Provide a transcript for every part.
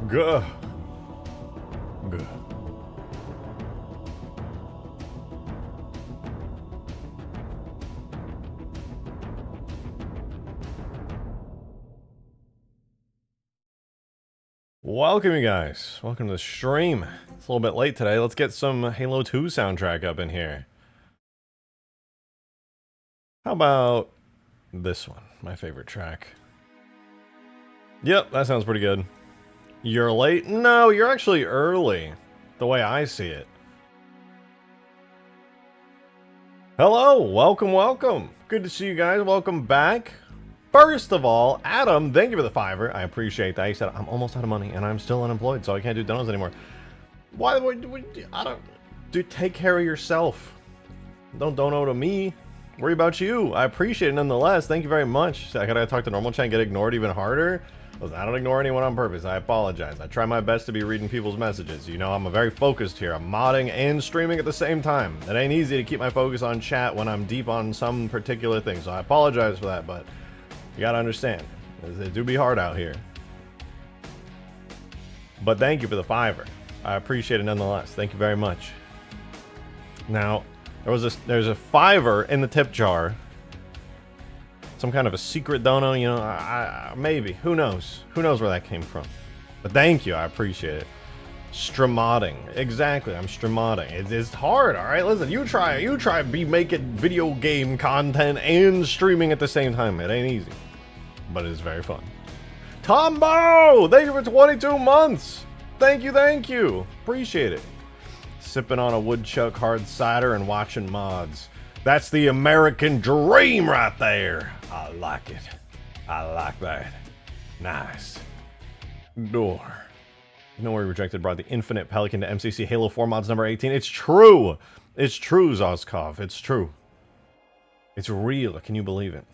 Good. Good. Welcome, you guys. Welcome to the stream. It's a little bit late today. Let's get some Halo 2 soundtrack up in here. How about this one? My favorite track. Yep, that sounds pretty good. You're late? No, you're actually early. The way I see it. Hello, welcome, welcome. Good to see you guys. Welcome back. First of all, Adam, thank you for the $5. I appreciate that. He said, I'm almost out of money and I'm still unemployed, so I can't do donos anymore. Why would I don't... Dude, take care of yourself. Don't dono to me. Worry about you. I appreciate it nonetheless. Thank you very much. I gotta talk to normal chat and get ignored even harder. Listen, I don't ignore anyone on purpose. I apologize. I try my best to be reading people's messages. You know, I'm very focused here. I'm modding and streaming at the same time. It ain't easy to keep my focus on chat when I'm deep on some particular thing. So I apologize for that, but you gotta understand. It do be hard out here. But thank you for the $5. I appreciate it nonetheless. Thank you very much. Now, there's a $5 in the tip jar. Some kind of a secret dono, you know, maybe. Who knows? Who knows where that came from? But thank you, I appreciate it. Stremodding. Exactly, I'm stremodding. It's hard, alright? Listen, you try be making video game content and streaming at the same time. It ain't easy. But it's very fun. Tombo! Thank you for 22 months! Thank you. Appreciate it. Sipping on a woodchuck hard cider and watching mods. That's the American dream right there. I like it. I like that. Nice. Door. You know where he rejected brought the Infinite Pelican to MCC Halo 4 mods number 18. It's true. It's true, Zoskov. It's true. It's real. Can you believe it?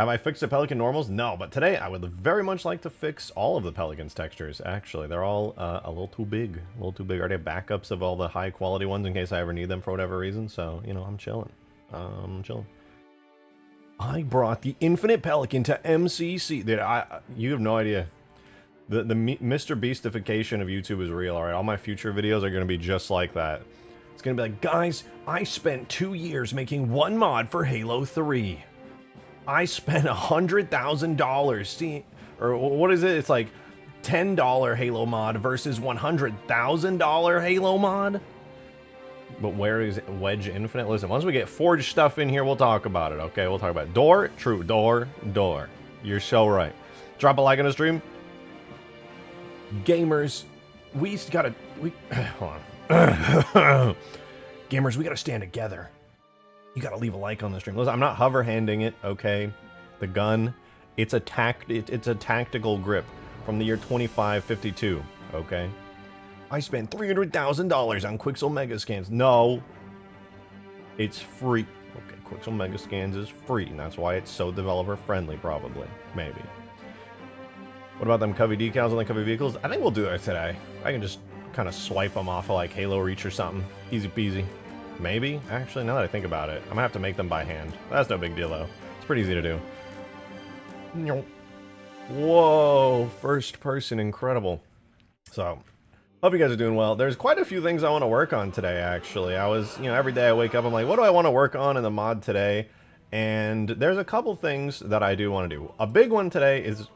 Have I fixed the Pelican normals? No, but today I would very much like to fix all of the Pelican's textures, actually. They're all a little too big. A little too big. I already have backups of all the high-quality ones in case I ever need them for whatever reason, so, you know, I'm chilling. I brought the Infinite Pelican to MCC. Dude, you have no idea. The Mr. Beastification of YouTube is real, alright? All my future videos are going to be just like that. It's going to be like, guys, I spent 2 years making one mod for Halo 3. I spent $100,000. See, or what is it? It's like $10 Halo mod versus $100,000 Halo mod. But where is Wedge Infinite? Listen, once we get Forge stuff in here, we'll talk about it. Okay, we'll talk about it. Door, true. Door. You're so right. Drop a like on the stream. Gamers, hold on. Gamers, we gotta stand together. You gotta leave a like on the stream. Listen, I'm not hover handing it, okay? The gun, it's a tactical grip from the year 2552, okay? I spent $300,000 on Quixel Mega Scans. No, it's free. Okay, Quixel Mega Scans is free, and that's why it's so developer friendly, probably, maybe. What about them Covey decals on the Covey vehicles? I think we'll do that today. I can just kind of swipe them off of like Halo Reach or something. Easy peasy. Maybe? Actually, now that I think about it, I'm gonna have to make them by hand. That's no big deal, though. It's pretty easy to do. Whoa, first person, incredible. So, hope you guys are doing well. There's quite a few things I want to work on today, actually. I was, you know, every day I wake up, I'm like, what do I want to work on in the mod today? And there's a couple things that I do want to do. A big one today is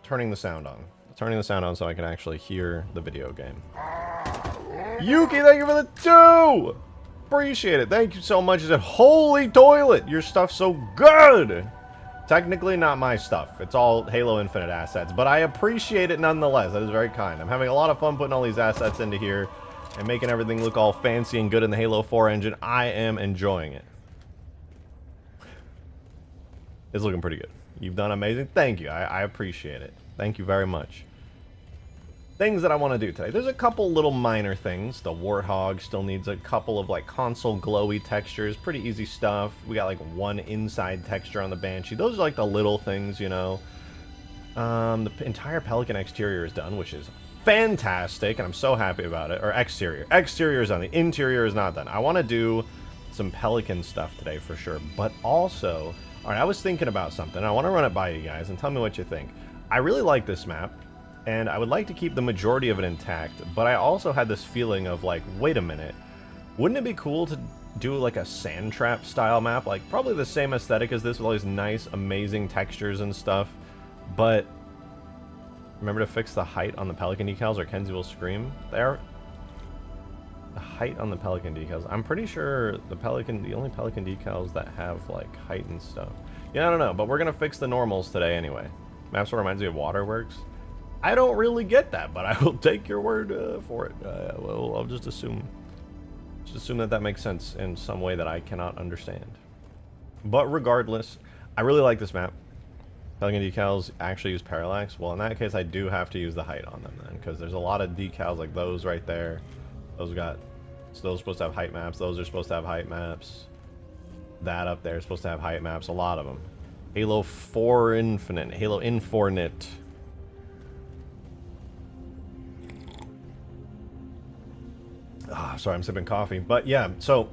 turning the sound on. Turning the sound on so I can actually hear the video game. Yuki, thank you for the 2! Appreciate it. Thank you so much. He said, holy toilet, your stuff's so good. Technically not my stuff. It's all Halo Infinite assets, but I appreciate it nonetheless. That is very kind. I'm having a lot of fun putting all these assets into here and making everything look all fancy and good in the Halo 4 engine. I am enjoying it. It's looking pretty good. You've done amazing. Thank you. I appreciate it. Thank you very much. Things that I want to do today. There's a couple little minor things. The Warthog still needs a couple of like console glowy textures. Pretty easy stuff. We got like one inside texture on the Banshee. Those are like the little things, you know. The entire Pelican exterior is done, which is fantastic, and I'm so happy about it. Or exterior. Exterior is done. The interior is not done. I want to do some Pelican stuff today for sure. But also, alright, I was thinking about something. I want to run it by you guys and tell me what you think. I really like this map. And I would like to keep the majority of it intact, but I also had this feeling of like, wait a minute, wouldn't it be cool to do like a sand trap style map? Like probably the same aesthetic as this with all these nice, amazing textures and stuff. But remember to fix the height on the Pelican decals or Kenzie will scream there. The height on the Pelican decals. I'm pretty sure the only Pelican decals that have like height and stuff. Yeah, I don't know, but we're gonna fix the normals today anyway. Map sort of reminds me of Waterworks. I don't really get that, but I will take your word for it. Well, I'll just assume that that makes sense in some way that I cannot understand. But regardless, I really like this map. Pelican decals actually use parallax. Well, in that case, I do have to use the height on them then, because there's a lot of decals like those right there. Those are supposed to have height maps. Those are supposed to have height maps. That up there is supposed to have height maps. A lot of them. Halo 4 Infinite. Halo Infinite. Sorry, I'm sipping coffee. But yeah, so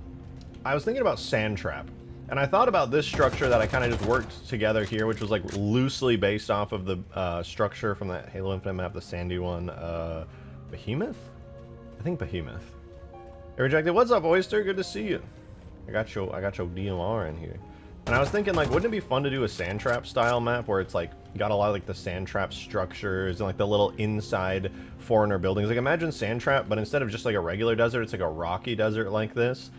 I was thinking about Sand Trap. And I thought about this structure that I kind of just worked together here, which was like loosely based off of the structure from that Halo Infinite map, the sandy one. Behemoth? I think Behemoth. Hey, Rejected, what's up, Oyster? Good to see you. I got your DMR in here. And I was thinking, like, wouldn't it be fun to do a Sand Trap style map where it's like got a lot of like the Sand Trap structures and like the little inside foreigner buildings? Like imagine Sand Trap, but instead of just like a regular desert, it's like a rocky desert like this.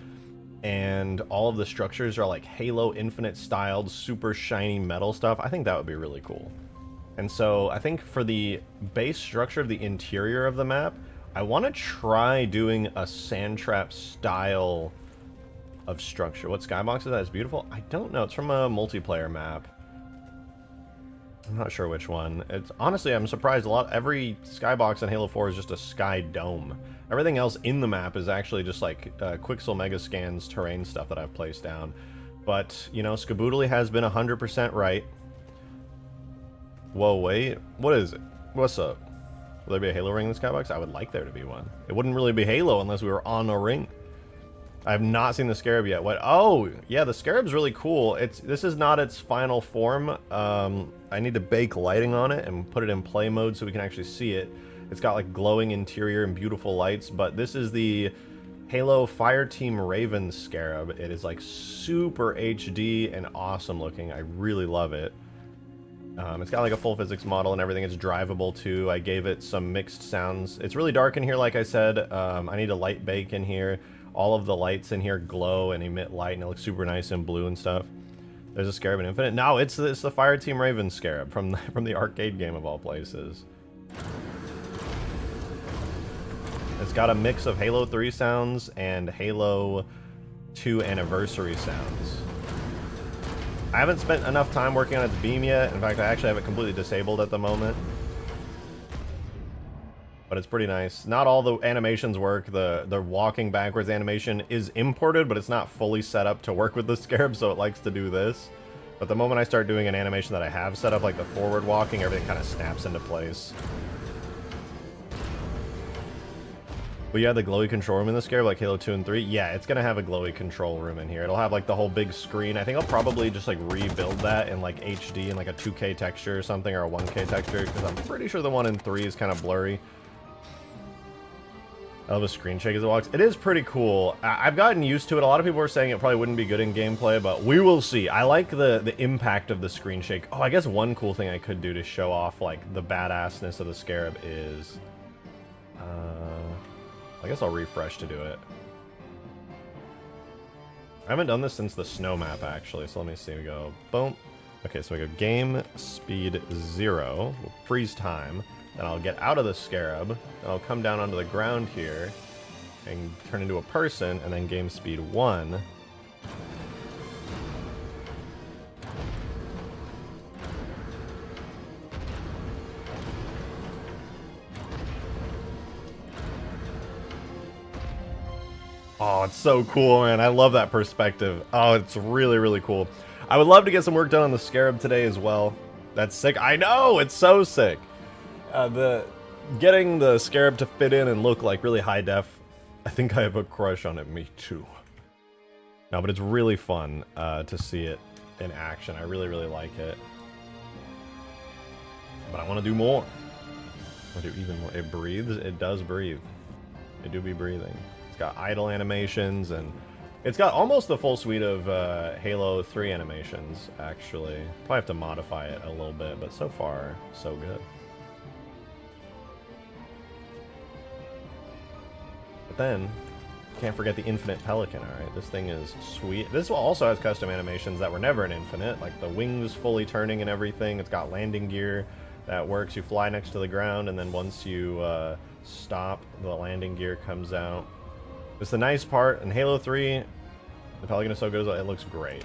And all of the structures are like Halo Infinite styled, super shiny metal stuff. I think that would be really cool. And so I think for the base structure of the interior of the map, I want to try doing a Sand Trap style of structure. What skybox is that? It's beautiful. I don't know. It's from a multiplayer map. I'm not sure which one. It's honestly, I'm surprised every skybox in Halo 4 is just a sky dome. Everything else in the map is actually just like Quixel Mega Scans terrain stuff that I've placed down. But, you know, Skaboodly has been 100% right. Whoa, wait. What is it? What's up? Will there be a Halo ring in the skybox? I would like there to be one. It wouldn't really be Halo unless we were on a ring. I have not seen the Scarab yet. What? Oh, yeah, the Scarab's really cool. This is not its final form. I need to bake lighting on it and put it in play mode so we can actually see it. It's got like glowing interior and beautiful lights, but this is the Halo Fireteam Raven Scarab. It is like super HD and awesome looking. I really love it. It's got like a full physics model and everything. It's drivable too. I gave it some mixed sounds. It's really dark in here, like I said. I need a light bake in here. All of the lights in here glow and emit light, and it looks super nice and blue and stuff. There's a Scarab in Infinite. No, it's the Fireteam Raven Scarab from the arcade game of all places. It's got a mix of Halo 3 sounds and Halo 2 Anniversary sounds. I haven't spent enough time working on its beam yet. In fact, I actually have it completely disabled at the moment. But it's pretty nice. Not all the animations work. The walking backwards animation is imported, but it's not fully set up to work with the Scarab, so it likes to do this. But the moment I start doing an animation that I have set up, like the forward walking, everything kind of snaps into place. But yeah, the glowy control room in the Scarab, like Halo 2 and 3, yeah, it's gonna have a glowy control room in here. It'll have like the whole big screen. I think I'll probably just like rebuild that in like HD and like a 2K texture or something, or a 1K texture, because I'm pretty sure the one in 3 is kind of blurry. I love a screen shake as it walks. It is pretty cool. I've gotten used to it. A lot of people are saying it probably wouldn't be good in gameplay, but we will see. I like the impact of the screen shake. Oh, I guess one cool thing I could do to show off like the badassness of the Scarab is... I guess I'll refresh to do it. I haven't done this since the snow map, actually, so let me see. We go, boom. Okay, so we go game speed 0. We'll freeze time. Then I'll get out of the Scarab, and I'll come down onto the ground here, and turn into a person, and then game speed 1. Oh, it's so cool, man. I love that perspective. Oh, it's really, really cool. I would love to get some work done on the Scarab today as well. That's sick. I know, it's so sick. Getting the Scarab to fit in and look like really high def, I think I have a crush on it. Me too. No, but it's really fun to see it in action. I really, really like it. But I want to do more. I want to do even more. It breathes. It does breathe. It do be breathing. It's got idle animations, and it's got almost the full suite of Halo 3 animations, actually. Probably have to modify it a little bit, but so far, so good. But then, can't forget the Infinite Pelican, alright? This thing is sweet. This also has custom animations that were never in Infinite, like the wings fully turning and everything. It's got landing gear that works. You fly next to the ground, and then once you stop, the landing gear comes out. It's the nice part. In Halo 3, the Pelican is so good, it looks great.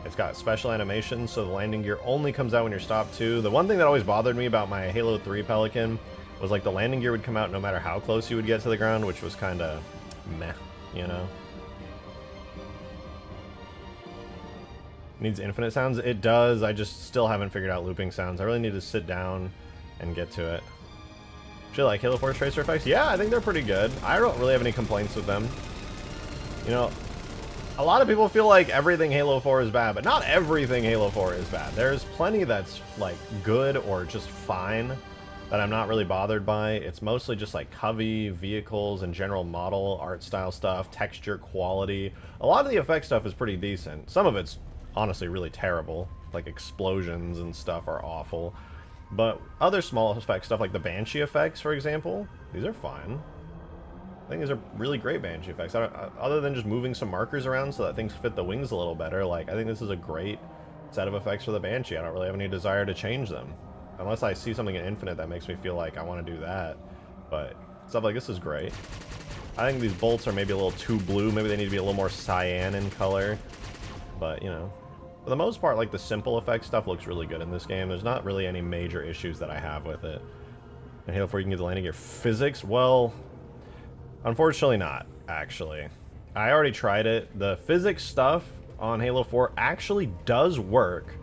It's got special animations, so the landing gear only comes out when you're stopped too. The one thing that always bothered me about my Halo 3 Pelican was like the landing gear would come out no matter how close you would get to the ground, which was kind of meh, you know? Needs infinite sounds? It does. I just still haven't figured out looping sounds. I really need to sit down and get to it. Do you like Halo 4's tracer effects? Yeah, I think they're pretty good. I don't really have any complaints with them. You know, a lot of people feel like everything Halo 4 is bad, but not everything Halo 4 is bad. There's plenty that's like good or just fine that I'm not really bothered by. It's mostly just like covey, vehicles, and general model, art style stuff, texture, quality. A lot of the effect stuff is pretty decent. Some of it's honestly really terrible. Like explosions and stuff are awful. But other small effect stuff like the Banshee effects, for example, these are fine. I think these are really great Banshee effects. Other than just moving some markers around so that things fit the wings a little better, like, I think this is a great set of effects for the Banshee. I don't really have any desire to change them. Unless I see something in Infinite that makes me feel like I want to do that. But stuff like this is great. I think these bolts are maybe a little too blue. Maybe they need to be a little more cyan in color. But, you know, for the most part, like, the simple effects stuff looks really good in this game. There's not really any major issues that I have with it. And Halo 4, you can get the landing gear physics? Well, unfortunately not, actually. I already tried it. The physics stuff on Halo 4 actually does work.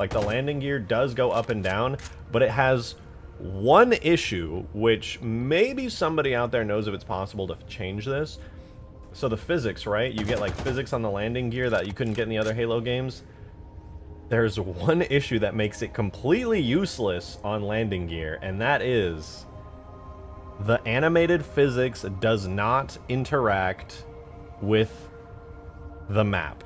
Like, the landing gear does go up and down, but it has one issue, which maybe somebody out there knows if it's possible to change this. So the physics, right? You get, like, physics on the landing gear that you couldn't get in the other Halo games. There's one issue that makes it completely useless on landing gear, and that is the animated physics does not interact with the map.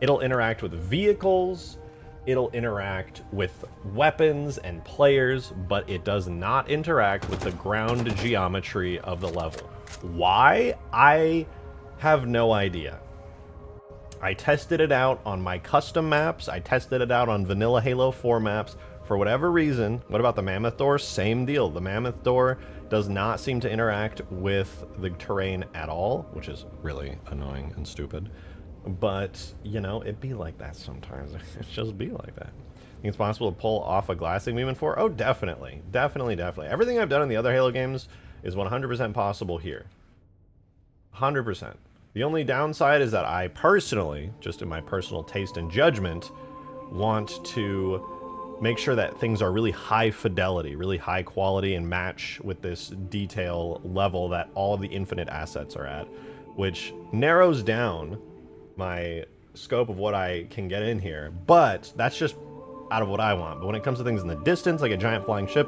It'll interact with vehicles, it'll interact with weapons and players, but it does not interact with the ground geometry of the level. Why? I have no idea. I tested it out on my custom maps. I tested it out on vanilla Halo 4 maps. For whatever reason, what about the Mammoth Door? Same deal. The Mammoth Door does not seem to interact with the terrain at all, which is really annoying and stupid. But, you know, it be like that sometimes. It just be like that. Think it's possible to pull off a glassing beam in 4? Oh, definitely. Definitely, definitely. Everything I've done in the other Halo games is 100% possible here. 100%. The only downside is that I personally, just in my personal taste and judgment, want to make sure that things are really high fidelity, really high quality, and match with this detail level that all of the Infinite assets are at, which narrows down my scope of what I can get in here. But that's just out of what I want. But when it comes to things in the distance, like a giant flying ship,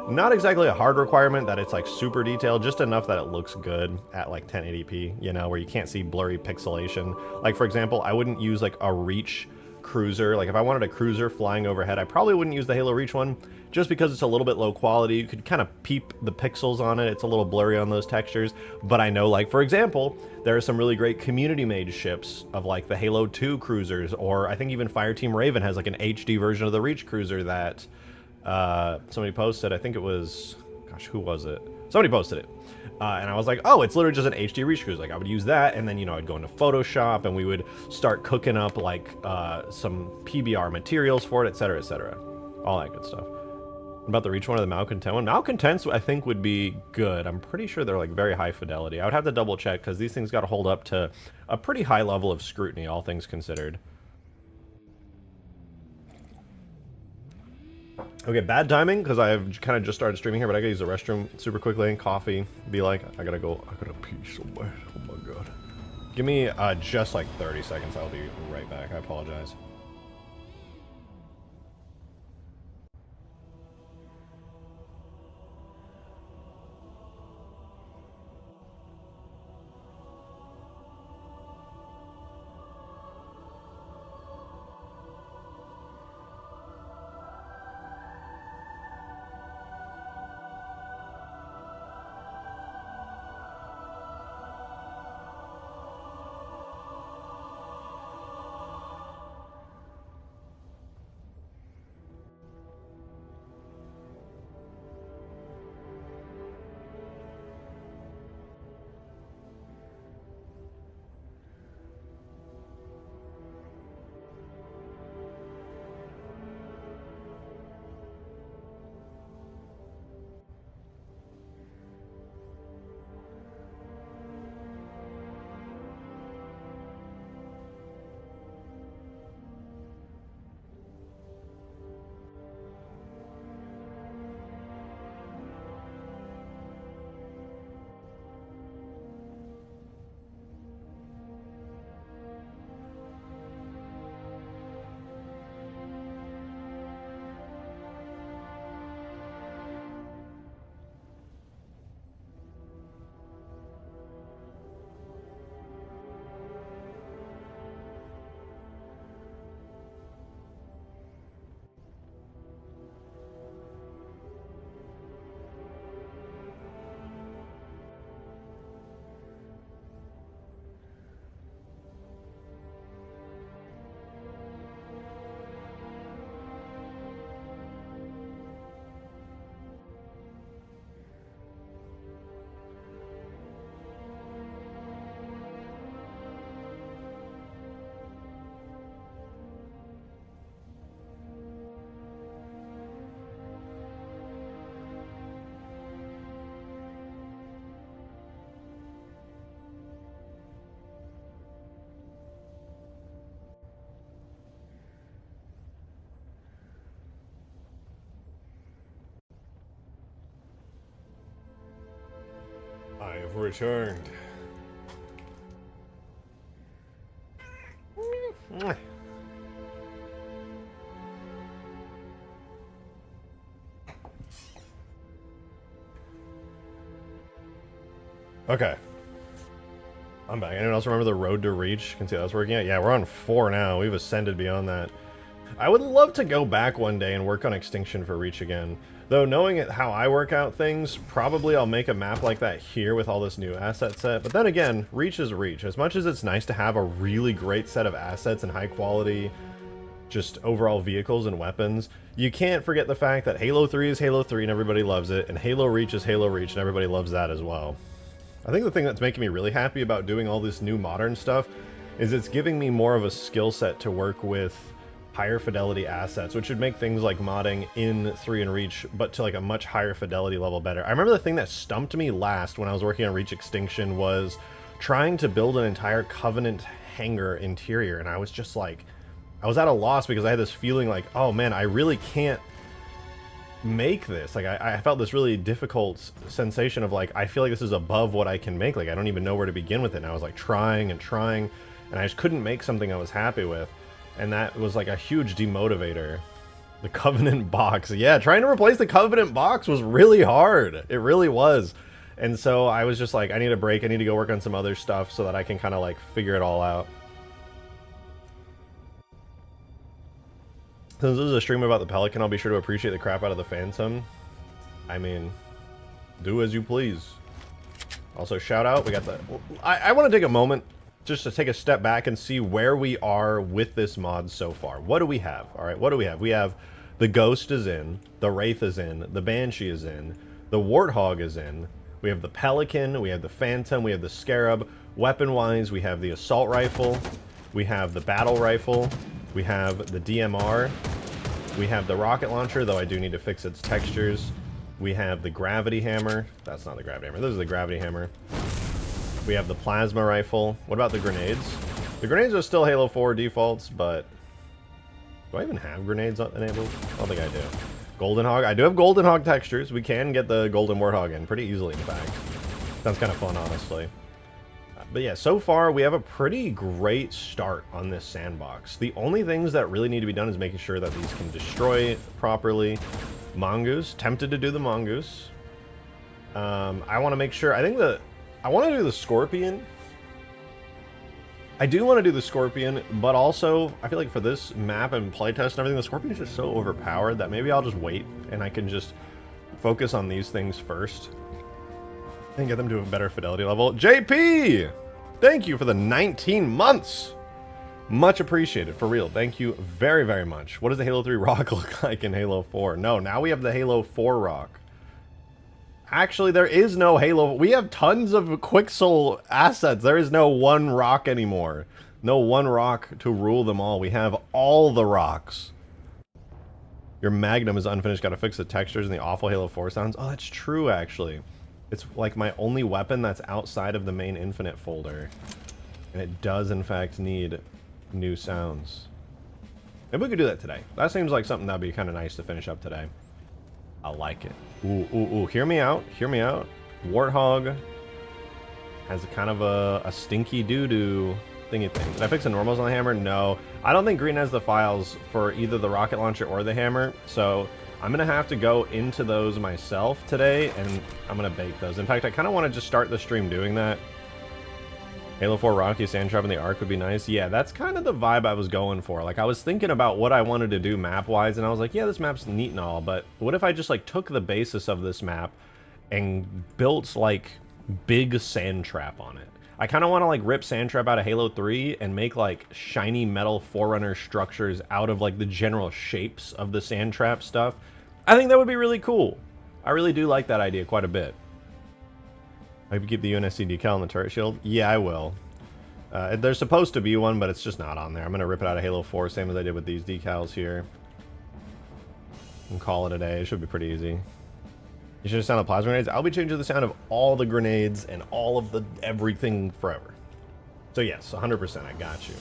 not exactly a hard requirement that it's like super detailed, just enough that it looks good at like 1080p, you know, where you can't see blurry pixelation. Like, for example, I wouldn't use like a Reach cruiser. Like, if I wanted a cruiser flying overhead, I probably wouldn't use the Halo Reach one, just because it's a little bit low quality. You could kind of peep the pixels on it. It's a little blurry on those textures. But I know, like, for example, there are some really great community-made ships of, like, the Halo 2 cruisers, or I think even Fireteam Raven has, like, an HD version of the Reach cruiser that somebody posted. I think it was, gosh, who was it? Somebody posted it. And I was like, oh, it's literally just an HD Reach cruiser. Like, I would use that, and then, you know, I'd go into Photoshop, and we would start cooking up, like, some PBR materials for it, etc., etc. All that good stuff. What about the Reach one or the Malcontent one? Malcontents, I think, would be good. I'm pretty sure they're, like, very high fidelity. I would have to double check, because these things got to hold up to a pretty high level of scrutiny, all things considered. Okay, bad timing, because I've kind of just started streaming here, but I gotta use the restroom super quickly, and coffee. Be like, I gotta pee so bad. Oh my god. Give me just like 30 seconds, I'll be right back. I apologize. returned. Okay. I'm back. Anyone else remember the road to reach? Can see that's working out? Yeah, we're on 4 now. We've ascended beyond that. I would love to go back one day and work on Extinction for Reach again. Though knowing how I work out things, probably I'll make a map like that here with all this new asset set. But then again, Reach is Reach. As much as it's nice to have a really great set of assets and high quality, just overall vehicles and weapons, you can't forget the fact that Halo 3 is Halo 3 and everybody loves it, and Halo Reach is Halo Reach and everybody loves that as well. I think the thing that's making me really happy about doing all this new modern stuff is it's giving me more of a skill set to work with higher fidelity assets, which would make things like modding in 3 and Reach, but to like a much higher fidelity level better. I remember the thing that stumped me last when I was working on Reach Extinction was trying to build an entire Covenant hangar interior, and I was just like, I was at a loss because I had this feeling like, oh man, I really can't make this. Like I felt this really difficult sensation of like, I feel like this is above what I can make. Like I don't even know where to begin with it. And I was like trying and trying, and I just couldn't make something I was happy with. And that was like a huge demotivator. The Covenant box. Yeah, trying to replace the Covenant box was really hard. It really was. And so I was just like, I need a break. I need to go work on some other stuff so that I can kind of like figure it all out. Since this is a stream about the Pelican, I'll be sure to appreciate the crap out of the Phantom. I mean, do as you please. Also, shout out, we got the... I want to take a moment just to take a step back and see where we are with this mod so far. What do we have? All right, what do we have? We have the Ghost is in, the Wraith is in, the Banshee is in, the Warthog is in, we have the Pelican, we have the Phantom, we have the Scarab. Weapon-wise, we have the Assault Rifle, we have the Battle Rifle, we have the DMR, we have the Rocket Launcher, though I do need to fix its textures. We have the Gravity Hammer. That's not the Gravity Hammer. This is the Gravity Hammer. We have the Plasma Rifle. What about the grenades? The grenades are still Halo 4 defaults, but... do I even have grenades enabled? I don't think I do. Golden Hog. I do have Golden Hog textures. We can get the Golden Warthog in pretty easily, in fact. Sounds kind of fun, honestly. But yeah, so far we have a pretty great start on this sandbox. The only things that really need to be done is making sure that these can destroy properly. Mongoose. Tempted to do the Mongoose. I want to make sure... I want to do the Scorpion. I do want to do the Scorpion, but also, I feel like for this map and playtest and everything, the Scorpion is just so overpowered that maybe I'll just wait and I can just focus on these things first and get them to a better fidelity level. JP! Thank you for the 19 months! Much appreciated, for real. Thank you very, very much. What does the Halo 3 rock look like in Halo 4? No, now we have the Halo 4 rock. Actually, there is no Halo. We have tons of Quicksoul assets. There is no one rock anymore. No one rock to rule them all. We have all the rocks. Your Magnum is unfinished. Got to fix the textures and the awful Halo 4 sounds. Oh, that's true, actually. It's like my only weapon that's outside of the main Infinite folder. And it does, in fact, need new sounds. Maybe we could do that today. That seems like something that'd be kind of nice to finish up today. I like it. Ooh, ooh, ooh. Hear me out. Hear me out. Warthog has a kind of a stinky doo-doo thingy thing. Did I fix the normals on the hammer? No. I don't think Green has the files for either the rocket launcher or the hammer, so I'm going to have to go into those myself today, and I'm going to bake those. In fact, I kind of want to just start the stream doing that. Halo 4 Rocky Sandtrap in the Ark would be nice. Yeah, that's kind of the vibe I was going for. Like, I was thinking about what I wanted to do map-wise, and I was like, yeah, this map's neat and all, but what if I just, like, took the basis of this map and built, like, big Sandtrap on it? I kind of want to, like, rip Sandtrap out of Halo 3 and make, like, shiny metal Forerunner structures out of, like, the general shapes of the Sandtrap stuff. I think that would be really cool. I really do like that idea quite a bit. I could keep the UNSC decal on the turret shield. Yeah, I will. There's supposed to be one, but it's just not on there. I'm going to rip it out of Halo 4, same as I did with these decals here. And call it a day. It should be pretty easy. You should have sounded plasma grenades. I'll be changing the sound of all the grenades and all of the everything forever. So yes, 100%, I got you.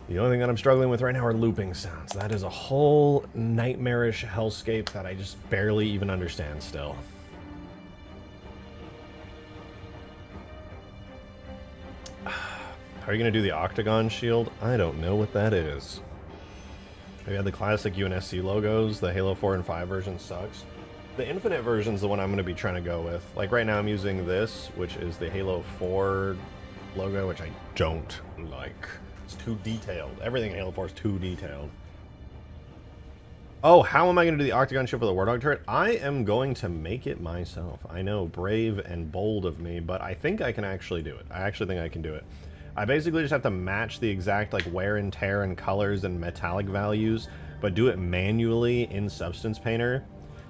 The only thing that I'm struggling with right now are looping sounds. That is a whole nightmarish hellscape that I just barely even understand still. Are you going to do the octagon shield? I don't know what that is. We had the classic UNSC logos. The Halo 4 and 5 version sucks. The Infinite version is the one I'm going to be trying to go with. Like right now I'm using this, which is the Halo 4 logo, which I don't like. It's too detailed. Everything in Halo 4 is too detailed. Oh, how am I going to do the octagon shield for the Warthog turret? I am going to make it myself. I know, brave and bold of me, but I think I can actually do it. I actually think I can do it. I basically just have to match the exact like wear and tear and colors and metallic values, but do it manually in Substance Painter.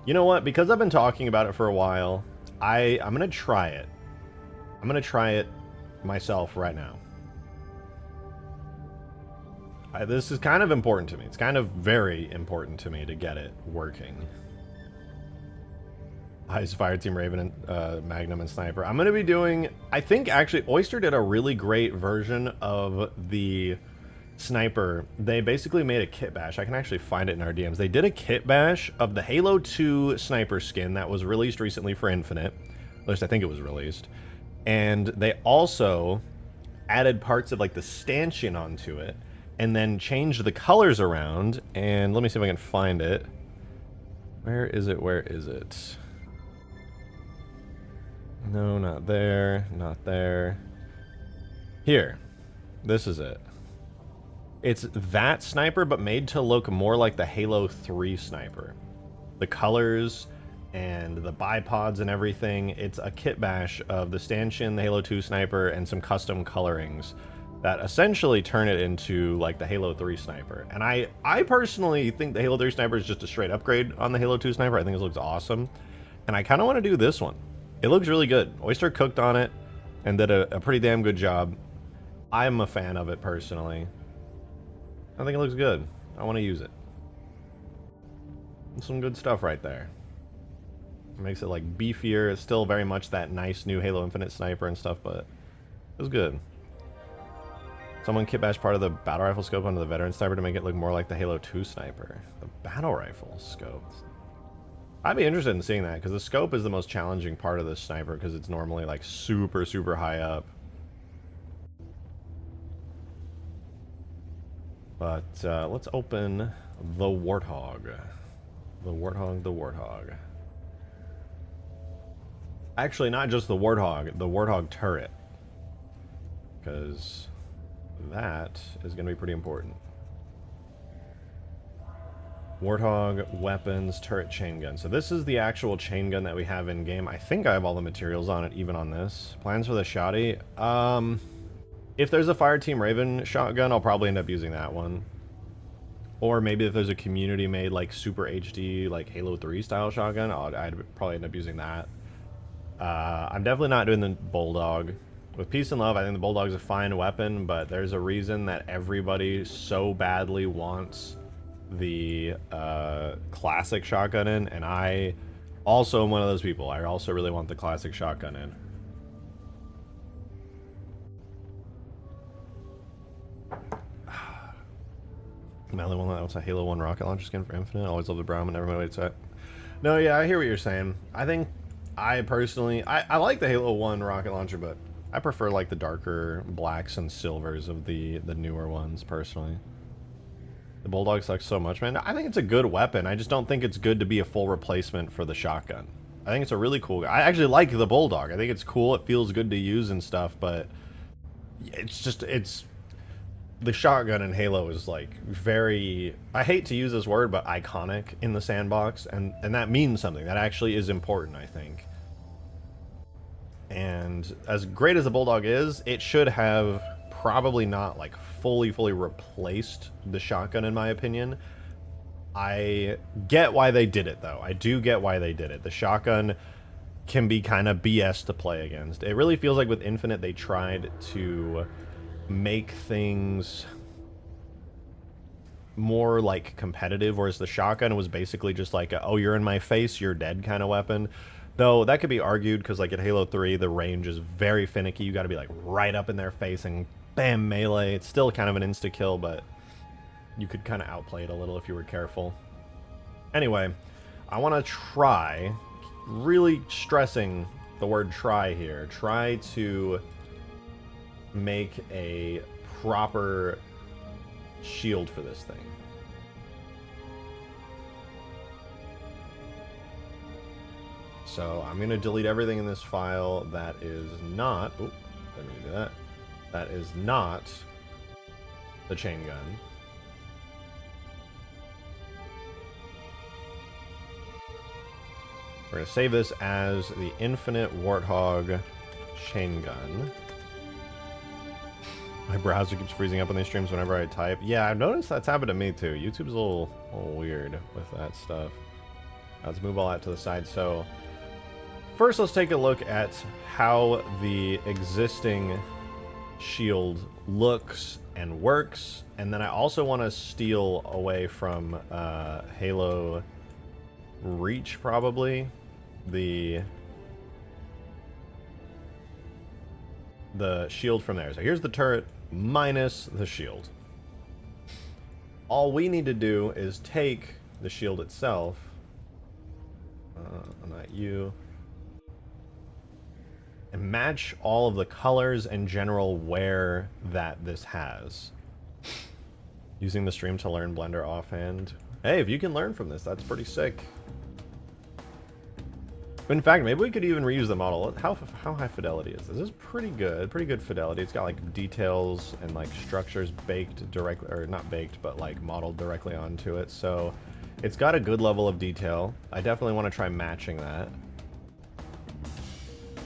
You know what? Because I've been talking about it for a while, I'm going to try it. I'm going to try it myself right now. This is kind of important to me. It's kind of very important to me to get it working. Ice Fire Team Raven and Magnum and Sniper. I'm going to be doing... I think actually Oyster did a really great version of the Sniper. They basically made a kit bash. I can actually find it in our DMs. They did a kit bash of the Halo 2 Sniper skin that was released recently for Infinite. At least I think it was released. And they also added parts of like the stanchion onto it. And then changed the colors around. And let me see if I can find it. Where is it? Where is it? No, not there. Not there. Here. This is it. It's that sniper, but made to look more like the Halo 3 sniper. The colors and the bipods and everything. It's a kit bash of the stanchion, the Halo 2 sniper, and some custom colorings that essentially turn it into like the Halo 3 sniper. And I personally think the Halo 3 sniper is just a straight upgrade on the Halo 2 sniper. I think it looks awesome. And I kind of want to do this one. It looks really good. Oyster cooked on it and did a pretty damn good job. I'm a fan of it personally. I think it looks good. I want to use it. Some good stuff right there. It makes it like beefier. It's still very much that nice new Halo Infinite sniper and stuff, but it was good. Someone kit bashed part of the battle rifle scope onto the veteran sniper to make it look more like the Halo 2 sniper. The battle rifle scope. I'd be interested in seeing that, because the scope is the most challenging part of the sniper, because it's normally like super, super high up. But let's open the Warthog. The Warthog. Actually, not just the Warthog turret. Because that is going to be pretty important. Warthog, weapons, turret, chain gun. So this is the actual chain gun that we have in game. I think I have all the materials on it, even on this. Plans for the shoddy. If there's a Fireteam Raven shotgun, I'll probably end up using that one. Or maybe if there's a community-made, like, super HD, like, Halo 3 style shotgun, I'd probably end up using that. I'm definitely not doing the Bulldog. With Peace and Love, I think the Bulldog's a fine weapon, but there's a reason that everybody so badly wants the classic shotgun in, and I also am one of those people. I also really want the classic shotgun in. Am I the only one that wants a Halo 1 rocket launcher skin for Infinite? I always love the brown, but never mind. Wait, no, yeah, I hear what you're saying. I think I personally, I like the Halo 1 rocket launcher, but I prefer like the darker blacks and silvers of the newer ones personally. The Bulldog sucks so much, man. I think it's a good weapon. I just don't think it's good to be a full replacement for the shotgun. I think it's a really cool... I actually like the Bulldog. I think it's cool. It feels good to use and stuff, but it's just... The shotgun in Halo is like very... I hate to use this word, but iconic in the sandbox, and that means something. That actually is important, I think. And as great as the Bulldog is, it should have probably not like fully replaced the shotgun, in my opinion. I get why they did it, though. I do get why they did it. The shotgun can be kind of BS to play against. It really feels like with Infinite they tried to make things more like competitive, whereas the shotgun was basically just like a, oh, you're in my face, you're dead kind of weapon. Though that could be argued because like at Halo 3 the range is very finicky. You got to be like right up in their face and bam, melee. It's still kind of an insta kill, but you could kind of outplay it a little if you were careful. Anyway, I want to try, really stressing the word try here, try to make a proper shield for this thing. So I'm going to delete everything in this file that is not... Oop, let me do that. That is not the chain gun. We're going to save this as the Infinite Warthog chain gun. My browser keeps freezing up on these streams whenever I type. Yeah, I've noticed that's happened to me too. YouTube's a little weird with that stuff. Let's move all that to the side. So first, let's take a look at how the existing shield looks and works. And then I also want to steal away from Halo Reach, probably, the shield from there. So here's the turret minus the shield. All we need to do is take the shield itself. Not you. And match all of the colors and general wear that this has. Using the stream to learn Blender offhand. Hey, if you can learn from this, that's pretty sick. In fact, maybe we could even reuse the model. How high fidelity is this? This is pretty good fidelity. It's got like details and like structures baked directly, or not baked, but like modeled directly onto it. So it's got a good level of detail. I definitely want to try matching that.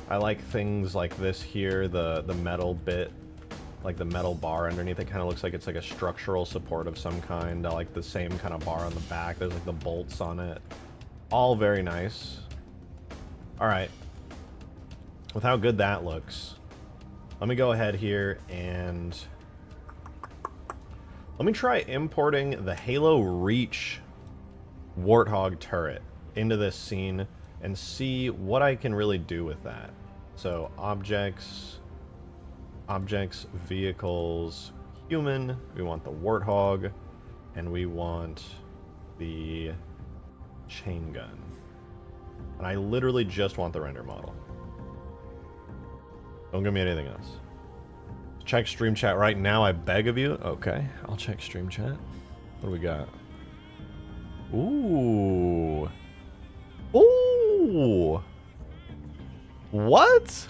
I like things like this here, the metal bit, like the metal bar underneath it kind of looks like it's like a structural support of some kind. I like the same kind of bar on the back. There's like the bolts on it. All very nice. All right, with how good that looks, let me go ahead here and let me try importing the Halo Reach Warthog turret into this scene and see what I can really do with that. So objects, vehicles, human, we want the Warthog, and we want the chain gun. And I literally just want the render model. Don't give me anything else. Check stream chat right now, I beg of you. Okay, I'll check stream chat. What do we got? Ooh. Ooh. What?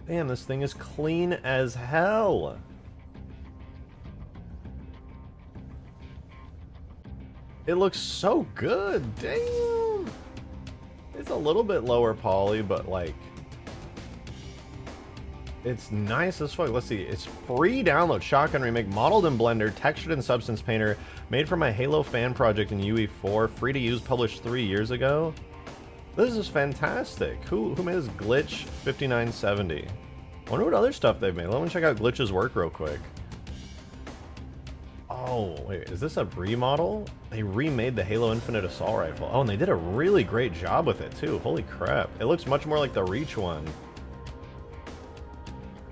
Damn, this thing is clean as hell. It looks so good, damn. It's a little bit lower poly, but like, it's nice as fuck. Let's see, it's free download, Shotgun Remake, modeled in Blender, textured in Substance Painter, made for my Halo fan project in UE4, free to use, published 3 years ago. This is fantastic. Who made this? Glitch 5970. I wonder what other stuff they've made. Let me check out Glitch's work real quick. Oh, wait, is this a remodel? They remade the Halo Infinite Assault Rifle. Oh, and they did a really great job with it, too. Holy crap. It looks much more like the Reach one.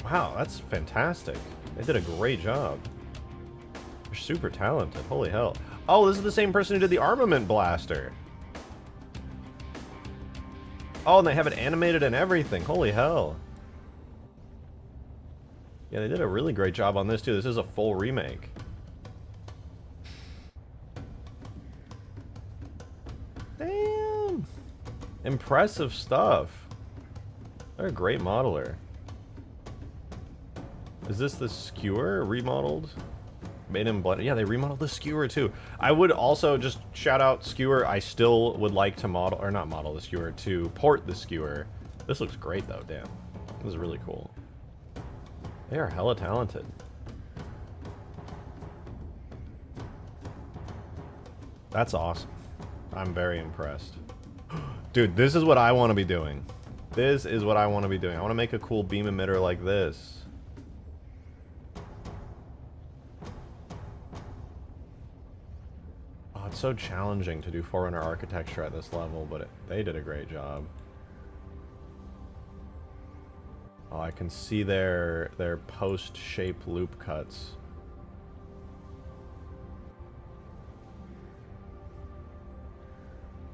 Wow, that's fantastic. They did a great job. They're super talented. Holy hell. Oh, this is the same person who did the Armament Blaster. Oh, and they have it animated and everything. Holy hell. Yeah, they did a really great job on this, too. This is a full remake. Damn. Impressive stuff. They're a great modeler. Is this the skewer remodeled? Made in Blender. Yeah, they remodeled the skewer too. I would also just shout out skewer. I still would like to model, or not model the skewer, to port the skewer. This looks great though, damn. This is really cool. They are hella talented. That's awesome. I'm very impressed. Dude, this is what I want to be doing. This is what I want to be doing. I want to make a cool beam emitter like this. Oh, it's so challenging to do Forerunner architecture at this level, but they did a great job. Oh, I can see their post-shape loop cuts.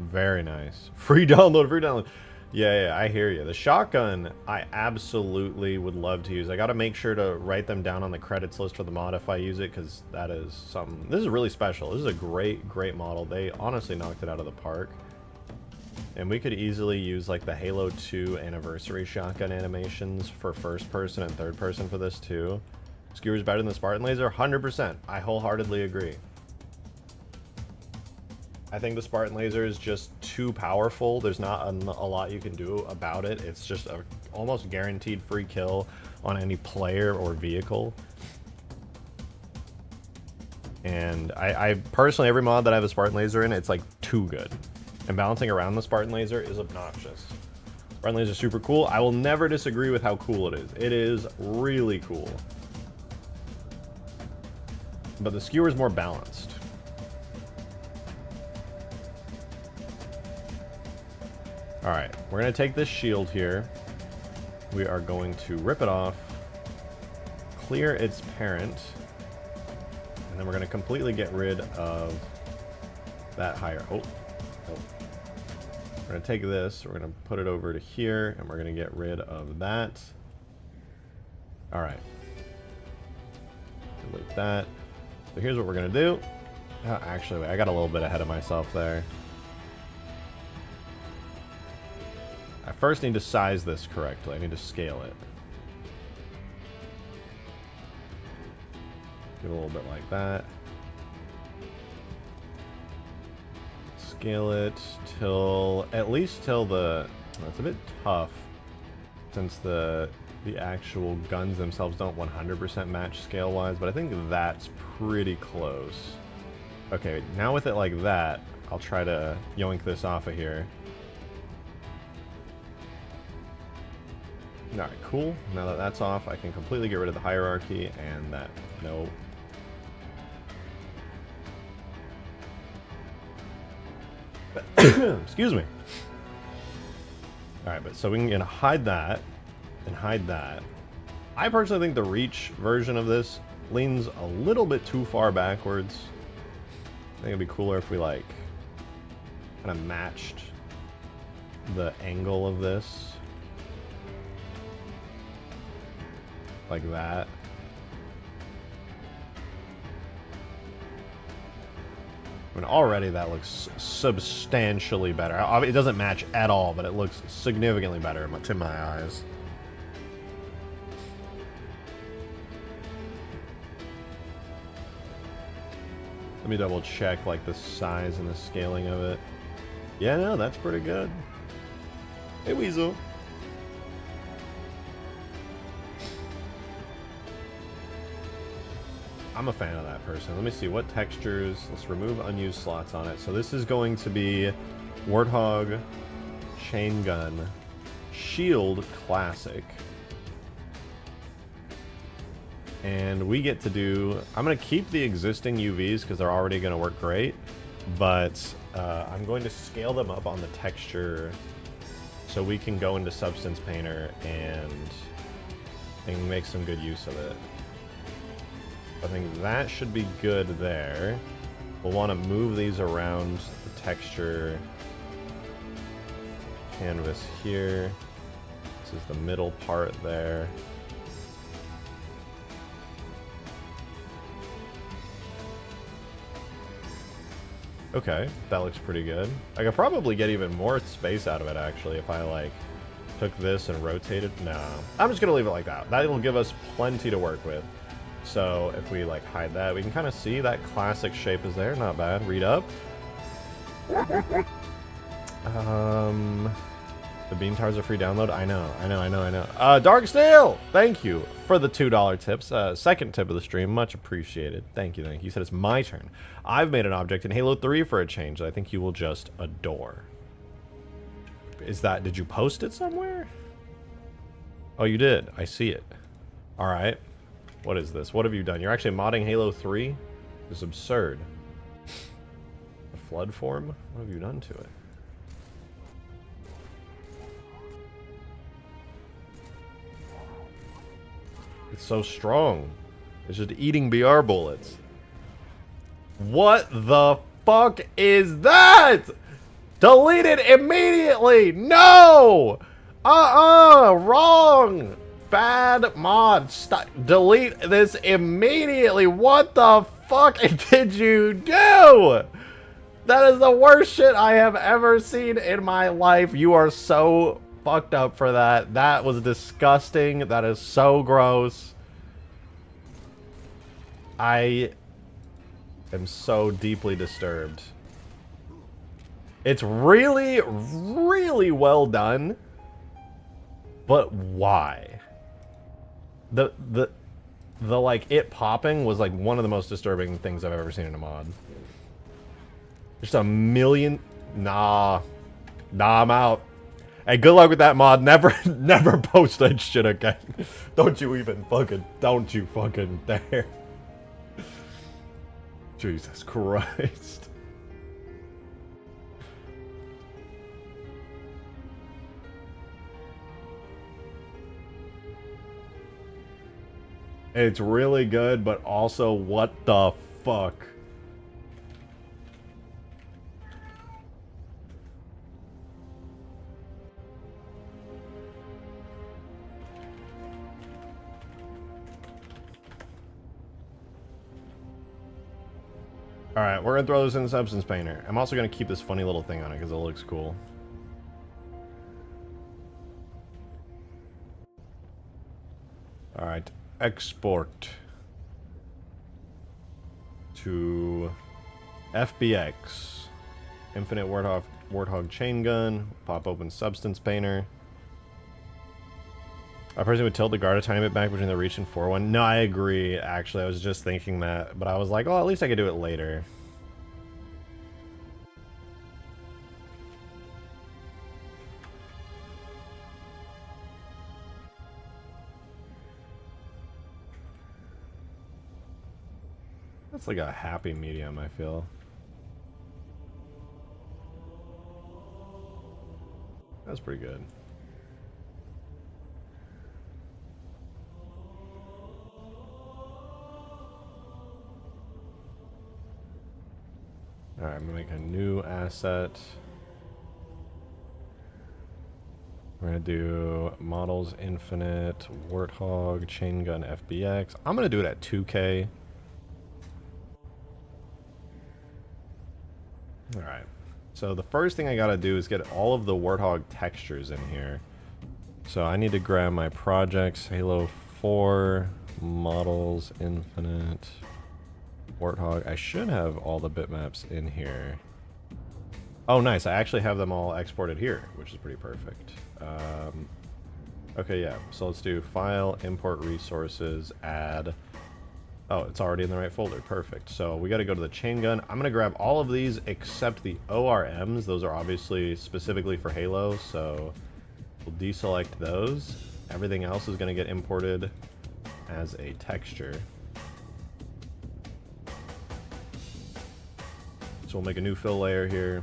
Very nice. Free download, free download. Yeah, I hear you. The shotgun, I absolutely would love to use. I got to make sure to write them down on the credits list for the mod if I use it, because that is something. This is really special. This is a great, great model. They honestly knocked it out of the park. And we could easily use like the Halo 2 anniversary shotgun animations for first person and third person for this too. Skewer's better than the Spartan laser? 100%. I wholeheartedly agree. I think the Spartan laser is just too powerful. There's not a lot you can do about it. It's just a almost guaranteed free kill on any player or vehicle. And I personally, every mod that I have a Spartan laser in, it's like too good. And balancing around the Spartan laser is obnoxious. Spartan laser is super cool. I will never disagree with how cool it is. It is really cool. But the skewer is more balanced. Alright, we're going to take this shield here. We are going to rip it off, clear its parent, and then we're going to completely get rid of that higher... Oh. We're going to take this, we're going to put it over to here, and we're going to get rid of that. Alright. Delete that. So here's what we're going to do. Oh, actually, wait, I got a little bit ahead of myself there. I first need to size this correctly. I need to scale it. Do a little bit like that. Scale it till, at least till the, well, it's a bit tough since the actual guns themselves don't 100% match scale wise, but I think that's pretty close. Okay, now with it like that, I'll try to yoink this off of here. Alright, cool. Now that that's off, I can completely get rid of the hierarchy and that, no. Excuse me. Alright, but so we can hide that and hide that. I personally think the Reach version of this leans a little bit too far backwards. I think it'd be cooler if we like kind of matched the angle of this. Like that. I mean, already that looks substantially better. It doesn't match at all, but it looks significantly better to my eyes. Let me double check like the size and the scaling of it. Yeah, no, that's pretty good. Hey, Weasel. I'm a fan of that person. Let me see what textures. Let's remove unused slots on it. So this is going to be Warthog, Chain Gun, Shield Classic. And we get to do... I'm going to keep the existing UVs because they're already going to work great. But I'm going to scale them up on the texture so we can go into Substance Painter and make some good use of it. I think that should be good there. We'll want to move these around the texture canvas here. This is the middle part there. Okay, that looks pretty good. I could probably get even more space out of it actually if I like took this and rotated. No, I'm just gonna leave it like that. That will give us plenty to work with. So if we like hide that, we can kind of see that classic shape is there. Not bad. Read up. The beam towers are free download. I know. Dark Steel, thank you for the $2 tips. Second tip of the stream, much appreciated. Thank you. You said it's my turn. I've made an object in Halo 3 for a change that I think you will just adore. Did you post it somewhere? Oh, you did. I see it. All right. What is this? What have you done? You're actually modding Halo 3? This is absurd. The flood form? What have you done to it? It's so strong. It's just eating BR bullets. What the fuck is that? Delete it immediately! No! Wrong! Bad mod. Stop. Delete this immediately. What the fuck did you do? That is the worst shit I have ever seen in my life. You are so fucked up for that. That was disgusting. That is so gross. I am so deeply disturbed. It's really, really well done. But why? The like it popping was like one of the most disturbing things I've ever seen in a mod. Just a million. Nah, I'm out. Hey, good luck with that mod. Never post that shit again. Don't you fucking dare. Jesus Christ. It's really good, but also what the fuck? Alright, we're gonna throw this in the substance painter. I'm also gonna keep this funny little thing on it because it looks cool. Alright, export to FBX. Infinite Warthog chain gun. Pop open substance painter. I personally would tilt the guard a tiny bit back between the reach and 4-1. No, I agree, actually. I was just thinking that, but I was like, oh, at least I could do it later. That's like a happy medium, I feel. That's pretty good. Alright, I'm gonna make a new asset. We're gonna do models infinite, Warthog, chain gun FBX. I'm gonna do it at 2K. Alright. So the first thing I gotta do is get all of the Warthog textures in here. So I need to grab my projects, Halo 4, models, infinite, Warthog. I should have all the bitmaps in here. Oh, nice. I actually have them all exported here, which is pretty perfect. Okay, yeah. So let's do file, import resources, add. Oh, it's already in the right folder. Perfect. So we got to go to the chain gun. I'm going to grab all of these except the ORMs. Those are obviously specifically for Halo, so we'll deselect those. Everything else is going to get imported as a texture. So we'll make a new fill layer here.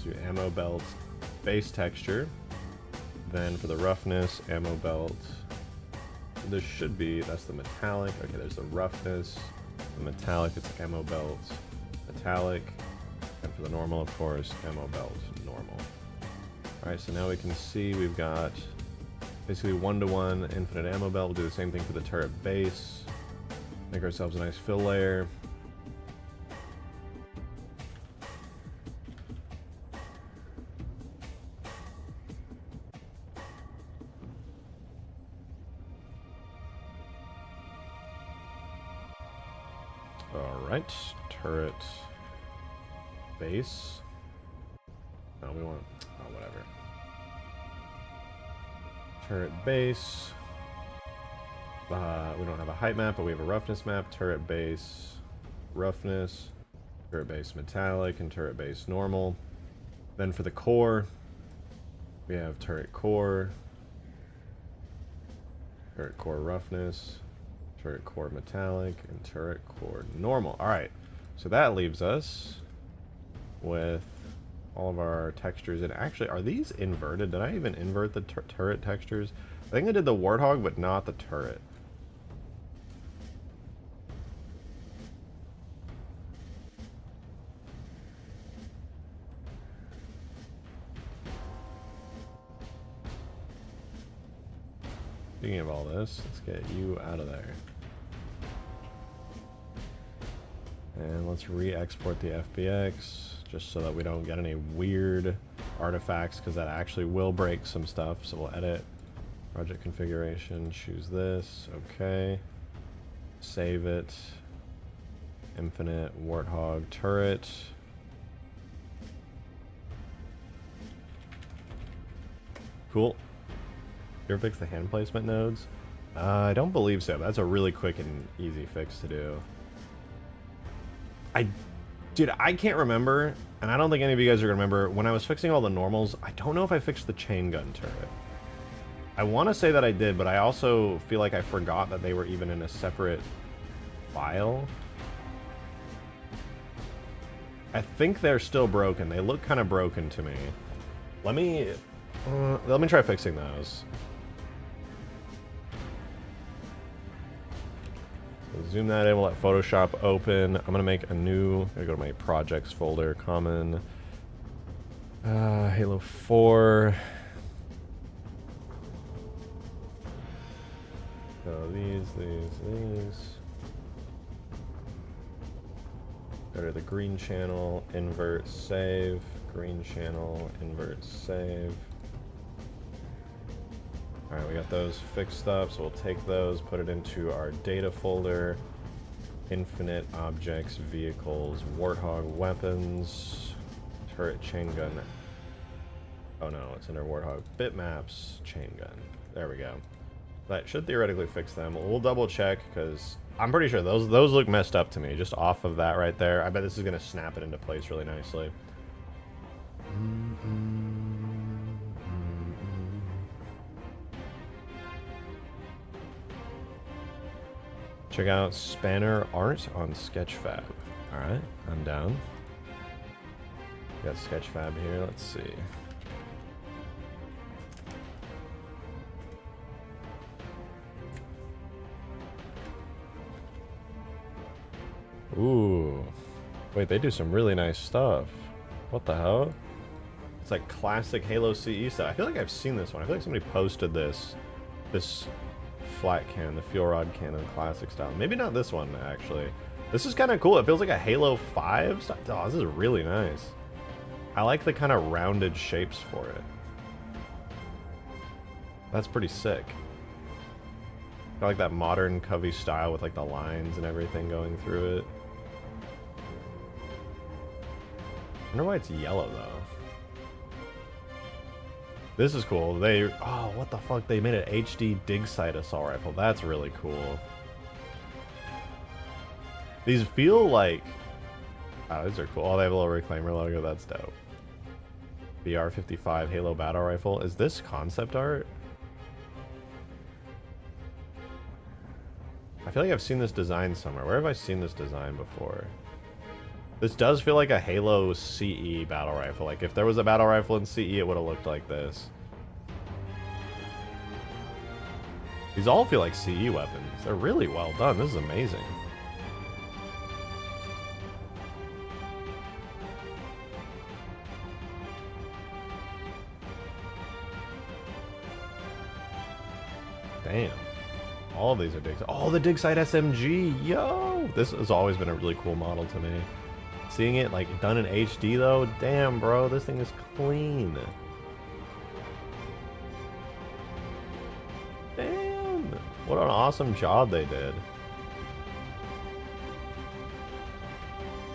So ammo belt, base texture. Then for the roughness, ammo belt. This should be, that's the metallic. Okay, there's the roughness. The metallic, it's ammo belt, metallic. And for the normal, of course, ammo belt, normal. Alright, so now we can see we've got basically 1-to-1 infinite ammo belt. We'll do the same thing for the turret base. Make ourselves a nice fill layer. Alright, turret base. No, we want, oh, whatever. Turret base. We don't have a height map, but we have a roughness map. Turret base, roughness, turret base metallic, and turret base normal. Then for the core, we have turret core roughness, turret core metallic, and turret core normal. Alright, so that leaves us with all of our textures. And actually, are these inverted? Did I even invert the turret textures? I think I did the Warthog, but not the turret. Speaking of all this, let's get you out of there. And let's re-export the FBX just so that we don't get any weird artifacts, because that actually will break some stuff. So we'll edit project configuration, choose this, okay. Save it. Infinite Warthog turret. Cool. You ever fix the hand placement nodes? I don't believe so. That's a really quick and easy fix to do. Dude, I can't remember, and I don't think any of you guys are gonna remember, when I was fixing all the normals, I don't know if I fixed the chain gun turret. I want to say that I did, but I also feel like I forgot that they were even in a separate file. I think they're still broken. They look kind of broken to me. Let me try fixing those. Zoom that in, we'll let Photoshop open. I'm gonna make a new, I'm gonna go to my projects folder, common, Halo 4. So these. Go to the green channel, invert, save, green channel, invert, save. Alright, we got those fixed up, so we'll take those, put it into our data folder. Infinite objects, vehicles, Warthog weapons, turret chain gun. Oh no, it's under Warthog bitmaps, chain gun. There we go. That should theoretically fix them. We'll double check, because I'm pretty sure those look messed up to me, just off of that right there. I bet this is going to snap it into place really nicely. Check out Spanner Art on Sketchfab. Alright, I'm down. Got Sketchfab here, let's see. Ooh. Wait, they do some really nice stuff. What the hell? It's like classic Halo CE stuff. I feel like I've seen this one. I feel like somebody posted this flat can, the fuel rod cannon classic style. Maybe not this one, actually. This is kind of cool. It feels like a Halo 5 style. Oh, this is really nice. I like the kind of rounded shapes for it. That's pretty sick. I like that modern Covey style with like the lines and everything going through it. I wonder why it's yellow though. This is cool. Oh, what the fuck? They made an HD dig sight assault rifle. That's really cool. These feel like, oh, these are cool. Oh, they have a little Reclaimer logo. That's dope. BR-55 Halo battle rifle. Is this concept art? I feel like I've seen this design somewhere. Where have I seen this design before? This does feel like a Halo CE battle rifle. Like, if there was a battle rifle in CE, it would have looked like this. These all feel like CE weapons. They're really well done. This is amazing. Damn. All of these are dig. Oh, the dig sight SMG. Yo! This has always been a really cool model to me. Seeing it like done in HD though, damn bro, this thing is clean. Damn! What an awesome job they did.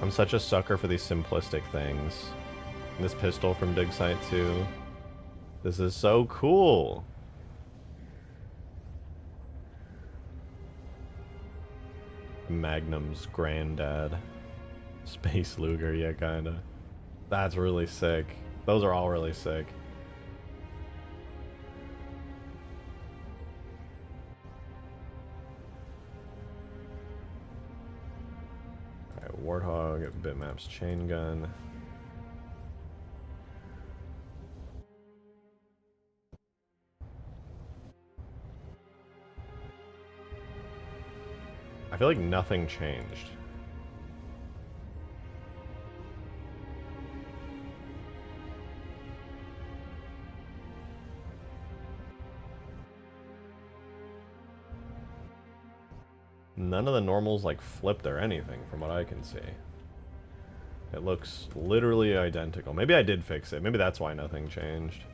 I'm such a sucker for these simplistic things. This pistol from Dig Sight 2. This is so cool. Magnum's granddad. Space Luger, yeah, kinda. That's really sick. Those are all really sick. Alright, Warthog, bitmaps chain gun. I feel like nothing changed. None of the normals like flipped or anything from what I can see. It looks literally identical. Maybe I did fix it. Maybe that's why nothing changed.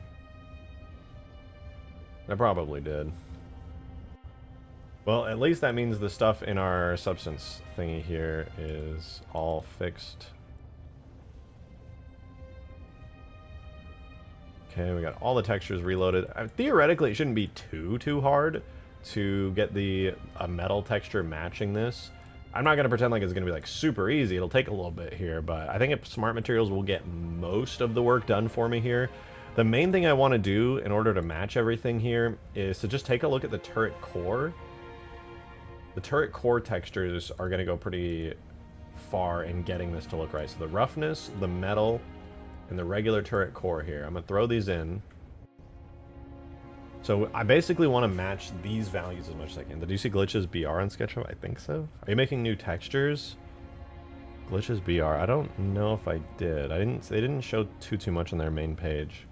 I probably did. Well, at least that means the stuff in our substance thingy here is all fixed. Okay, we got all the textures reloaded. Theoretically, it shouldn't be too hard to get the metal texture matching this. I'm not going to pretend like it's going to be like super easy. It'll take a little bit here, but I think if Smart Materials will get most of the work done for me here. The main thing I want to do in order to match everything here is to just take a look at the turret core. The turret core textures are going to go pretty far in getting this to look right. So the roughness, the metal, and the regular turret core here. I'm going to throw these in. So I basically want to match these values as much as I can. Did you see glitches BR on SketchUp? I think so. Are you making new textures? Glitches BR. I don't know if I did. They didn't show too much on their main page.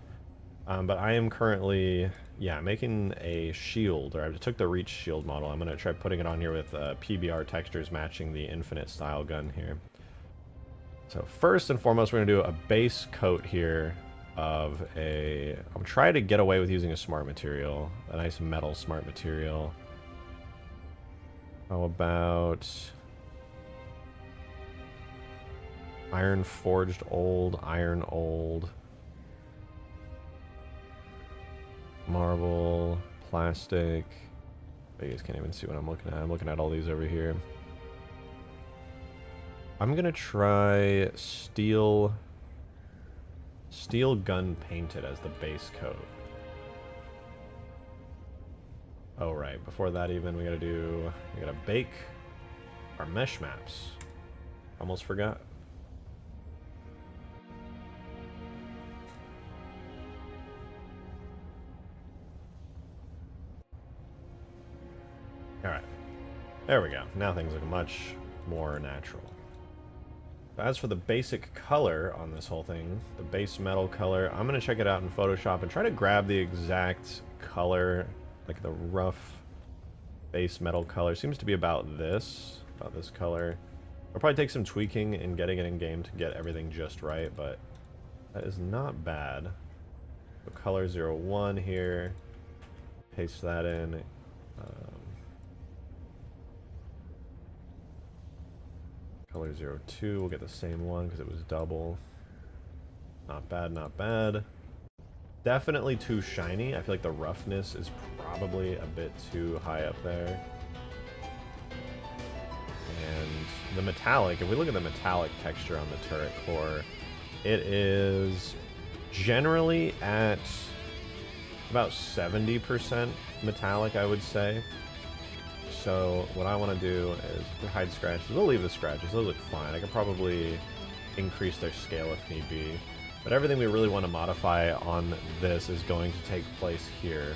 But I am currently, yeah, making a shield, or I took the Reach shield model. I'm going to try putting it on here with PBR textures matching the Infinite style gun here. So first and foremost, we're going to do a base coat here of a... I'm trying to get away with using a smart material, a nice metal smart material. How about iron forged old, iron old, marble, plastic. You guys can't even see what I'm looking at. I'm looking at all these over here. I'm gonna try steel gun painted as the base coat. Oh right, before that even we gotta bake our mesh maps. Almost forgot. Alright, there we go. Now things look much more natural. As for the basic color on this whole thing, the base metal color, I'm going to check it out in Photoshop and try to grab the exact color, like the rough base metal color. Seems to be about this color. I'll probably take some tweaking and getting it in game to get everything just right, but that is not bad. So color 01 here, paste that in. Color 02, we'll get the same one because it was double. Not bad, not bad. Definitely too shiny. I feel like the roughness is probably a bit too high up there. And the metallic, if we look at the metallic texture on the turret core, it is generally at about 70% metallic, I would say. So what I want to do is hide scratches. We'll leave the scratches. Those look fine. I could probably increase their scale if need be. But everything we really want to modify on this is going to take place here,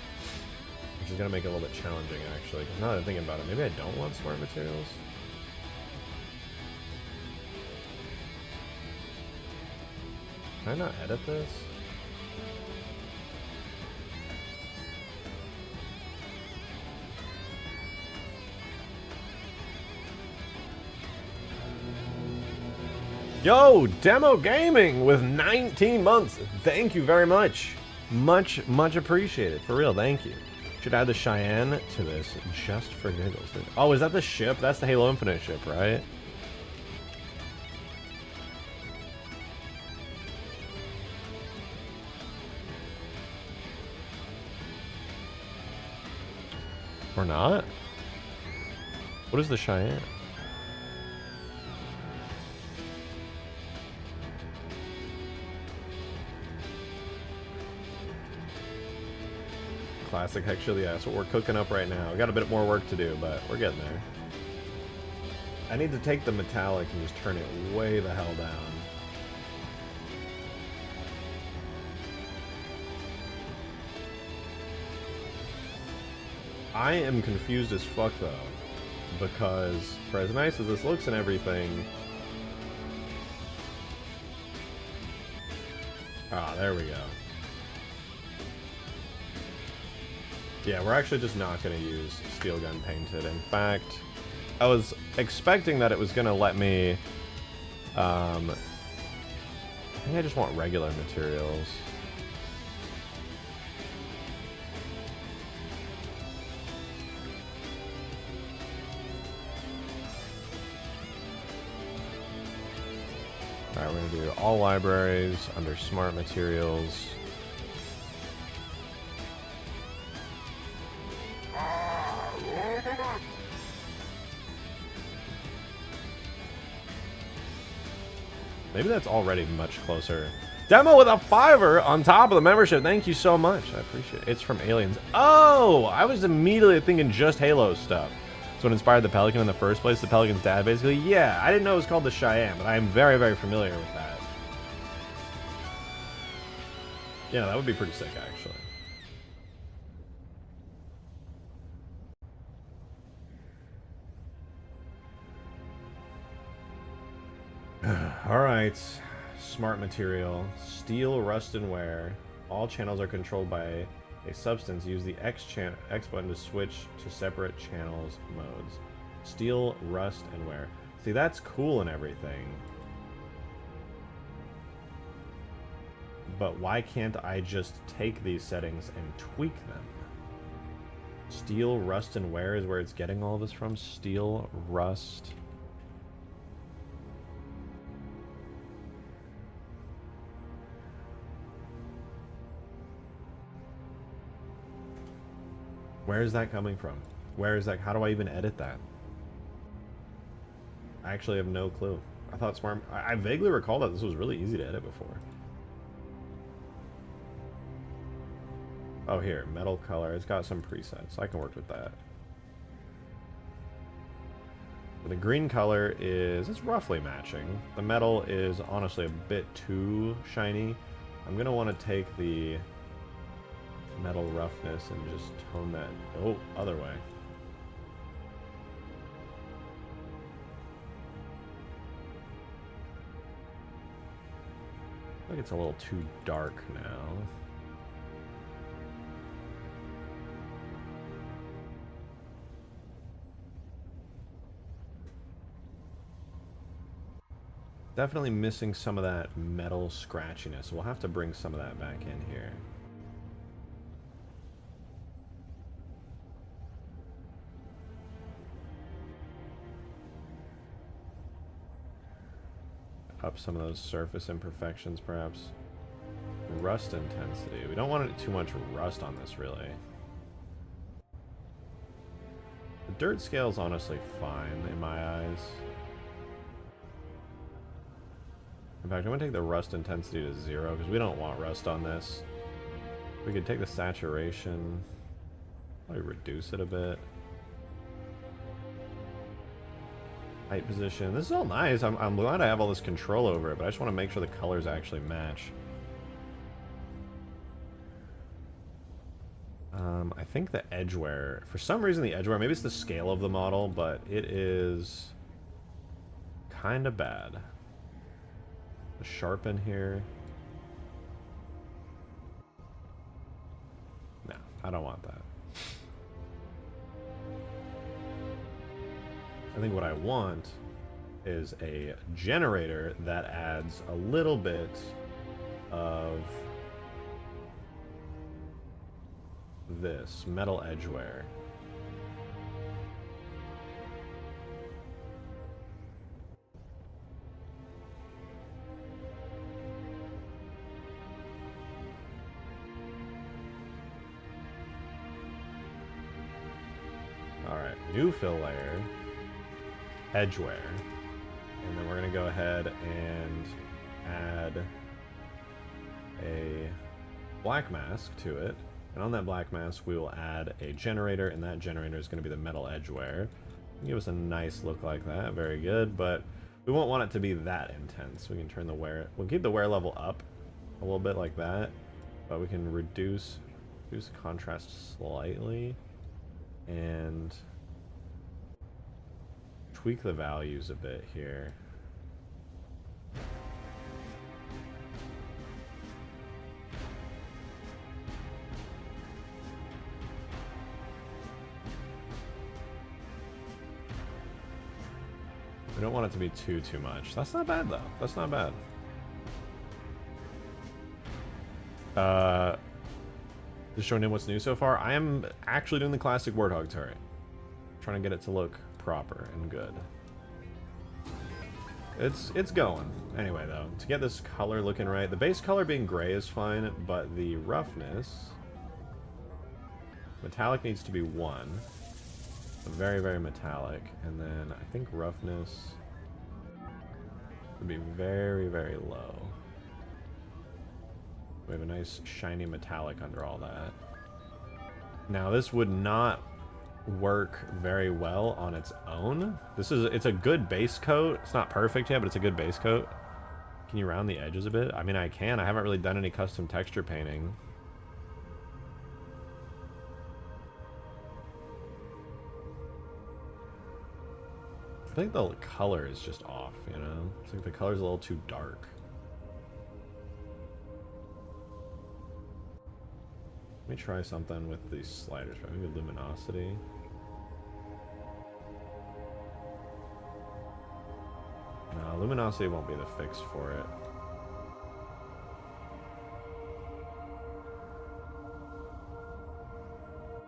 which is going to make it a little bit challenging, actually. Because now that I'm thinking about it, maybe I don't want smart materials. Can I not edit this? Yo, Demo Gaming with 19 months. Thank you very much. Much appreciated. For real, thank you. Should add the Cheyenne to this just for giggles. Oh, is that the ship? That's the Halo Infinite ship, right? Or not? What is the Cheyenne? Classic hex shield, yeah, that's what we're cooking up right now. We got a bit more work to do, but we're getting there. I need to take the metallic and just turn it way the hell down. I am confused as fuck though, because for as nice as this looks and everything... Ah, there we go. Yeah, we're actually just not going to use steel gun painted. In fact, I was expecting that it was gonna let me. I think I just want regular materials. Alright, we're gonna do all libraries under smart materials. Maybe that's already much closer. Demo with a $5 on top of the membership. Thank you so much. I appreciate it. It's from Aliens. Oh, I was immediately thinking just Halo stuff. That's what inspired the Pelican in the first place. The Pelican's dad, basically. Yeah, I didn't know it was called the Cheyenne, but I am very, very familiar with that. Yeah, that would be pretty sick, actually. All right. Smart material. Steel, rust, and wear. All channels are controlled by a substance. Use the X button to switch to separate channels modes. Steel, rust, and wear. See, that's cool and everything. But why can't I just take these settings and tweak them? Steel, rust, and wear is where it's getting all this from. Steel, rust. Where is that coming from? Where is that? How do I even edit that? I actually have no clue. I thought smart... I vaguely recall that this was really easy to edit before. Oh, here. Metal color. It's got some presets. I can work with that. The green color is... It's roughly matching. The metal is honestly a bit too shiny. I'm going to want to take the metal roughness and just tone that... Oh, other way. I think it's a little too dark now. Definitely missing some of that metal scratchiness. We'll have to bring some of that back in here. Up some of those surface imperfections, perhaps. Rust intensity. We don't want too much rust on this, really. The dirt scale is honestly fine in my eyes. In fact, I'm going to take the rust intensity to 0 because we don't want rust on this. We could take the saturation, probably reduce it a bit. Height position. This is all nice. I'm glad I have all this control over it, but I just want to make sure the colors actually match. I think the edge wear, for some reason the edge wear, maybe it's the scale of the model, but it is kind of bad. The sharpen here. No, I don't want that. I think what I want is a generator that adds a little bit of this metal edge wear. Alright, new fill layer. Edgeware, and then we're going to go ahead and add a black mask to it, and on that black mask we will add a generator, and that generator is going to be the metal edgeware. Give us a nice look like that. Very good, but we won't want it to be that intense. We can turn the wear, we'll keep the wear level up a little bit like that, but we can reduce the contrast slightly and tweak the values a bit here. We don't want it to be too much. That's not bad though. That's not bad. Just showing him what's new so far. I am actually doing the classic Warthog turret. Trying to get it to look proper and good. It's going. Anyway though, to get this color looking right, the base color being gray is fine, but the roughness, metallic needs to be 1. Very, very metallic. And then I think roughness would be very, very low. We have a nice shiny metallic under all that. Now this would not work very well on its own. It's a good base coat. It's not perfect yet, but it's a good base coat. Can you round the edges a bit? I mean, I can. I haven't really done any custom texture painting. I think the color is just off, you know? It's like the color's a little too dark. Let me try something with these sliders. Maybe luminosity. No, luminosity won't be the fix for it.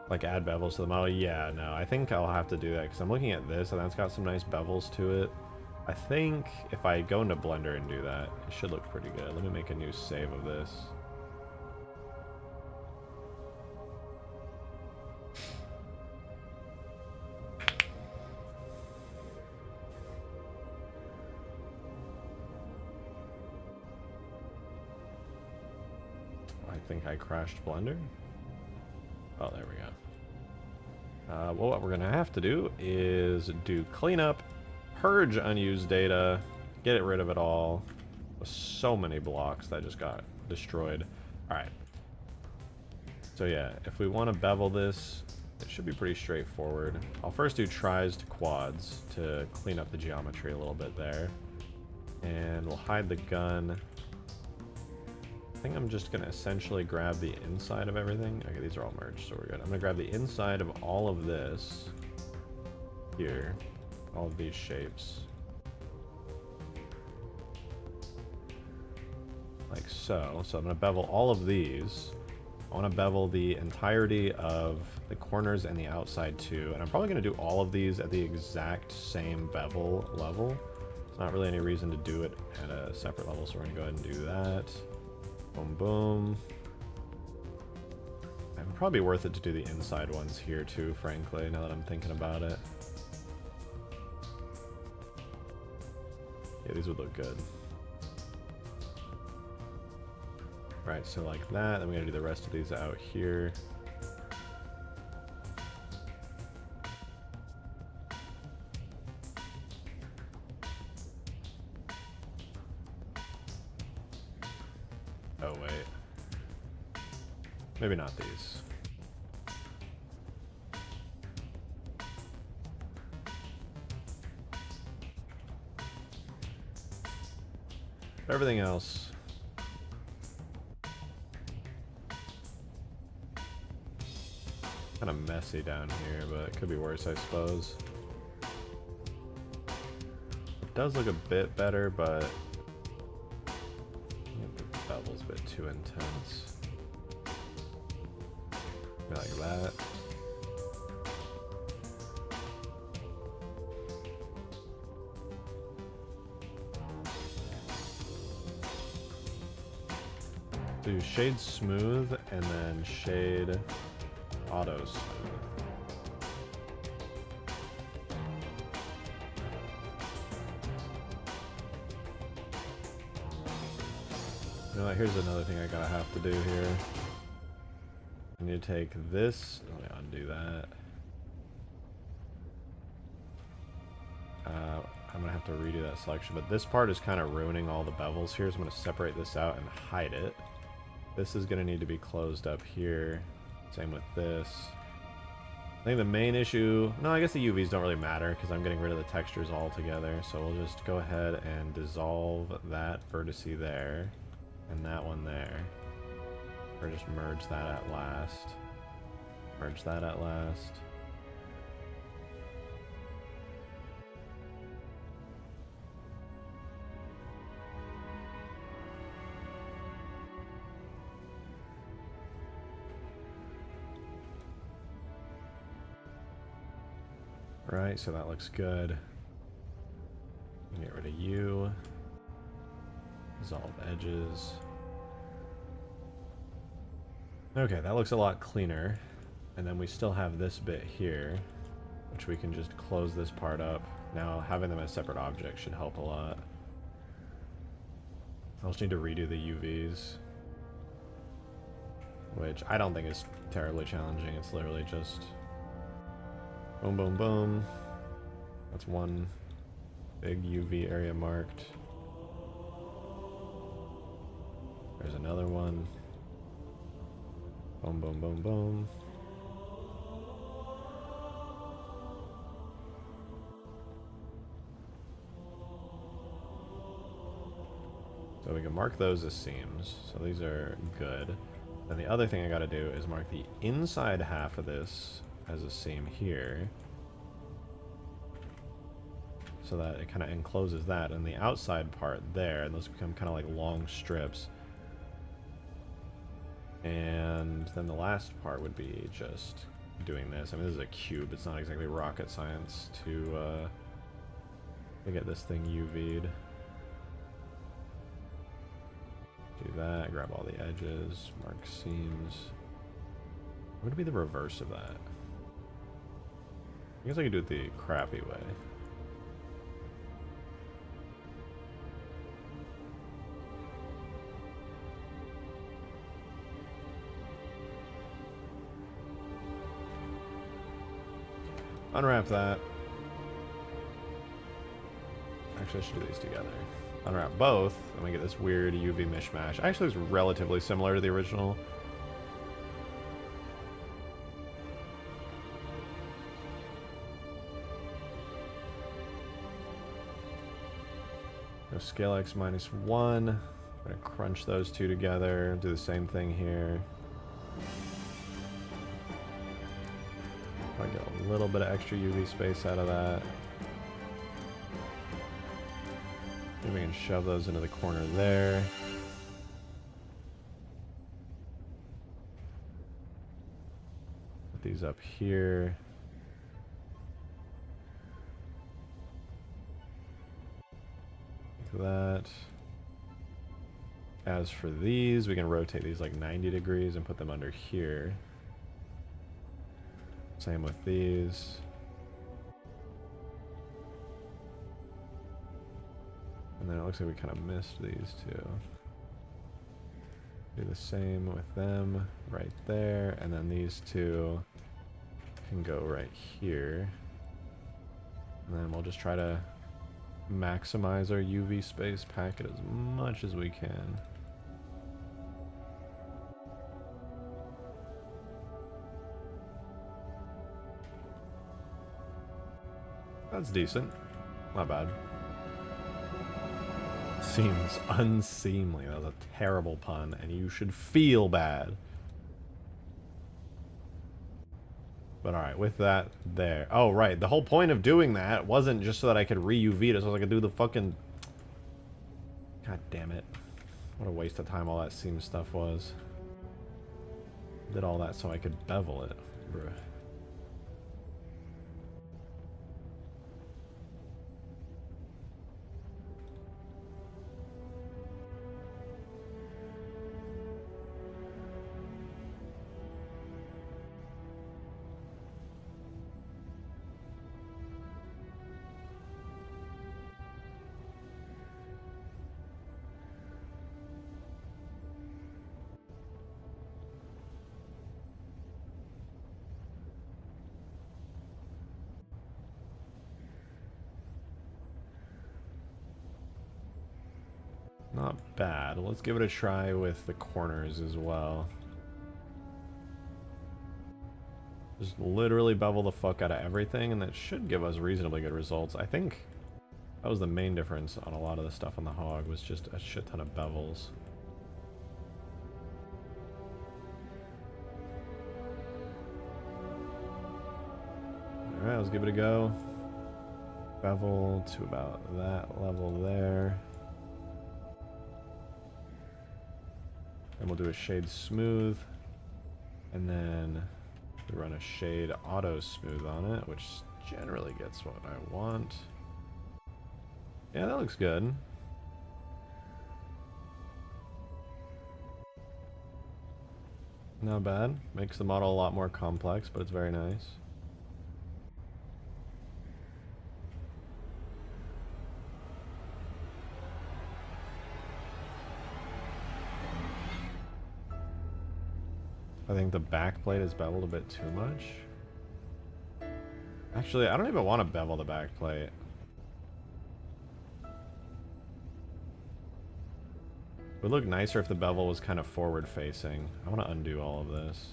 Like add bevels to the model? Yeah, no, I think I'll have to do that because I'm looking at this and that's got some nice bevels to it. I think if I go into Blender and do that, it should look pretty good. Let me make a new save of this. I think I crashed Blender. Oh, there we go. Well, what we're gonna have to do is do cleanup, purge unused data, get rid of it all. There's so many blocks that just got destroyed. All right. So yeah, if we want to bevel this, it should be pretty straightforward. I'll first do tries to quads to clean up the geometry a little bit there. And we'll hide the gun. I think I'm just going to essentially grab the inside of everything. Okay, these are all merged, so we're good. I'm going to grab the inside of all of this here, all of these shapes. Like so. So I'm going to bevel all of these. I want to bevel the entirety of the corners and the outside too. And I'm probably going to do all of these at the exact same bevel level. There's not really any reason to do it at a separate level, so we're going to go ahead and do that. Boom, boom. It would probably be worth it to do the inside ones here too, frankly, now that I'm thinking about it. Yeah, these would look good. Right, so like that, then we're gonna do the rest of these out here. Oh wait. Maybe not these. Everything else. Kind of messy down here, but it could be worse, I suppose. It does look a bit better, but the bevel's a bit too intense. Maybe like that. Do shade smooth and then shade auto smooth. You know what, here's another thing I gotta have to do here. I need to take this, let me undo that. I'm gonna have to redo that selection, but this part is kind of ruining all the bevels here, so I'm gonna separate this out and hide it. This is gonna need to be closed up here. Same with this. I think the main issue... No, I guess the UVs don't really matter because I'm getting rid of the textures altogether. So we'll just go ahead and dissolve that vertice there. And that one there. Or just merge that at last. Merge that at last. Right, so that looks good. Get rid of you. Dissolve edges. Okay, that looks a lot cleaner. And then we still have this bit here, which we can just close this part up. Now, having them as separate objects should help a lot. I also need to redo the UVs, which I don't think is terribly challenging. It's literally just boom, boom, boom. That's one big UV area marked. There's another one. Boom, boom, boom, boom. So we can mark those as seams. So these are good. Then the other thing I gotta do is mark the inside half of this as a seam here, so that it kind of encloses that, and the outside part there, and those become kind of like long strips. And then the last part would be just doing this. I mean, this is a cube. It's not exactly rocket science to get this thing UV'd. Do that, grab all the edges, mark seams. What would be the reverse of that? I guess I could do it the crappy way. Unwrap that. Actually, I should do these together. Unwrap both, and we get this weird UV mishmash. Actually, it's relatively similar to the original. No scale X -1. I'm gonna crunch those two together. Do the same thing here. Probably get a little bit of extra UV space out of that. Maybe we can shove those into the corner there. Put these up here. Like that. As for these, we can rotate these like 90 degrees and put them under here. Same with these. And then it looks like we kind of missed these two. Do the same with them right there, and then these two can go right here. And then we'll just try to maximize our UV space, pack it as much as we can. That's decent. Not bad. Seems unseemly. That was a terrible pun, and you should feel bad. But alright, with that there. Oh, right. The whole point of doing that wasn't just so that I could re-UV it, so I could do the fucking... God damn it. What a waste of time all that seam stuff was. Did all that so I could bevel it. Bruh. Not bad. Let's give it a try with the corners as well. Just literally bevel the fuck out of everything, and that should give us reasonably good results. I think that was the main difference on a lot of the stuff on the hog, was just a shit ton of bevels. Alright, let's give it a go. Bevel to about that level there. And we'll do a shade smooth, and then we run a shade auto smooth on it, which generally gets what I want. Yeah, that looks good. Not bad. Makes the model a lot more complex, but it's very nice. I think the back plate is beveled a bit too much. Actually, I don't even want to bevel the back plate. It would look nicer if the bevel was kind of forward facing. I want to undo all of this.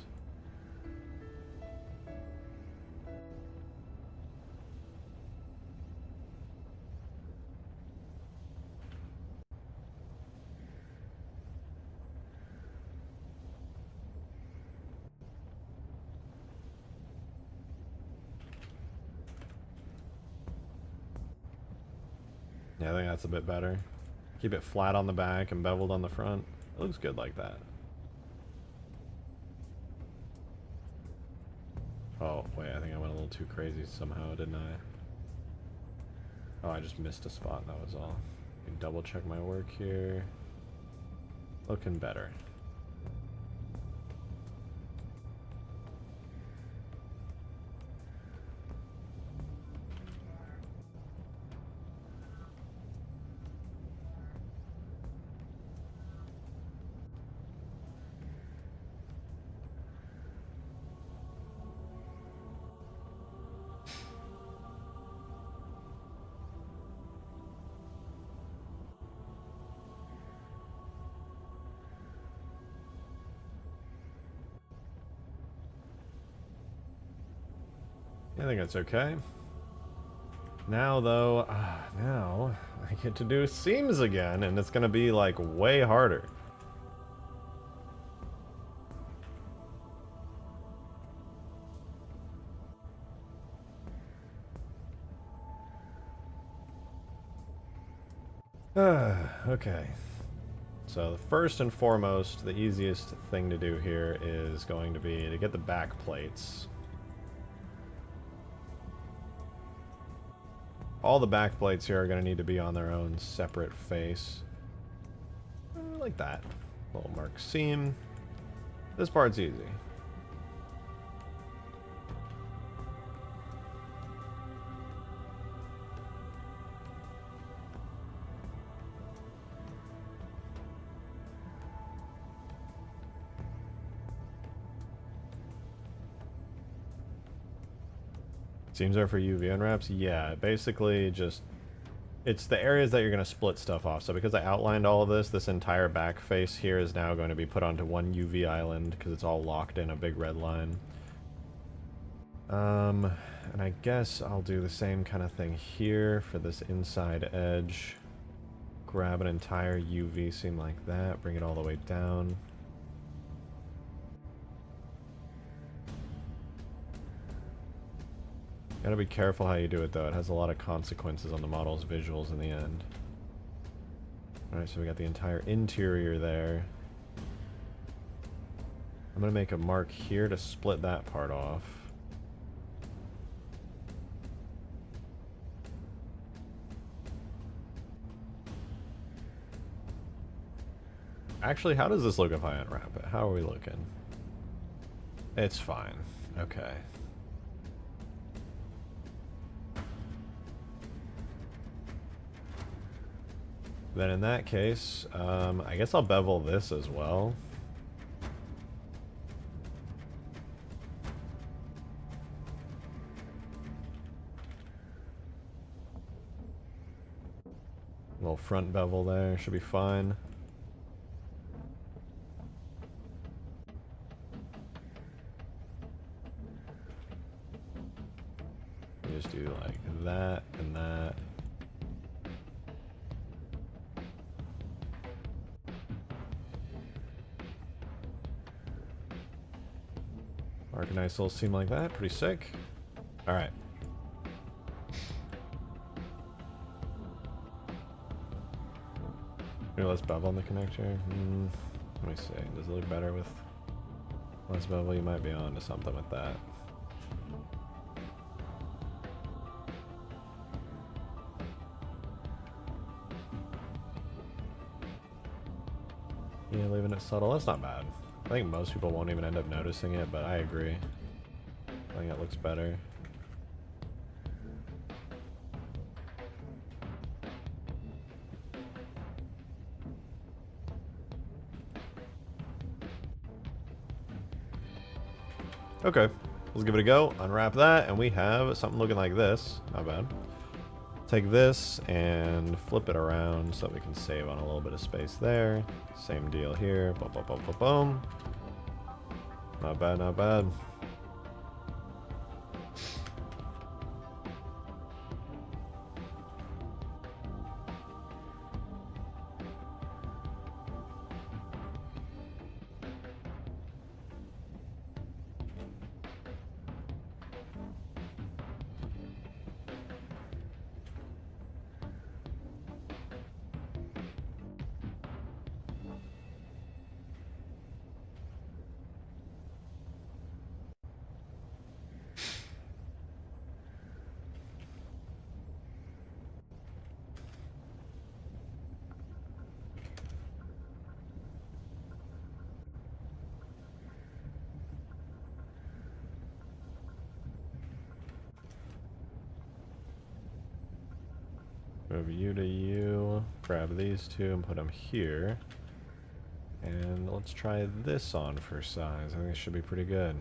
Yeah, I think that's a bit better. Keep it flat on the back and beveled on the front. It looks good like that. Oh, wait, I think I went a little too crazy somehow, didn't I? Oh, I just missed a spot, that was all. Double check my work here. Looking better. I think that's okay. Now, though, now I get to do seams again, and it's gonna be, like, way harder. Okay. So, the first and foremost, the easiest thing to do here is going to be to get the back plates. All the back plates here are going to need to be on their own separate face. Like that. Little mark seam. This part's easy. Seams are for UV unwraps? Yeah, basically just... It's the areas that you're going to split stuff off. So because I outlined all of this, this entire back face here is now going to be put onto one UV island because it's all locked in a big red line. And I guess I'll do the same kind of thing here for this inside edge. Grab an entire UV seam like that, bring it all the way down. Gotta be careful how you do it though, it has a lot of consequences on the model's visuals in the end. Alright, so we got the entire interior there. I'm gonna make a mark here to split that part off. Actually, how does this look if I unwrap it? How are we looking? It's fine. Okay. Then in that case, I guess I'll bevel this as well. Little front bevel there, should be fine. Just do like that and that. Mark a nice little seam like that, pretty sick. Alright. Maybe less bevel on the connector. Let me see. Does it look better with less bevel? You might be on to something with that. Yeah, leaving it subtle. That's not bad. I think most people won't even end up noticing it, but I agree. I think it looks better. Okay, let's give it a go. Unwrap that, and we have something looking like this. Not bad. Take this and flip it around so that we can save on a little bit of space there. Same deal here. Boom, boom, boom, boom, boom. Not bad, not bad. Move you to you. Grab these two and put them here. And let's try this on for size. I think it should be pretty good.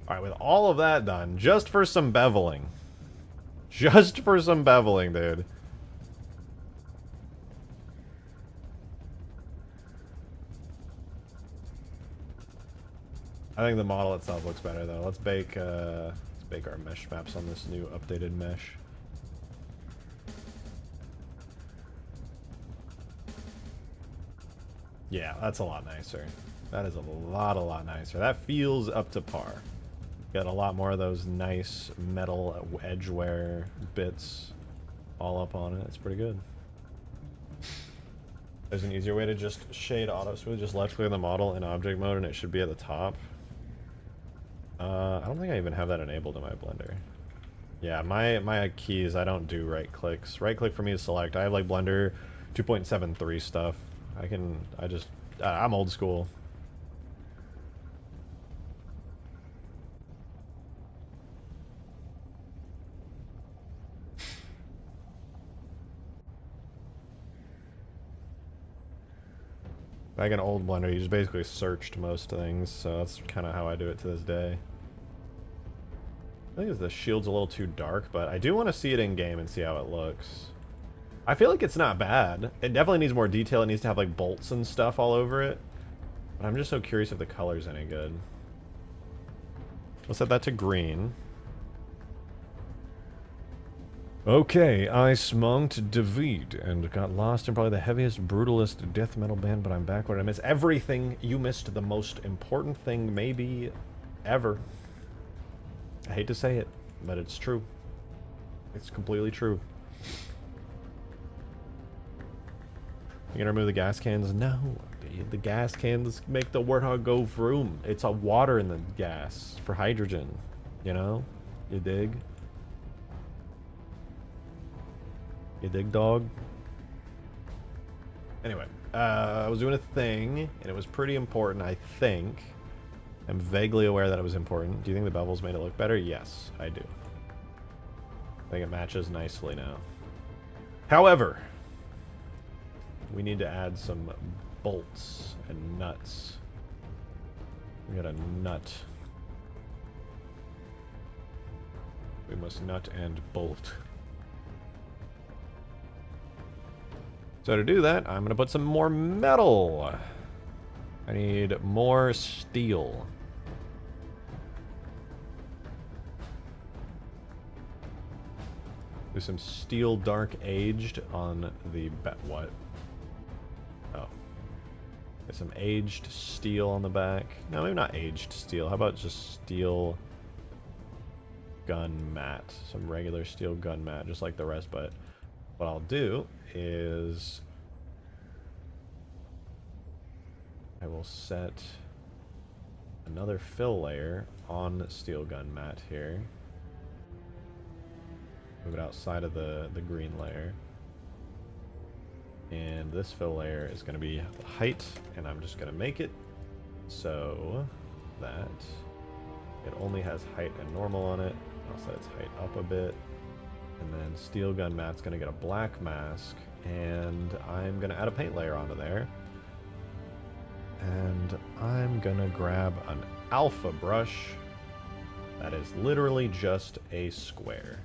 Alright, with all of that done, just for some beveling. Just for some beveling, dude. I think the model itself looks better, though. Let's bake our mesh maps on this new updated mesh. Yeah, that's a lot nicer. That is a lot nicer. That feels up to par. Got a lot more of those nice metal edgeware bits all up on it. It's pretty good. There's an easier way to just shade auto smooth. Just left click the model in object mode and it should be at the top. I don't think I even have that enabled in my Blender. Yeah, my keys, I don't do right clicks. Right click for me is select. I have like Blender 2.73 stuff. I'm old school. Back in old Blender, you just basically searched most things, so that's kind of how I do it to this day. I think the shield's a little too dark, but I do want to see it in game and see how it looks. I feel like it's not bad. It definitely needs more detail. It needs to have like bolts and stuff all over it. But I'm just so curious if the color's any good. We'll set that to green. Okay, I smonked David and got lost in probably the heaviest, brutalist death metal band, but I'm back where I missed everything. You missed the most important thing maybe ever. I hate to say it, but it's true. It's completely true. You gonna remove the gas cans? No. The gas cans make the Warthog go vroom. It's a water in the gas for hydrogen. You know? You dig? You dig, dog? Anyway, I was doing a thing, and it was pretty important, I think. I'm vaguely aware that it was important. Do you think the bevels made it look better? Yes, I do. I think it matches nicely now. However, we need to add some bolts and nuts. We got a nut. We must nut and bolt. So to do that, I'm going to put some more metal. I need more steel. Do some steel dark aged on the what? Oh. There's some aged steel on the back. No, maybe not aged steel. How about just steel gun mat? Some regular steel gun mat, just like the rest, but what I'll do is I will set another fill layer on the steel gun mat here. Move it outside of the green layer. And this fill layer is going to be height, and I'm just going to make it so that it only has height and normal on it. I'll set its height up a bit. And then steel gun mat's going to get a black mask, and I'm going to add a paint layer onto there. And I'm going to grab an alpha brush that is literally just a square.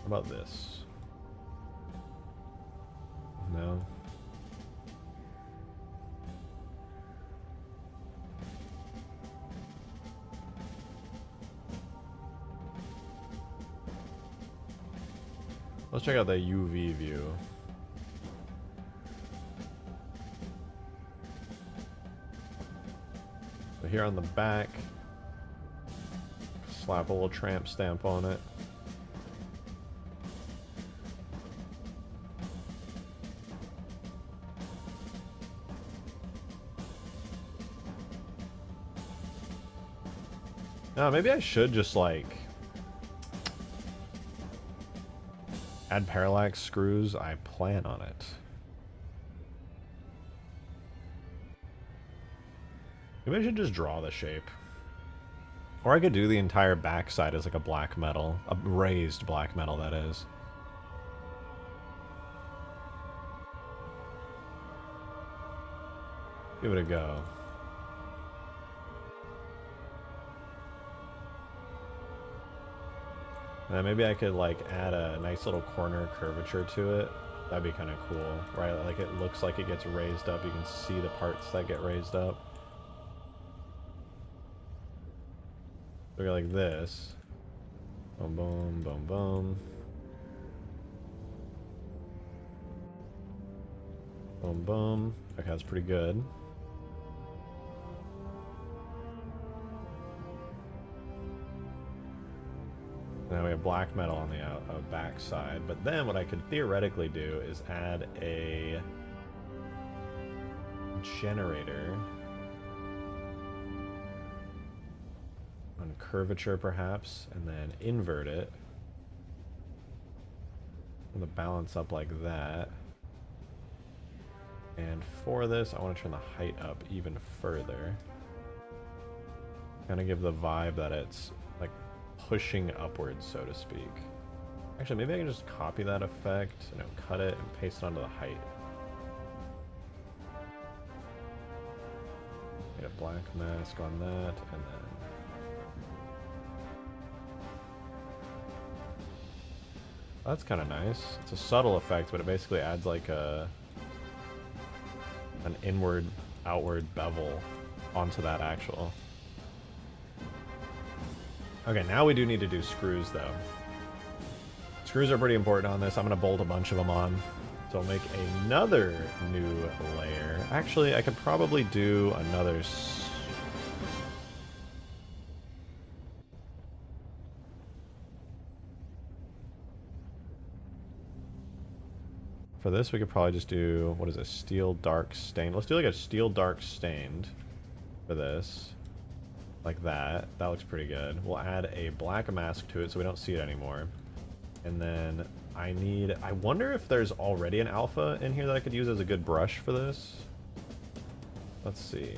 How about this? No. Let's check out the UV view. So here on the back, slap a little tramp stamp on it. No, maybe I should just like add parallax screws. I plan on it. Maybe I should just draw the shape. Or I could do the entire backside as like a black metal. A raised black metal, that is. Give it a go. And maybe I could like add a nice little corner curvature to it. That'd be kind of cool, right? Like it looks like it gets raised up. You can see the parts that get raised up. Look like this. Boom, boom, boom, boom. Boom, boom. Okay, that's pretty good. Now we have black metal on the back side, but then what I could theoretically do is add a generator on curvature perhaps, and then invert it. I'm gonna balance up like that. And for this, I want to turn the height up even further. Kind of give the vibe that it's like pushing upwards, so to speak. Actually, maybe I can just copy that effect, you know, cut it and paste it onto the height. Get a black mask on that, and then that's kind of nice. It's a subtle effect, but it basically adds like an inward, outward bevel onto that actual. Okay, now we do need to do screws, though. Screws are pretty important on this. I'm going to bolt a bunch of them on. So I'll make another new layer. Actually, I could probably do another... For this, we could probably just do... What is it? Steel dark stained. Let's do like a steel dark stained for this. Like that. That looks pretty good. We'll add a black mask to it so we don't see it anymore. And then I wonder if there's already an alpha in here that I could use as a good brush for this. Let's see.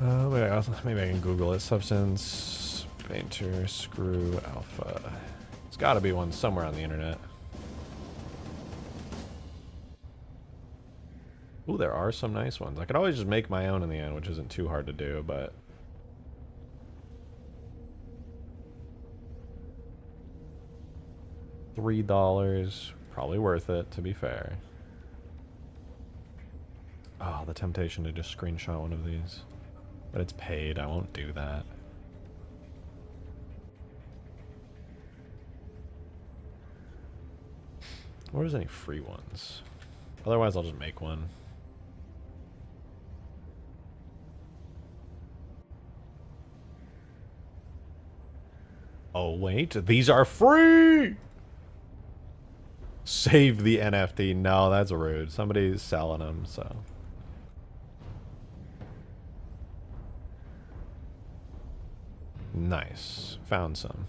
Maybe I can Google it. Substance, painter, screw, alpha. It's got to be one somewhere on the internet. Ooh, there are some nice ones. I could always just make my own in the end, which isn't too hard to do, but... $3, probably worth it, to be fair. Oh, the temptation to just screenshot one of these. But it's paid, I won't do that. Or there's any free ones. Otherwise, I'll just make one. Oh, wait. These are free! Save the NFT. No, that's rude. Somebody's selling them, so. Nice. Found some.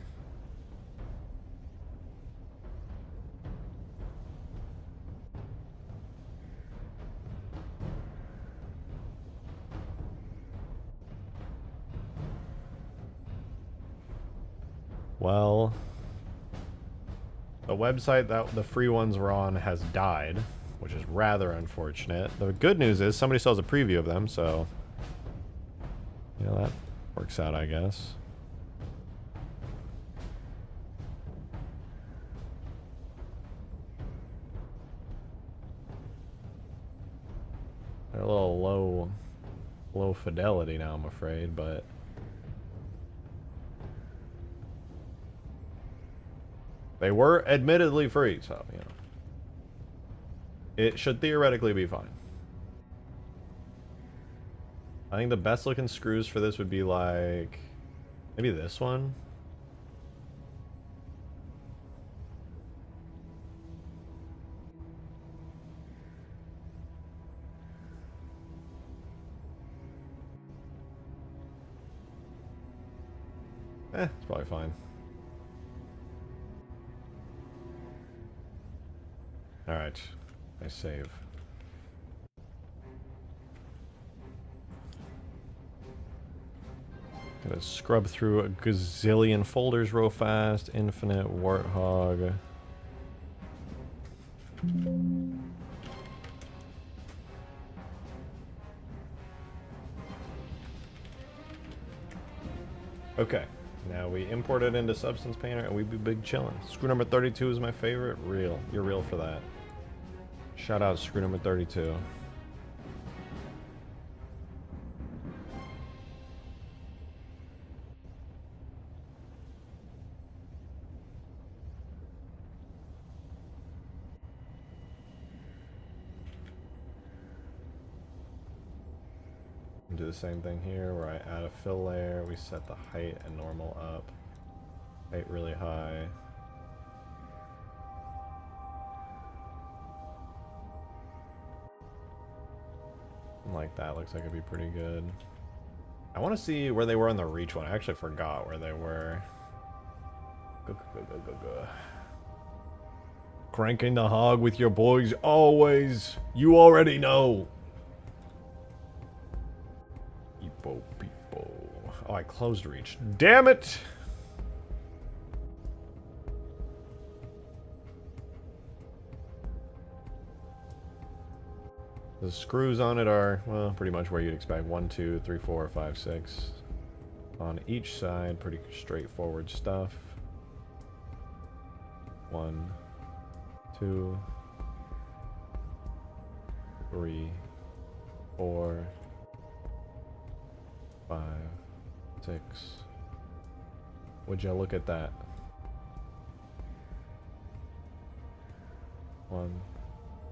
Well, the website that the free ones were on has died, which is rather unfortunate. The good news is somebody sells a preview of them, so yeah, that works out, I guess. They're a little low fidelity now, I'm afraid, but they were admittedly free, so, you know. It should theoretically be fine. I think the best looking screws for this would be like maybe this one. It's probably fine. Alright, I save. Gotta scrub through a gazillion folders real fast. Infinite Warthog. Okay, now we import it into Substance Painter and we be big chillin'. Screw number 32 is my favorite. Real. You're real for that. Shout out screw number 32. Do the same thing here where I add a fill layer, we set the height and normal up, height really high. Like that looks like it'd be pretty good. I want to see where they were on the reach one. I actually forgot where they were. Cranking the hog with your boys always. You already know. Oh, I closed reach. Damn it! The screws on it are, well, pretty much where you'd expect. 1, 2, 3, 4, 5, 6. On each side, pretty straightforward stuff. 1, 2, 3, 4, 5, 6. Would you look at that? 1,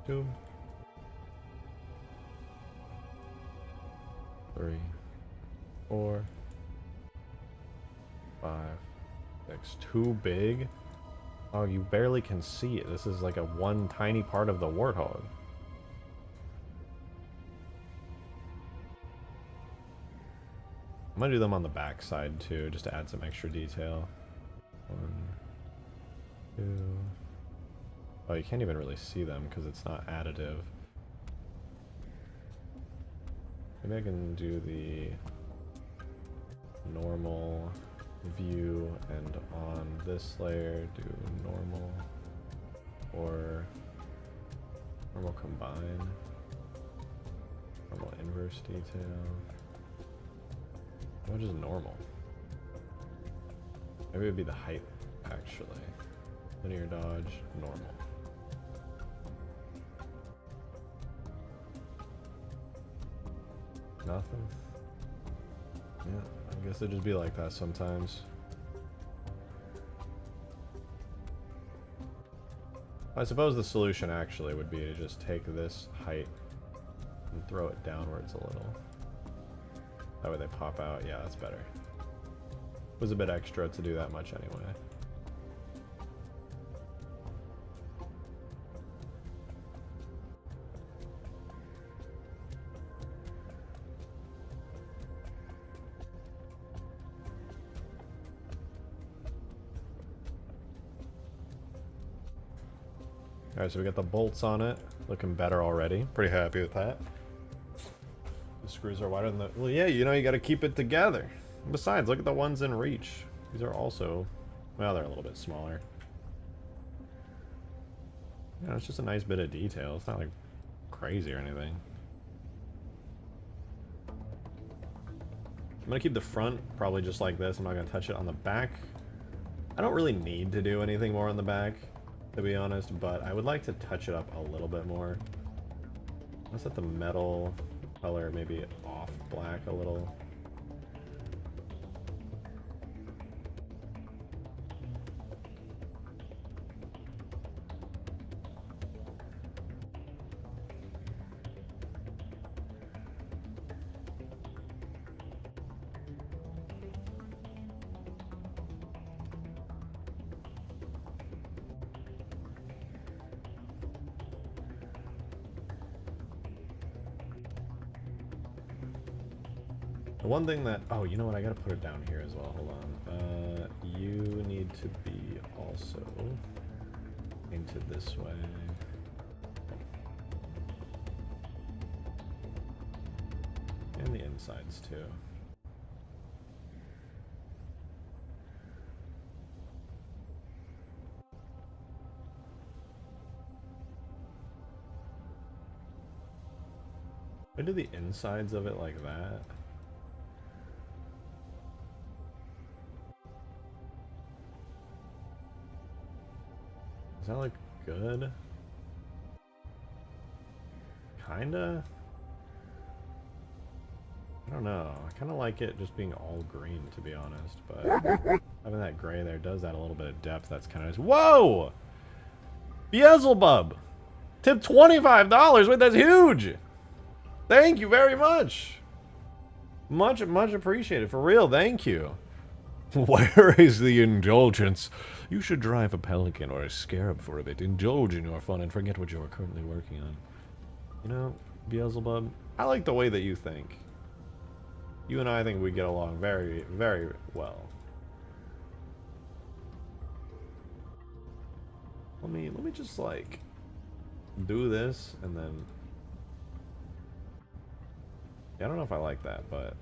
2, 3, 4, 5, 6. Too big? Oh, you barely can see it. This is like a one tiny part of the Warthog. I'm gonna do them on the back side too, just to add some extra detail. 1, 2. Oh, you can't even really see them because it's not additive. Maybe I can do the normal view and on this layer do normal or normal combine, normal inverse detail. What is normal? Maybe it would be the height, actually. Linear dodge, normal. Nothing? Yeah, I guess it'd just be like that sometimes. I suppose the solution actually would be to just take this height and throw it downwards a little. That way they pop out. Yeah, that's better. Was a bit extra to do that much anyway. Alright, so we got the bolts on it. Looking better already. Pretty happy with that. The screws are wider than the... Well, yeah, you know, you gotta keep it together. Besides, look at the ones in reach. These are also... Well, they're a little bit smaller. You know, it's just a nice bit of detail. It's not, like, crazy or anything. I'm gonna keep the front probably just like this. I'm not gonna touch it on the back. I don't really need to do anything more on the back, to be honest, but I would like to touch it up a little bit more. Let's set the metal color maybe off black a little. The one thing that... Oh, you know what? I gotta put it down here as well. Hold on. You need to be also painted this way. And the insides, too. I do the insides of it like that. Does that look good? Kinda? I don't know. I kinda like it just being all green, to be honest, but having that gray there does add a little bit of depth. That's kinda nice. Whoa! Beelzebub! Tip $25! Wait, that's huge! Thank you very much! Much appreciated. For real, thank you. Where is the indulgence? You should drive a Pelican or a Scarab for a bit, indulge in your fun, and forget what you are currently working on. You know, Beelzebub, I like the way that you think. You and I think we get along very, very well. Let me just, like, do this, and then... Yeah, I don't know if I like that, but...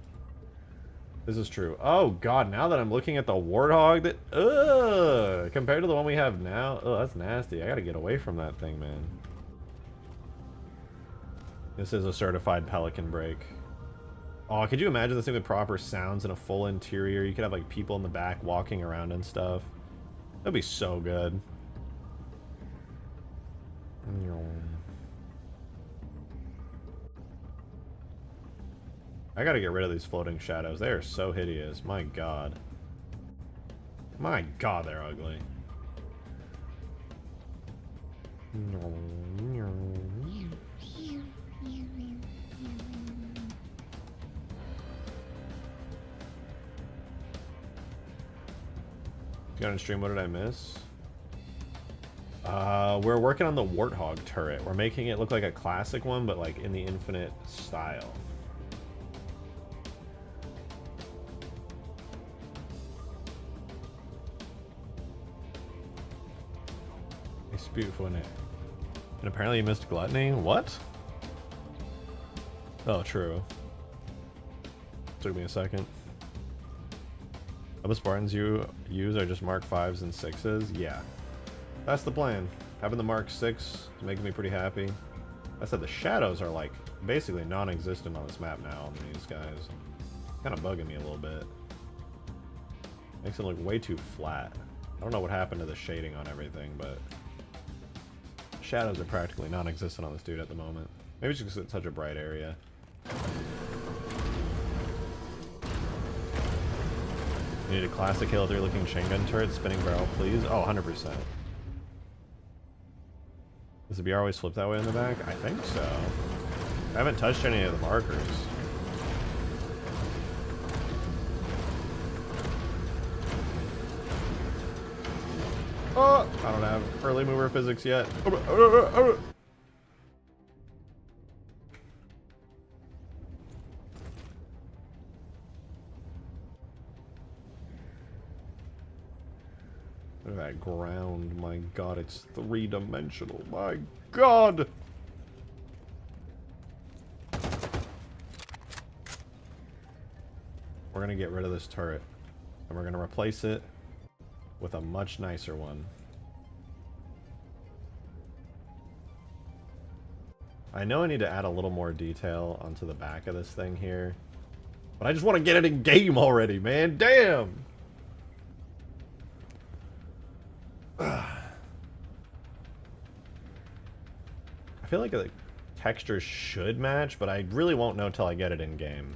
This is true. Oh god, now that I'm looking at the Warthog, that compared to the one we have now, that's nasty. I gotta get away from that thing, man. This is a certified Pelican brake. Oh, could you imagine this thing with proper sounds and a full interior? You could have like people in the back walking around and stuff. That'd be so good. I gotta get rid of these floating shadows. They are so hideous. My god. My god, they're ugly. You got on stream, what did I miss? We're working on the Warthog turret. We're making it look like a classic one, but like in the Infinite style. It's beautiful, isn't it? And apparently you missed Gluttony? What? Oh, true. Took me a second. All the Spartans you use are just Mark 5s and 6s? Yeah. That's the plan. Having the Mark 6 is making me pretty happy. I said the shadows are like basically non-existent on this map now on these guys. Kind of bugging me a little bit. Makes it look way too flat. I don't know what happened to the shading on everything, but shadows are practically non-existent on this dude at the moment. Maybe it's just because it's such a bright area. You need a classic Halo 3 looking chain gun turret, spinning barrel, please. Oh, 100%. Does the BR always flip that way in the back? I think so. I haven't touched any of the markers. Oh, I don't have early mover physics yet. Look at that ground. My god, it's three-dimensional. My god! We're gonna get rid of this turret. And we're gonna replace it with a much nicer one. I know I need to add a little more detail onto the back of this thing here. But I just want to get it in game already, man. Damn! I feel like the textures should match, but I really won't know till I get it in game.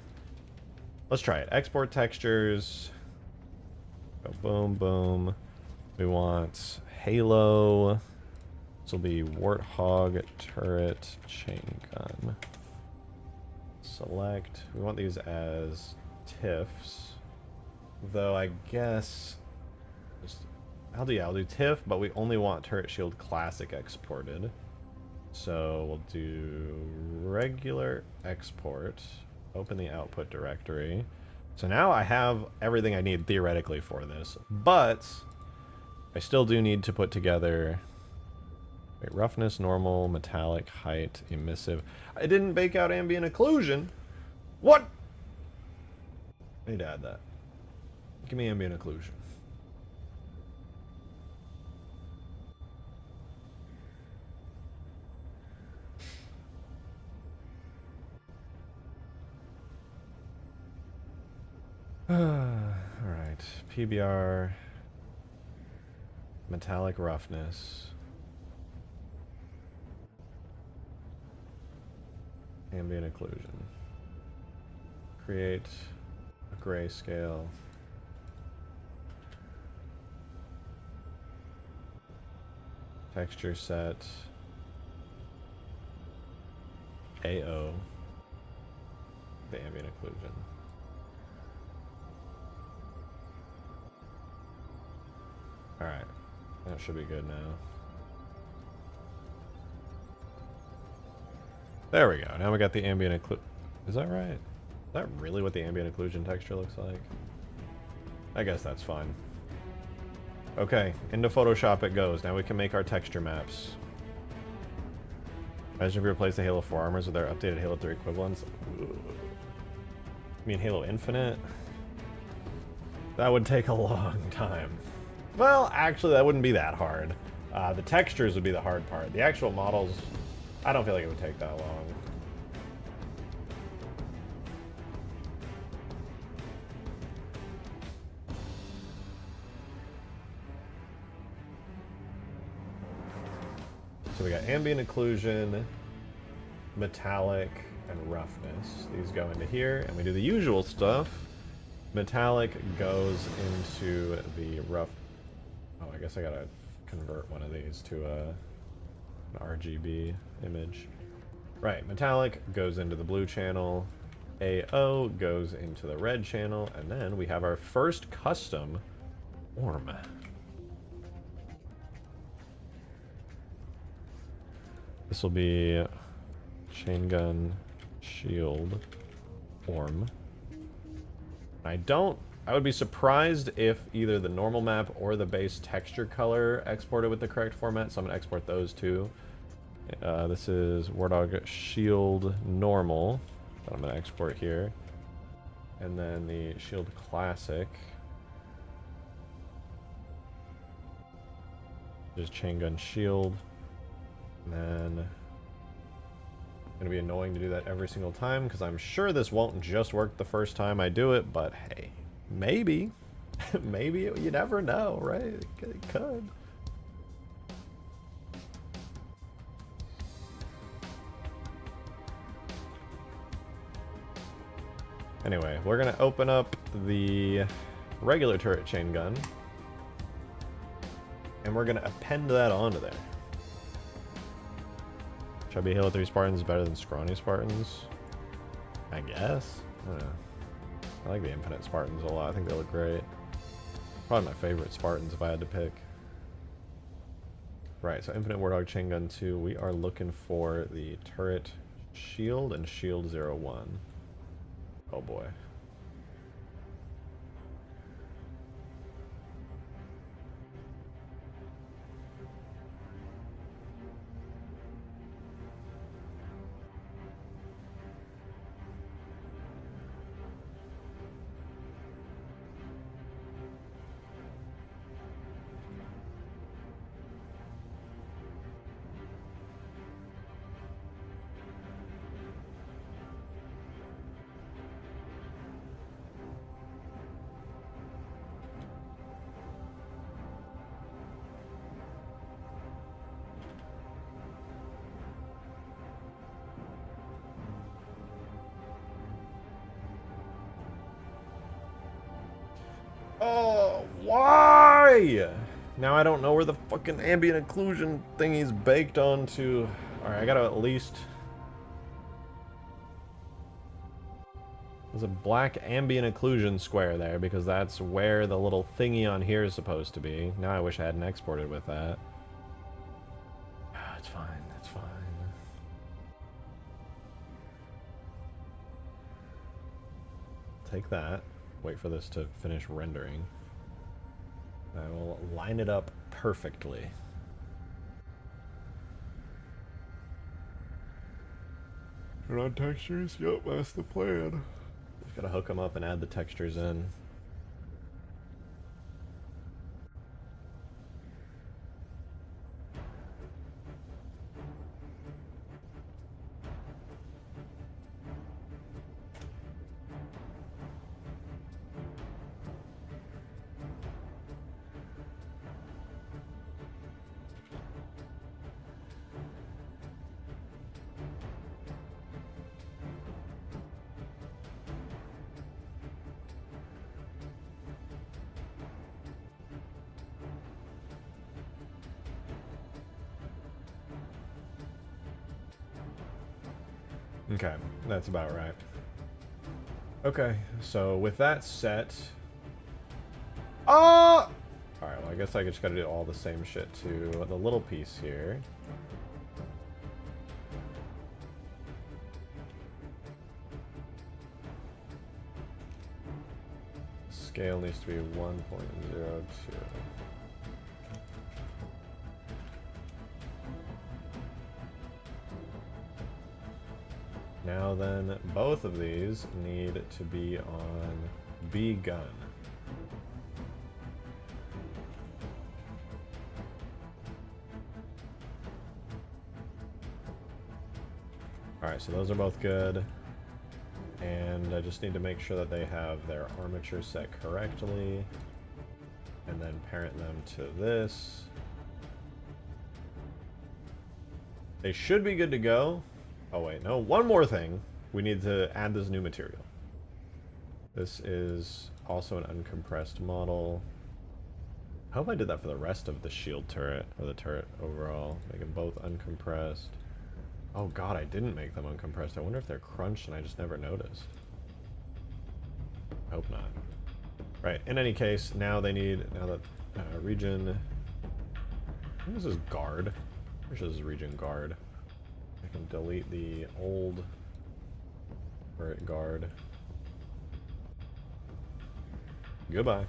Let's try it. Export textures. Go boom, boom. We want Halo. This will be Warthog, turret, chain gun. Select. We want these as TIFFs. Though I guess... I'll do TIFF, but we only want turret shield classic exported. So we'll do regular export. Open the output directory. So now I have everything I need theoretically for this, but I still do need to put together roughness, normal, metallic, height, emissive. I didn't bake out ambient occlusion. What? I need to add that. Give me ambient occlusion. Alright, PBR, metallic roughness, ambient occlusion, create a grayscale, texture set, AO, the ambient occlusion. Alright, that should be good now. There we go, now we got the ambient occlusion. Is that right? Is that really what the ambient occlusion texture looks like? I guess that's fine. Okay, into Photoshop it goes. Now we can make our texture maps. Imagine if we replace the Halo 4 armors with our updated Halo 3 equivalents. Ooh. You mean Halo Infinite? That would take a long time. Well, actually, that wouldn't be that hard. The textures would be the hard part. The actual models, I don't feel like it would take that long. So we got ambient occlusion, metallic, and roughness. These go into here, and we do the usual stuff. Metallic goes into the rough... Oh, I guess I gotta convert one of these to an RGB image. Right, metallic goes into the blue channel, AO goes into the red channel, and then we have our first custom orm. This will be chain gun shield orm. I would be surprised if either the normal map or the base texture color exported with the correct format, so I'm going to export those two. This is Warthog Shield Normal, that I'm going to export here. And then the Shield Classic. Just Chain Gun Shield. And then... It's going to be annoying to do that every single time, because I'm sure this won't just work the first time I do it, but hey. Maybe. Maybe. You never know, right? It could. Anyway, we're going to open up the regular turret chain gun. And we're going to append that onto there. Chubby Halo 3 Spartans better than scrawny Spartans? I guess. I don't know. I like the Infinite Spartans a lot. I think they look great. Probably my favorite Spartans if I had to pick. Right, so Infinite Warthog Chain Gun 2, we are looking for the turret shield and shield 01. Oh boy. Oh, why? Now I don't know where the fucking ambient occlusion thingy's baked onto. Alright, I gotta at least... There's a black ambient occlusion square there because that's where the little thingy on here is supposed to be. Now I wish I hadn't exported with that. It's fine, it's fine. Take that. Wait for this to finish rendering. I will line it up perfectly. Turn on textures? Yep, that's the plan. Just gotta hook them up and add the textures in. Okay, that's about right. Okay, so with that set... Alright, well I guess I just gotta do all the same shit to the little piece here. Scale needs to be 1.02. Now then, both of these need to be on B gun. Alright, so those are both good. And I just need to make sure that they have their armature set correctly. And then parent them to this. They should be good to go. Oh wait, no, one more thing. We need to add this new material. This is also an uncompressed model. I hope I did that for the rest of the shield turret, or the turret overall. Make them both uncompressed. Oh god, I didn't make them uncompressed. I wonder if they're crunched and I just never noticed. I hope not. Right, in any case, now they need, now that region, I think this is guard. Which is region guard. I can delete the old turret guard. Goodbye.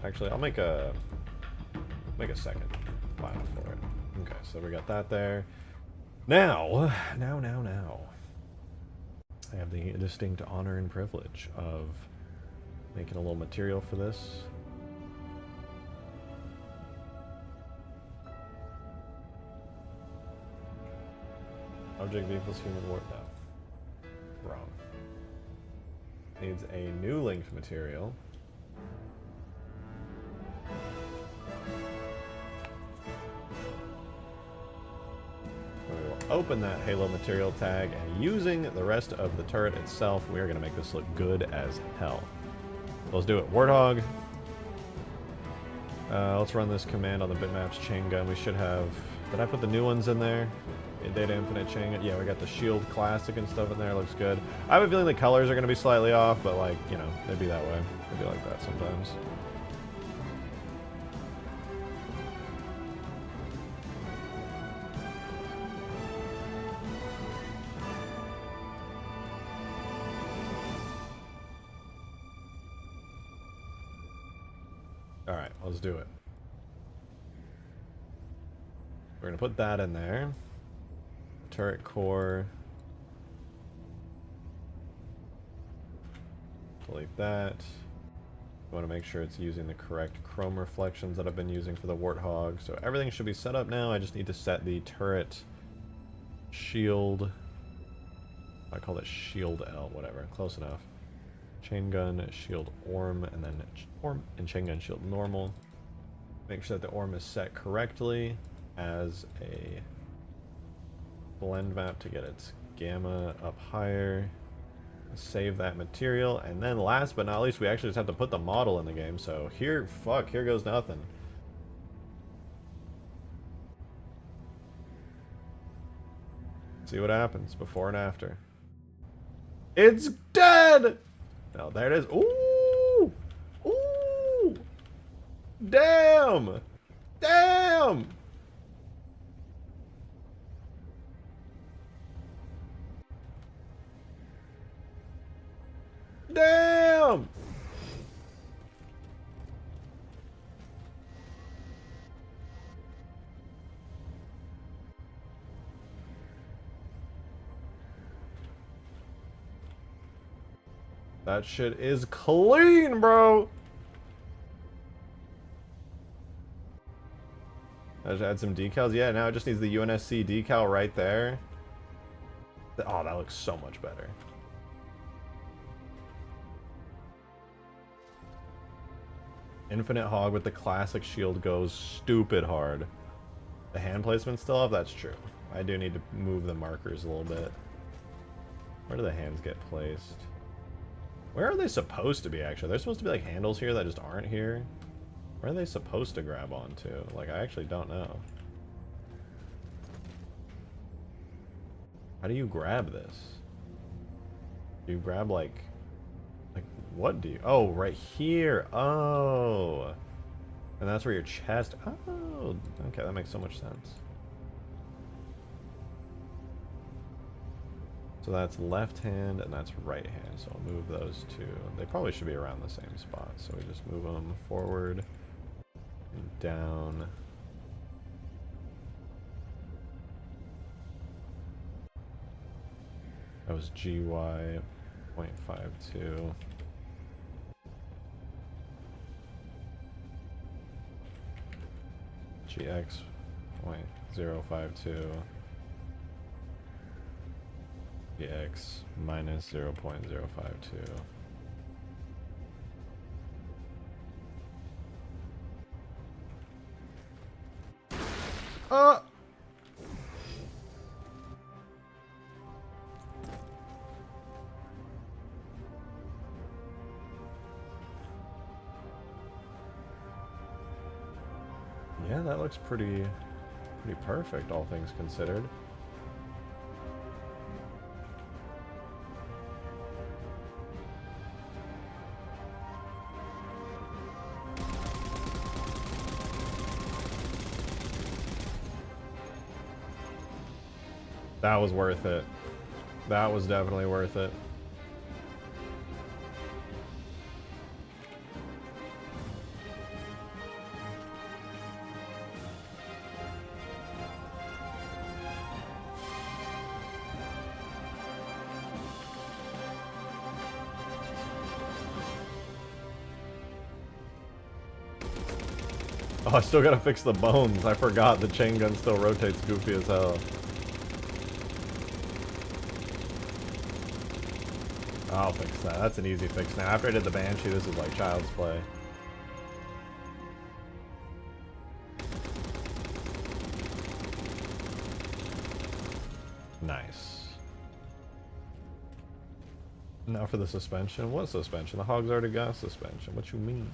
Actually, I'll make a second file for it. Okay, so we got that there. Now, I have the distinct honor and privilege of making a little material for this. Object vehicles human warp. No. Wrong. Needs a new linked material. We will open that Halo material tag, and using the rest of the turret itself, we are going to make this look good as hell. Let's do it. Warthog. Let's run this command on the bitmaps chain gun. We should have... Did I put the new ones in there? Data Infinite chain gun. Yeah, we got the Shield Classic and stuff in there. Looks good. I have a feeling the colors are going to be slightly off, but like, you know, they'd be that way. They'd be like that sometimes. Alright, let's do it. We're gonna put that in there. Turret core. Delete that. I want to make sure it's using the correct chrome reflections that I've been using for the Warthog. So everything should be set up now. I just need to set the turret shield. I call it shield L, whatever. Close enough. Chain gun, shield orm, and then orm and chain gun shield normal. Make sure that the orm is set correctly as a blend map to get its gamma up higher. Save that material, and then last but not least, we actually just have to put the model in the game. So here goes nothing. See what happens before and after. It's dead! Oh, there it is. Ooh! Ooh! Damn! Damn! Damn! That shit is clean, bro! I just add some decals. Yeah, now it just needs the UNSC decal right there. Oh, that looks so much better. Infinite Hog with the classic shield goes stupid hard. The hand placement still off? That's true. I do need to move the markers a little bit. Where do the hands get placed? Where are they supposed to be, actually? There's supposed to be like handles here that just aren't here. Where are they supposed to grab onto? Like, I actually don't know. How do you grab this? Do you grab like what do you... Oh, right here. Oh. And that's where your chest... Oh. Okay, that makes so much sense. So that's left hand and that's right hand. So I'll move those two. They probably should be around the same spot. So we just move them forward and down. That was GY 0.52. GX 0.052. GX minus 0.052. Yeah, that looks pretty perfect, all things considered. That was worth it. That was definitely worth it. Oh, I still gotta fix the bones. I forgot the chain gun still rotates goofy as hell. I'll fix that. That's an easy fix now. After I did the Banshee, this is like child's play. Nice. Now for the suspension. What suspension? The Hog's already got suspension. What you mean?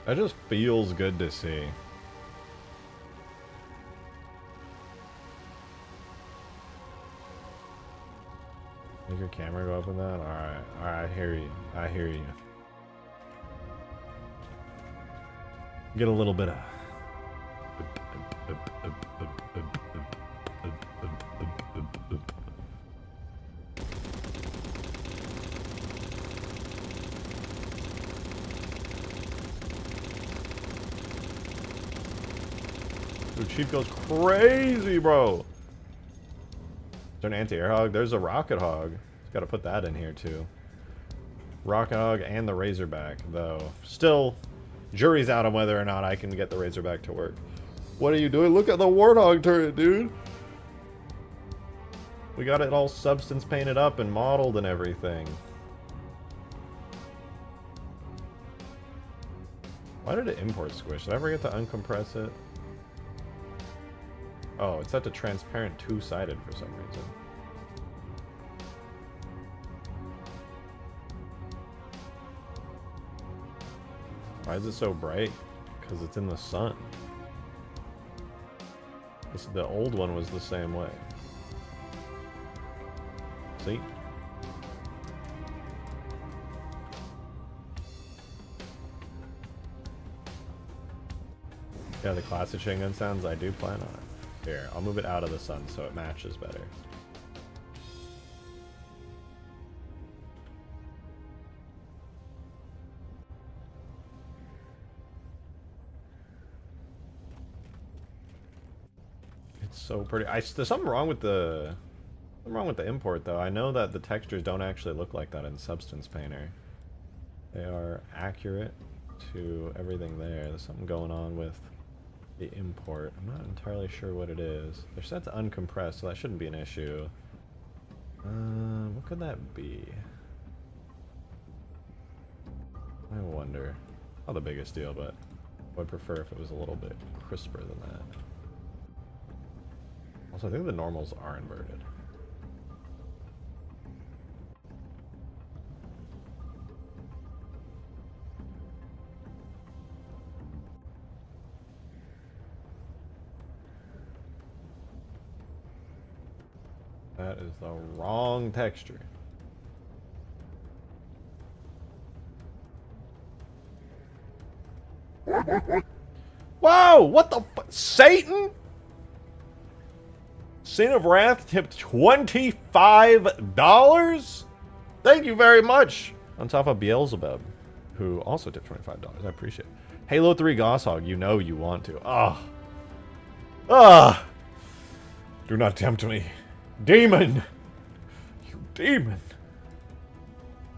That just feels good to see. Make your camera go up in that? Alright, alright, I hear you. I hear you. Get a little bit of... Dude, Chief goes crazy, bro. Is there an anti-air hog? There's a rocket hog. Got to put that in here too. Rocket hog and the Razorback, though. Still, jury's out on whether or not I can get the Razorback to work. What are you doing? Look at the Warthog turret, dude. We got it all substance painted up and modeled and everything. Why did it import squish? Did I ever get to uncompress it? Oh, it's set to transparent two-sided for some reason. Why is it so bright? Because it's in the sun. The old one was the same way. See? Yeah, the classic chain gun sounds, I do plan on it. Here, I'll move it out of the sun so it matches better. It's so pretty. There's something wrong with the import though. I know that the textures don't actually look like that in Substance Painter. They are accurate to everything there. There's something going on with the import. I'm not entirely sure what it is. They're set to uncompressed, so that shouldn't be an issue. What could that be? I wonder. Not the biggest deal, but I would prefer if it was a little bit crisper than that. Also, I think the normals are inverted. That is the wrong texture. Whoa! What the fu- Satan? Sin of Wrath tipped $25? Thank you very much! On top of Beelzebub, who also tipped $25. I appreciate it. Halo 3 Gosshog, you know you want to. Ah! Ah! Do not tempt me. Demon! You demon!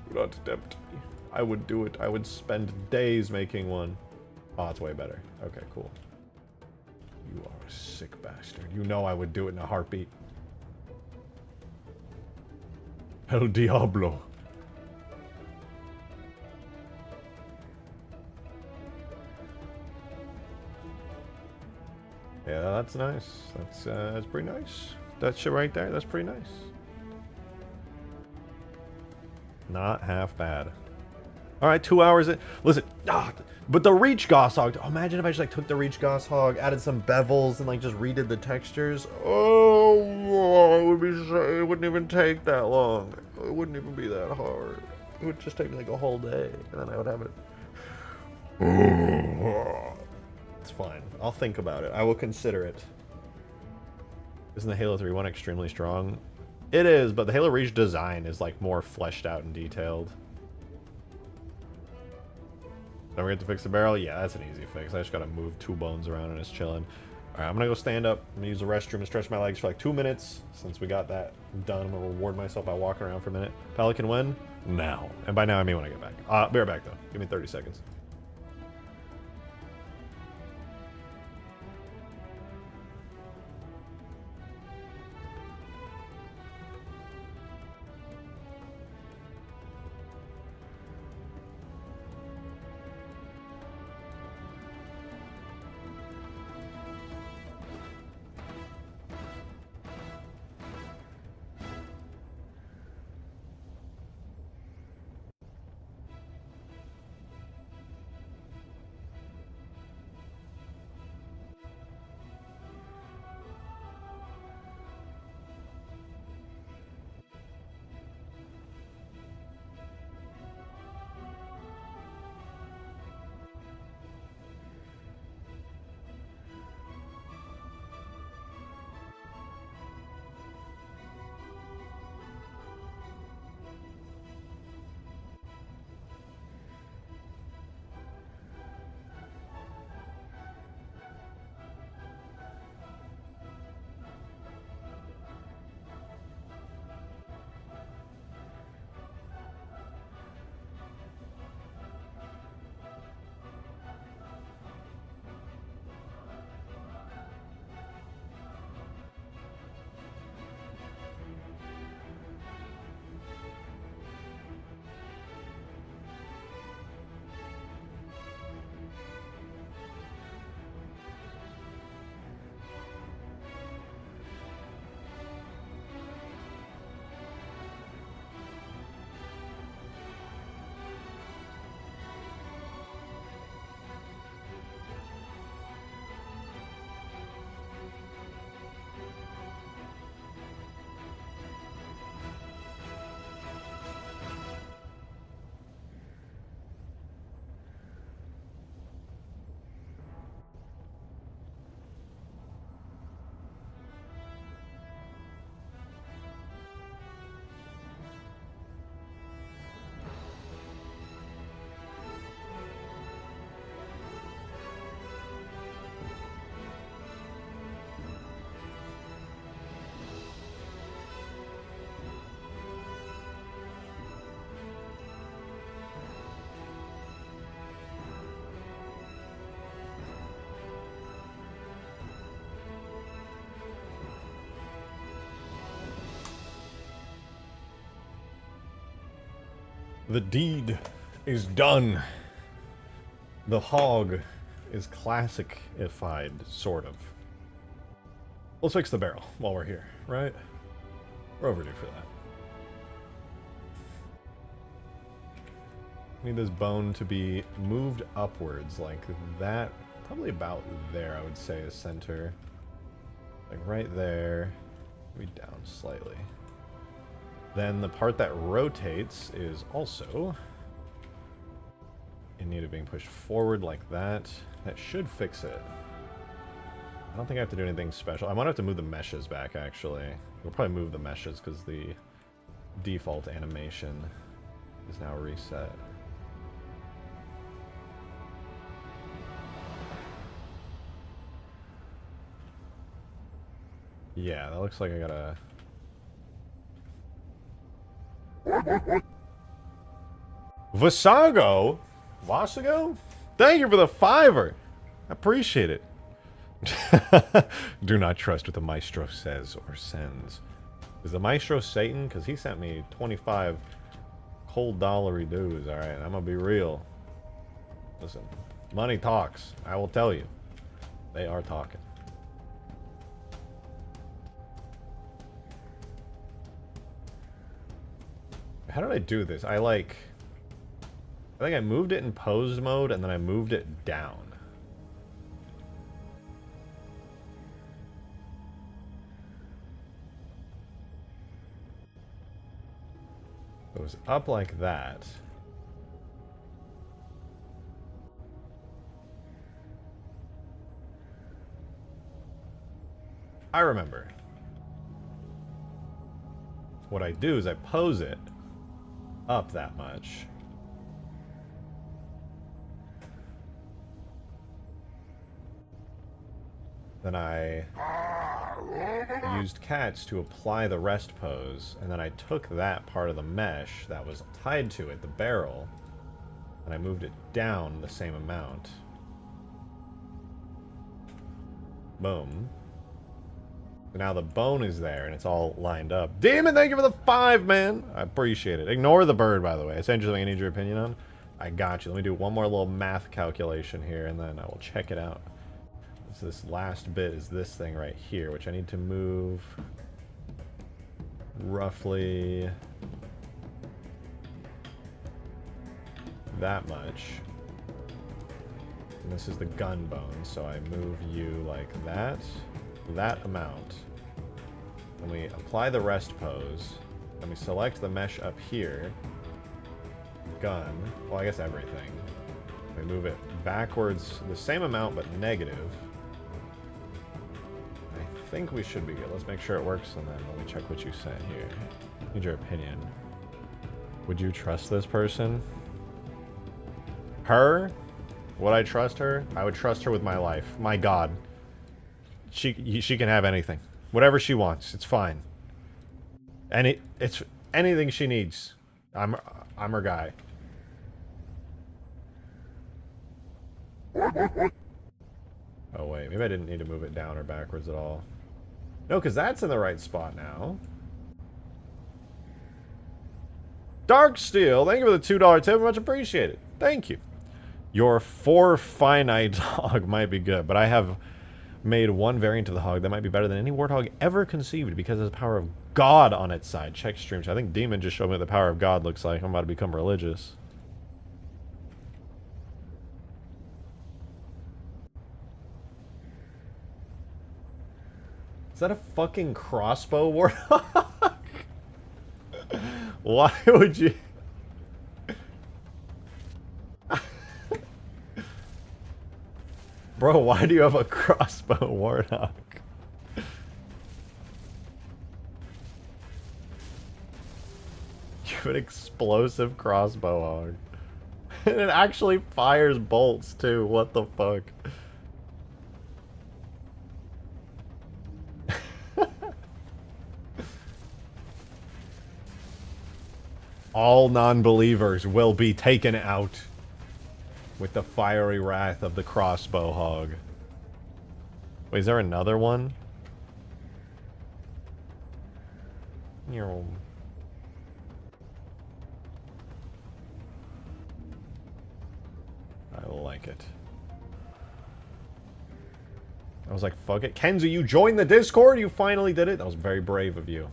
Do not tempt me. I would do it. I would spend days making one. Oh, it's way better. Okay, cool. You are a sick bastard. You know I would do it in a heartbeat. El Diablo. Yeah, that's nice. That's pretty nice. That shit right there, that's pretty nice. Not half bad. All right, 2 hours in. Listen, but the Reach Gosshog. Oh, imagine if I just like took the Reach Gosshog, added some bevels, and like just redid the textures. Oh, it would be. It wouldn't even take that long. It wouldn't even be that hard. It would just take me like a whole day, and then I would have it. It's fine. I'll think about it. I will consider it. Isn't the Halo 3 one extremely strong? It is, but the Halo Reach design is like more fleshed out and detailed. Don't forget to fix the barrel. Yeah, that's an easy fix. I just gotta move 2 bones around and it's chilling. Alright, I'm gonna go stand up. I'm gonna use the restroom and stretch my legs for like 2 minutes. Since we got that done, I'm gonna reward myself by walking around for a minute. Pelican when? Now. And by now I mean when I get back. Be right back though. Give me 30 seconds. The deed is done. The hog is classicified, sort of. Let's fix the barrel while we're here, right? We're overdue for that. Need this bone to be moved upwards like that. Probably about there, I would say, is center. Like right there. Maybe down slightly. Then the part that rotates is also in need of being pushed forward like that. That should fix it. I don't think I have to do anything special. I might have to move the meshes back, actually. We'll probably move the meshes because the default animation is now reset. Yeah, that looks like I gotta... Vasago? Vasago? Thank you for the $5. I appreciate it. Do not trust what the maestro says or sends. Is the maestro Satan? Because he sent me 25 cold dollary dues, alright? I'm gonna be real. Listen, money talks. I will tell you. They are talking. How did I do this? I think I moved it in pose mode and then I moved it down. It was up like that. I remember. What I do is I pose it up that much. Then I used cats to apply the rest pose, and then I took that part of the mesh that was tied to it, the barrel, and I moved it down the same amount. Boom. Now the bone is there, and it's all lined up. Demon, thank you for the 5, man! I appreciate it. Ignore the bird, by the way. It's interesting I need your opinion on. I got you. Let me do one more little math calculation here, and then I will check it out. So this last bit is this thing right here, which I need to move roughly that much. And this is the gun bone, so I move you like that amount. Then we apply the rest pose, and we select the mesh up here. Gun, well I guess everything. We move it backwards the same amount but negative. I think we should be good. Let's make sure it works, and then let me check what you said here. Need your opinion. Would you trust this person? Her? Would I trust her? I would trust her with my life. My God. She can have anything. Whatever she wants. It's fine. It's anything she needs. I'm her guy. Oh wait, maybe I didn't need to move it down or backwards at all. No, because that's in the right spot now. Dark Steel, thank you for the $2 tip. Much appreciated. Thank you. Your 4 finite hog might be good, but I have made one variant of the hog that might be better than any Warthog ever conceived because it has the power of God on its side. Check stream. I think Demon just showed me what the power of God looks like. I'm about to become religious. Is that a fucking crossbow Warthog? Why would you... Bro, why do you have a crossbow Warthog? You have an explosive crossbow hog. And it actually fires bolts too, what the fuck? All non-believers will be taken out with the fiery wrath of the crossbow hog. Wait, is there another one? like it. I was like, fuck it. Kenzie, you joined the Discord? You finally did it? That was very brave of you.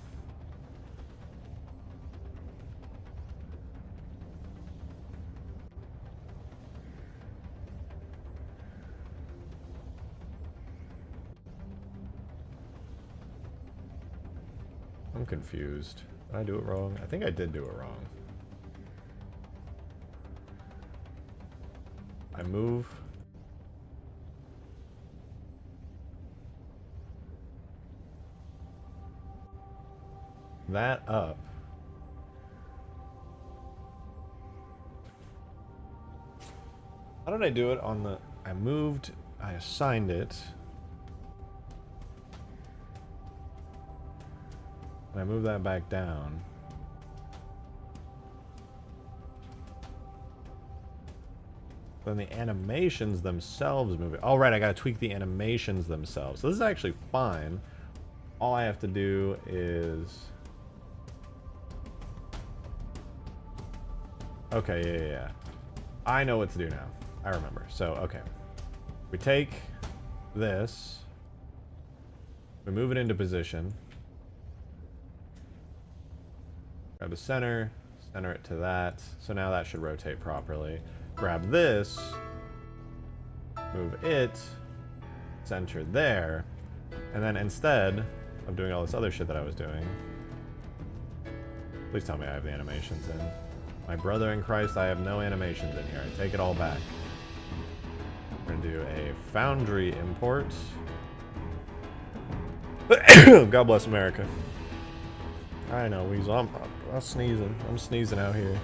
I'm confused. Did I do it wrong? I think I did do it wrong. I move. That up. How did I do it on the... I moved, I assigned it. And I moved that back down. Then the animations themselves move it. Oh, right, I gotta tweak the animations themselves. So this is actually fine. All I have to do is... Okay, yeah. I know what to do now. I remember. So, okay. We take this. We move it into position. Grab the center. Center it to that. So now that should rotate properly. Grab this. Move it. Center there. And then instead of doing all this other shit that I was doing... Please tell me I have the animations in. My brother in Christ, I have no animations in here. I take it all back. We're gonna do a Foundry import. God bless America. I know, Weasel. I'm sneezing. I'm sneezing out here.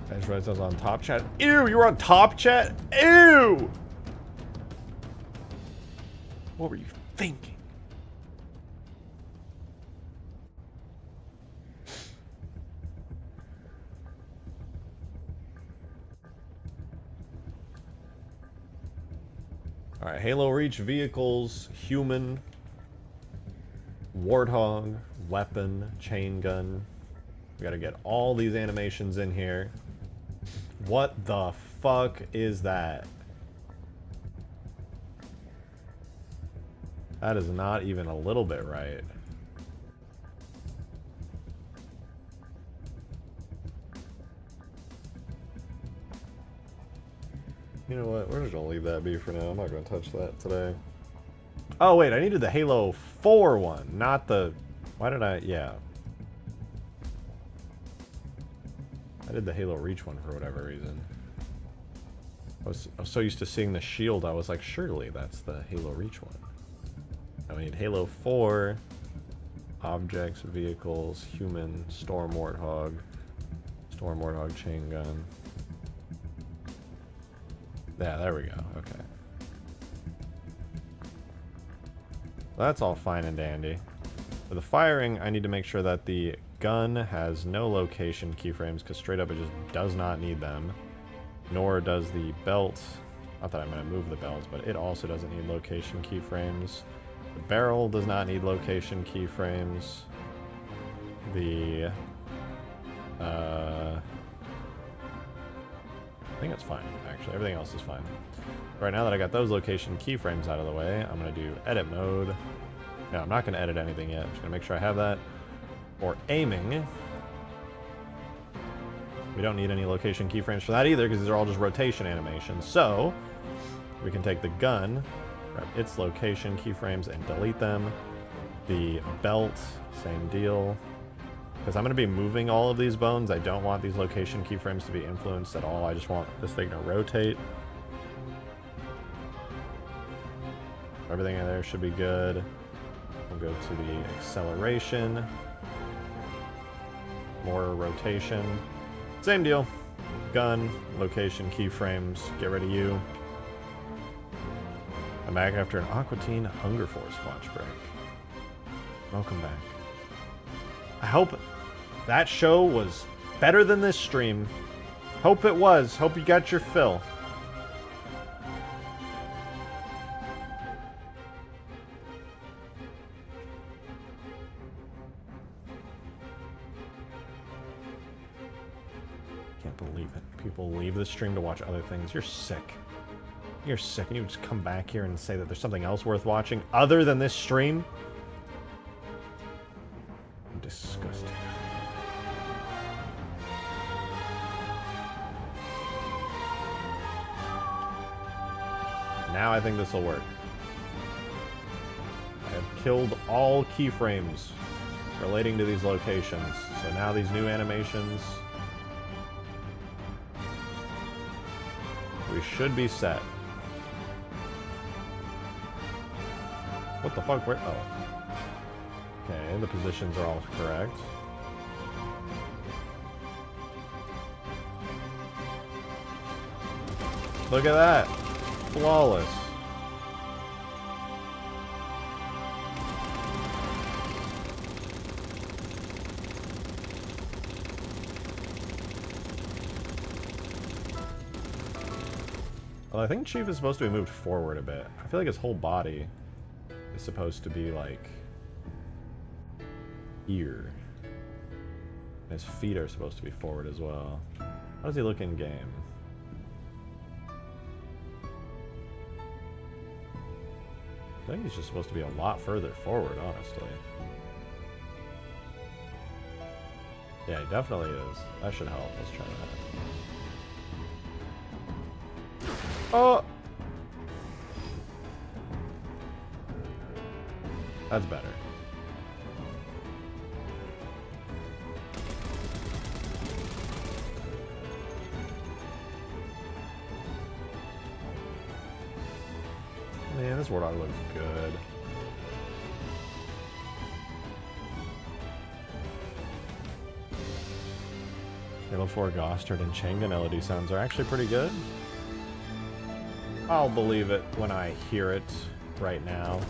I just realized I was on Top Chat. Ew, you were on Top Chat? Ew! What were you thinking? Alright, Halo Reach vehicles, human, Warthog, weapon, chain gun. We gotta get all these animations in here. What the fuck is that? That is not even a little bit right. You know what? We're just gonna leave that be for now. I'm not gonna touch that today. Oh wait, I needed the Halo 4 one, not the... Why did I... Yeah. I did the Halo Reach one for whatever reason. I was so used to seeing the shield, I was like, surely that's the Halo Reach one. I need Halo 4, objects, vehicles, human, Storm Warthog chain gun. Yeah, there we go. Okay. That's all fine and dandy. For the firing, I need to make sure that the gun has no location keyframes, because straight up it just does not need them. Nor does the belt. Not that I'm going to move the belt, but it also doesn't need location keyframes. The barrel does not need location keyframes. The... I think it's fine, actually. Everything else is fine. Right now that I got those location keyframes out of the way, I'm going to do edit mode. No, I'm not going to edit anything yet. I'm just going to make sure I have that. For aiming, we don't need any location keyframes for that either, because these are all just rotation animations. So, we can take the gun, grab its location keyframes, and delete them. The belt, same deal. Because I'm going to be moving all of these bones. I don't want these location keyframes to be influenced at all. I just want this thing to rotate. Everything in there should be good. We'll go to the acceleration. More rotation. Same deal. Gun, location keyframes. Get rid of you. I'm back after an Aqua Teen Hunger Force watch break. Welcome back. I hope that show was better than this stream. Hope it was. Hope you got your fill. Can't believe it. People leave the stream to watch other things. You're sick. You're sick, and you just come back here and say that there's something else worth watching other than this stream? I'm disgusted. Now I think this will work. I have killed all keyframes relating to these locations. So now these new animations, we should be set. What the fuck? Where? Oh. Okay, the positions are all correct. Look at that! Flawless. Well, I think Chief is supposed to be moved forward a bit. I feel like his whole body is supposed to be like here. His feet are supposed to be forward as well. How does he look in game? I think he's just supposed to be a lot further forward, honestly. Yeah, he definitely is. That should help. Let's try that. Oh! That's better. Man, this Warthog looks good. Halo 4 Gostard and Changan LED sounds are actually pretty good. I'll believe it when I hear it right now.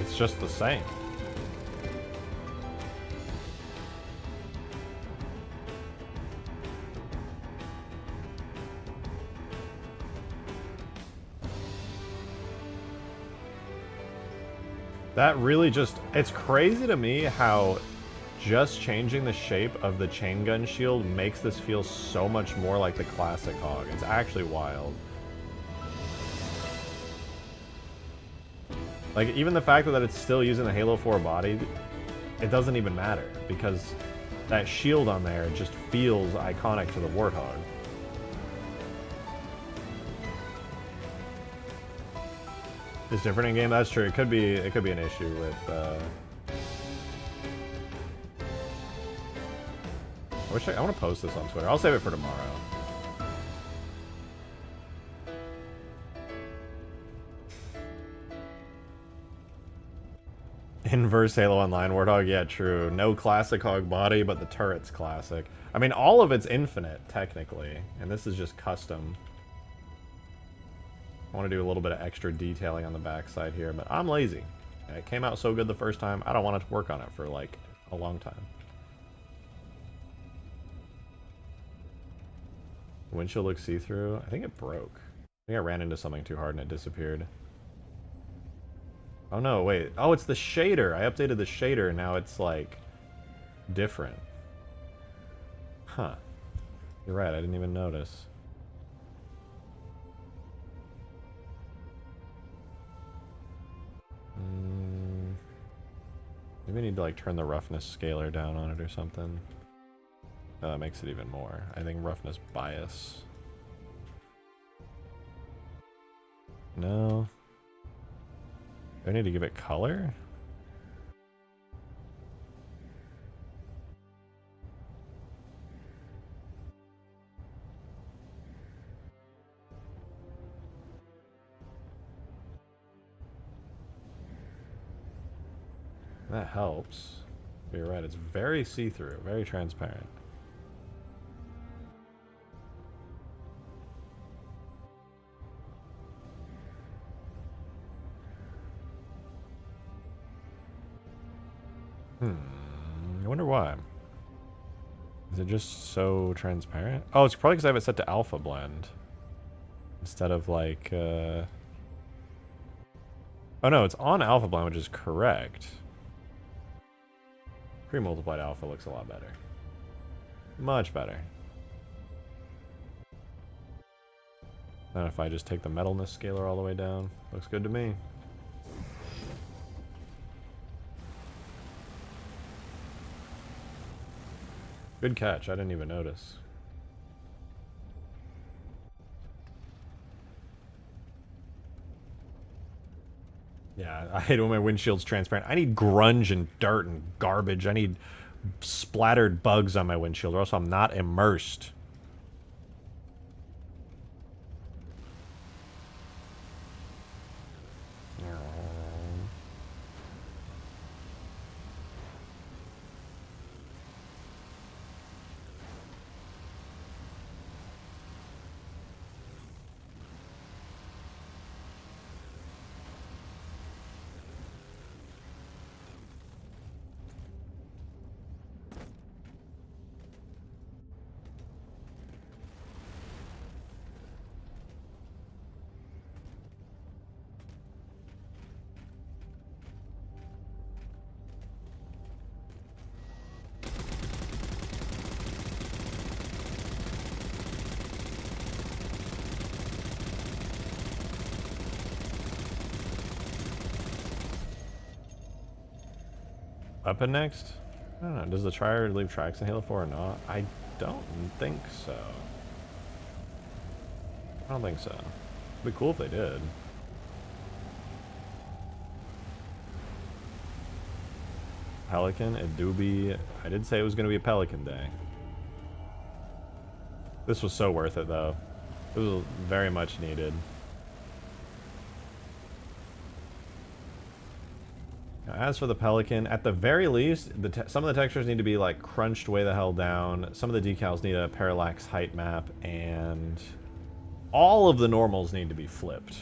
It's just the same. That really just, it's crazy to me how just changing the shape of the chain gun shield makes this feel so much more like the classic Hog. It's actually wild. Like, even the fact that it's still using the Halo 4 body, it doesn't even matter, because that shield on there just feels iconic to the Warthog. It's different in game. That's true. It could be an issue with. I want to post this on Twitter. I'll save it for tomorrow. Inverse Halo Online Warthog, yeah, true. No classic Hog body, but the turret's classic. I mean, all of it's infinite, technically, and this is just custom. I want to do a little bit of extra detailing on the backside here, but I'm lazy. It came out so good the first time, I don't want to work on it for, like, a long time. Windshield looks see-through. I think it broke. I think I ran into something too hard and it disappeared. Oh no, wait. Oh, it's the shader. I updated the shader, now it's, like, different. Huh. You're right, I didn't even notice. Maybe I need to, like, turn the roughness scaler down on it or something. Oh, that makes it even more. I think roughness bias. No. Do I need to give it color? That helps. You're right, it's very see-through, very transparent. I wonder why. Is it just so transparent? Oh, it's probably because I have it set to alpha blend. Instead of like, oh no, it's on alpha blend, which is correct. Pre-multiplied alpha looks a lot better. Much better. And if I just take the metalness scaler all the way down, looks good to me. Good catch, I didn't even notice. Yeah, I hate when my windshield's transparent. I need grunge and dirt and garbage. I need splattered bugs on my windshield, or else I'm not immersed. Weapon next? I don't know. Does the Trier leave tracks in Halo 4 or not? I don't think so. I don't think so. It'd be cool if they did. Pelican, it do be... I did say it was going to be a Pelican day. This was so worth it, though. It was very much needed. As for the Pelican, at the very least, some of the textures need to be like crunched way the hell down. Some of the decals need a parallax height map, and all of the normals need to be flipped.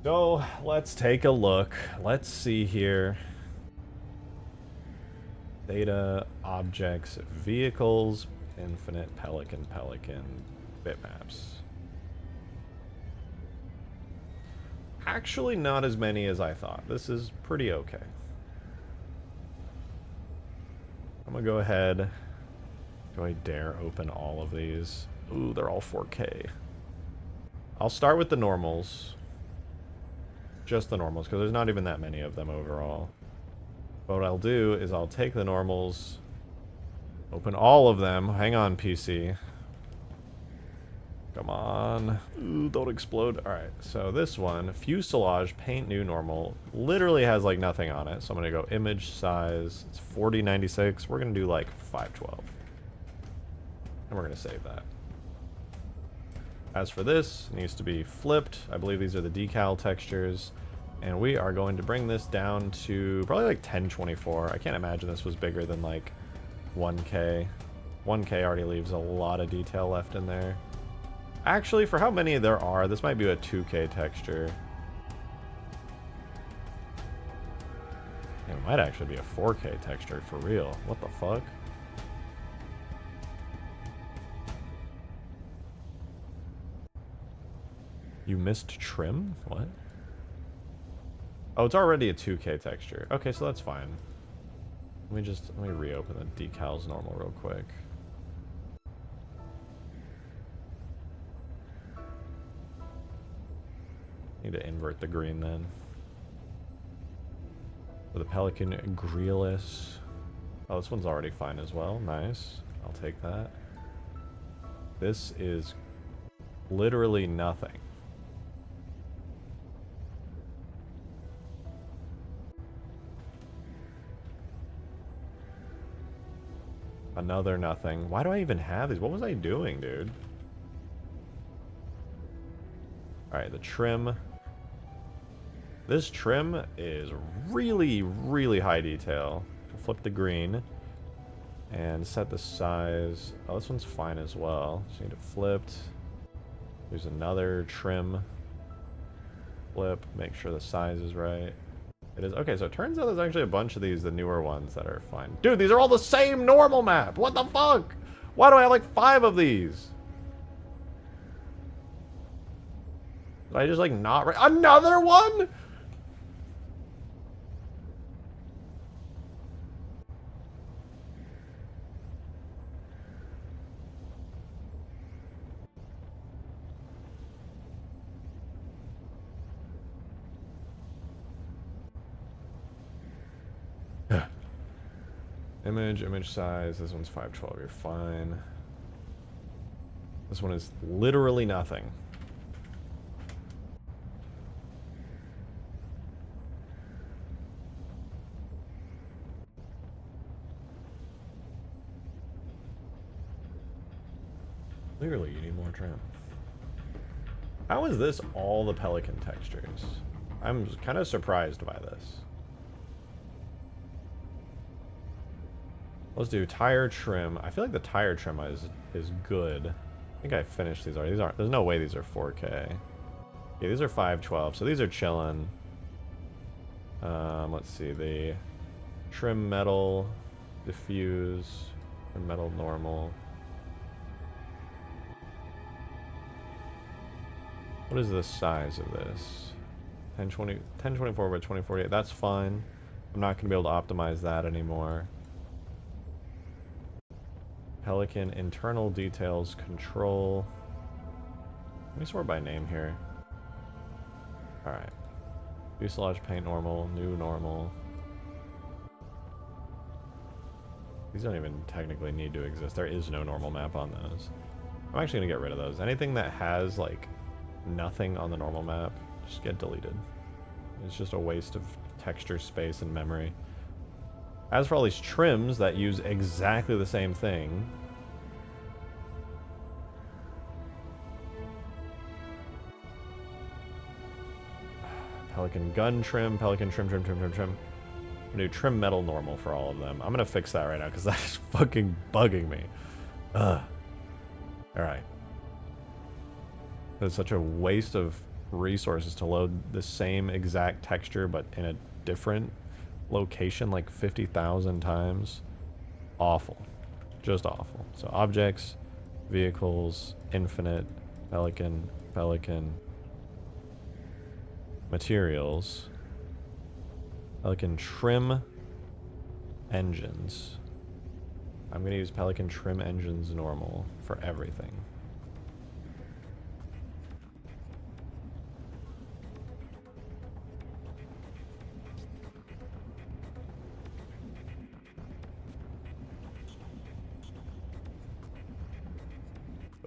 So let's take a look. Let's see here. Data, objects, vehicles, Infinite, Pelican, bitmaps. Actually, not as many as I thought. This is pretty okay. I'm gonna go ahead. Do I dare open all of these? Ooh, they're all 4K. I'll start with the normals. Just the normals, because there's not even that many of them overall. But what I'll do is I'll take the normals, open all of them. Hang on, PC. Come on. Ooh, don't explode. Alright, so this one, fuselage, paint new normal, literally has like nothing on it. So I'm going to go image size. It's 4096. We're going to do like 512. And we're going to save that. As for this, it needs to be flipped. I believe these are the decal textures. And we are going to bring this down to probably like 1024. I can't imagine this was bigger than like 1K. 1K already leaves a lot of detail left in there. Actually, for how many there are, this might be a 2K texture. It might actually be a 4K texture for real. What the fuck? You missed trim? What? Oh, it's already a 2K texture. Okay, so that's fine. Let me reopen the decals normal real quick. Need to invert the green then. For the Pelican Greeless. Oh, this one's already fine as well. Nice. I'll take that. This is literally nothing. Another nothing. Why do I even have these? What was I doing, dude? Alright, the trim. This trim is really, really high detail. Flip the green and set the size. Oh, this one's fine as well. Just need it flipped. There's another trim. Flip, make sure the size is right. It is. Okay, so it turns out there's actually a bunch of these, the newer ones, that are fine. Dude, these are all the same normal map. What the fuck? Why do I have like 5 of these? Did I just like not... Another one? Image size. This one's 512. You're fine. This one is literally nothing. Clearly, you need more trim. How is this all the Pelican textures? I'm kind of surprised by this. Let's do tire trim. I feel like the tire trim is good. I think I finished these already. These aren't. There's no way these are 4K. Yeah, these are 512, so these are chilling. Let's see. The trim metal, diffuse, trim metal normal. What is the size of this? 1024 by 2048. That's fine. I'm not going to be able to optimize that anymore. Pelican internal details control. Let me sort by name here. Alright. Fuselage paint normal, new normal. These don't even technically need to exist. There is no normal map on those. I'm actually going to get rid of those. Anything that has like nothing on the normal map, just get deleted. It's just a waste of texture space and memory. As for all these trims that use exactly the same thing, Pelican gun trim, Pelican trim. I'm gonna do trim metal normal for all of them. I'm gonna fix that right now because that's fucking bugging me. Ugh. Alright. It's such a waste of resources to load the same exact texture but in a different location like 50,000 times. Awful. Just awful. So objects, vehicles, infinite, Pelican, materials, Pelican trim engines. I'm going to use Pelican trim engines normal for everything.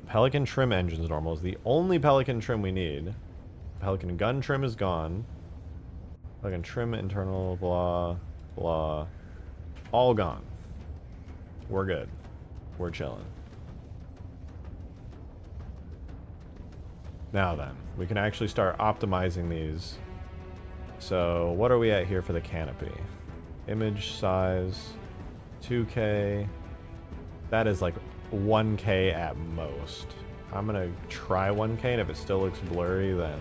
Pelican trim engines normal is the only Pelican trim we need. Pelican gun trim is gone. Pelican trim internal blah blah. All gone. We're good. We're chilling. Now then, we can actually start optimizing these. So what are we at here for the canopy? Image size 2K. That is like 1K at most. I'm gonna try 1K, and if it still looks blurry, then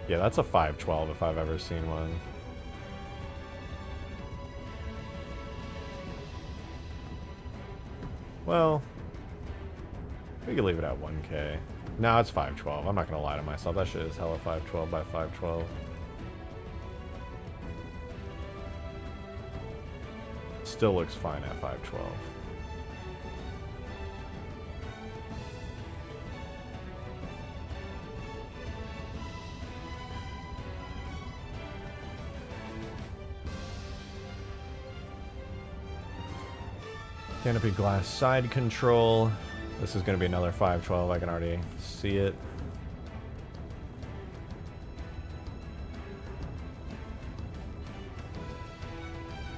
yeah, that's a 512 if I've ever seen one. Well, we could leave it at 1K. No, it's 512. I'm not gonna lie to myself. That shit is hella 512 by 512. Still looks fine at 512. Canopy glass side control. This is going to be another 512. I can already see it.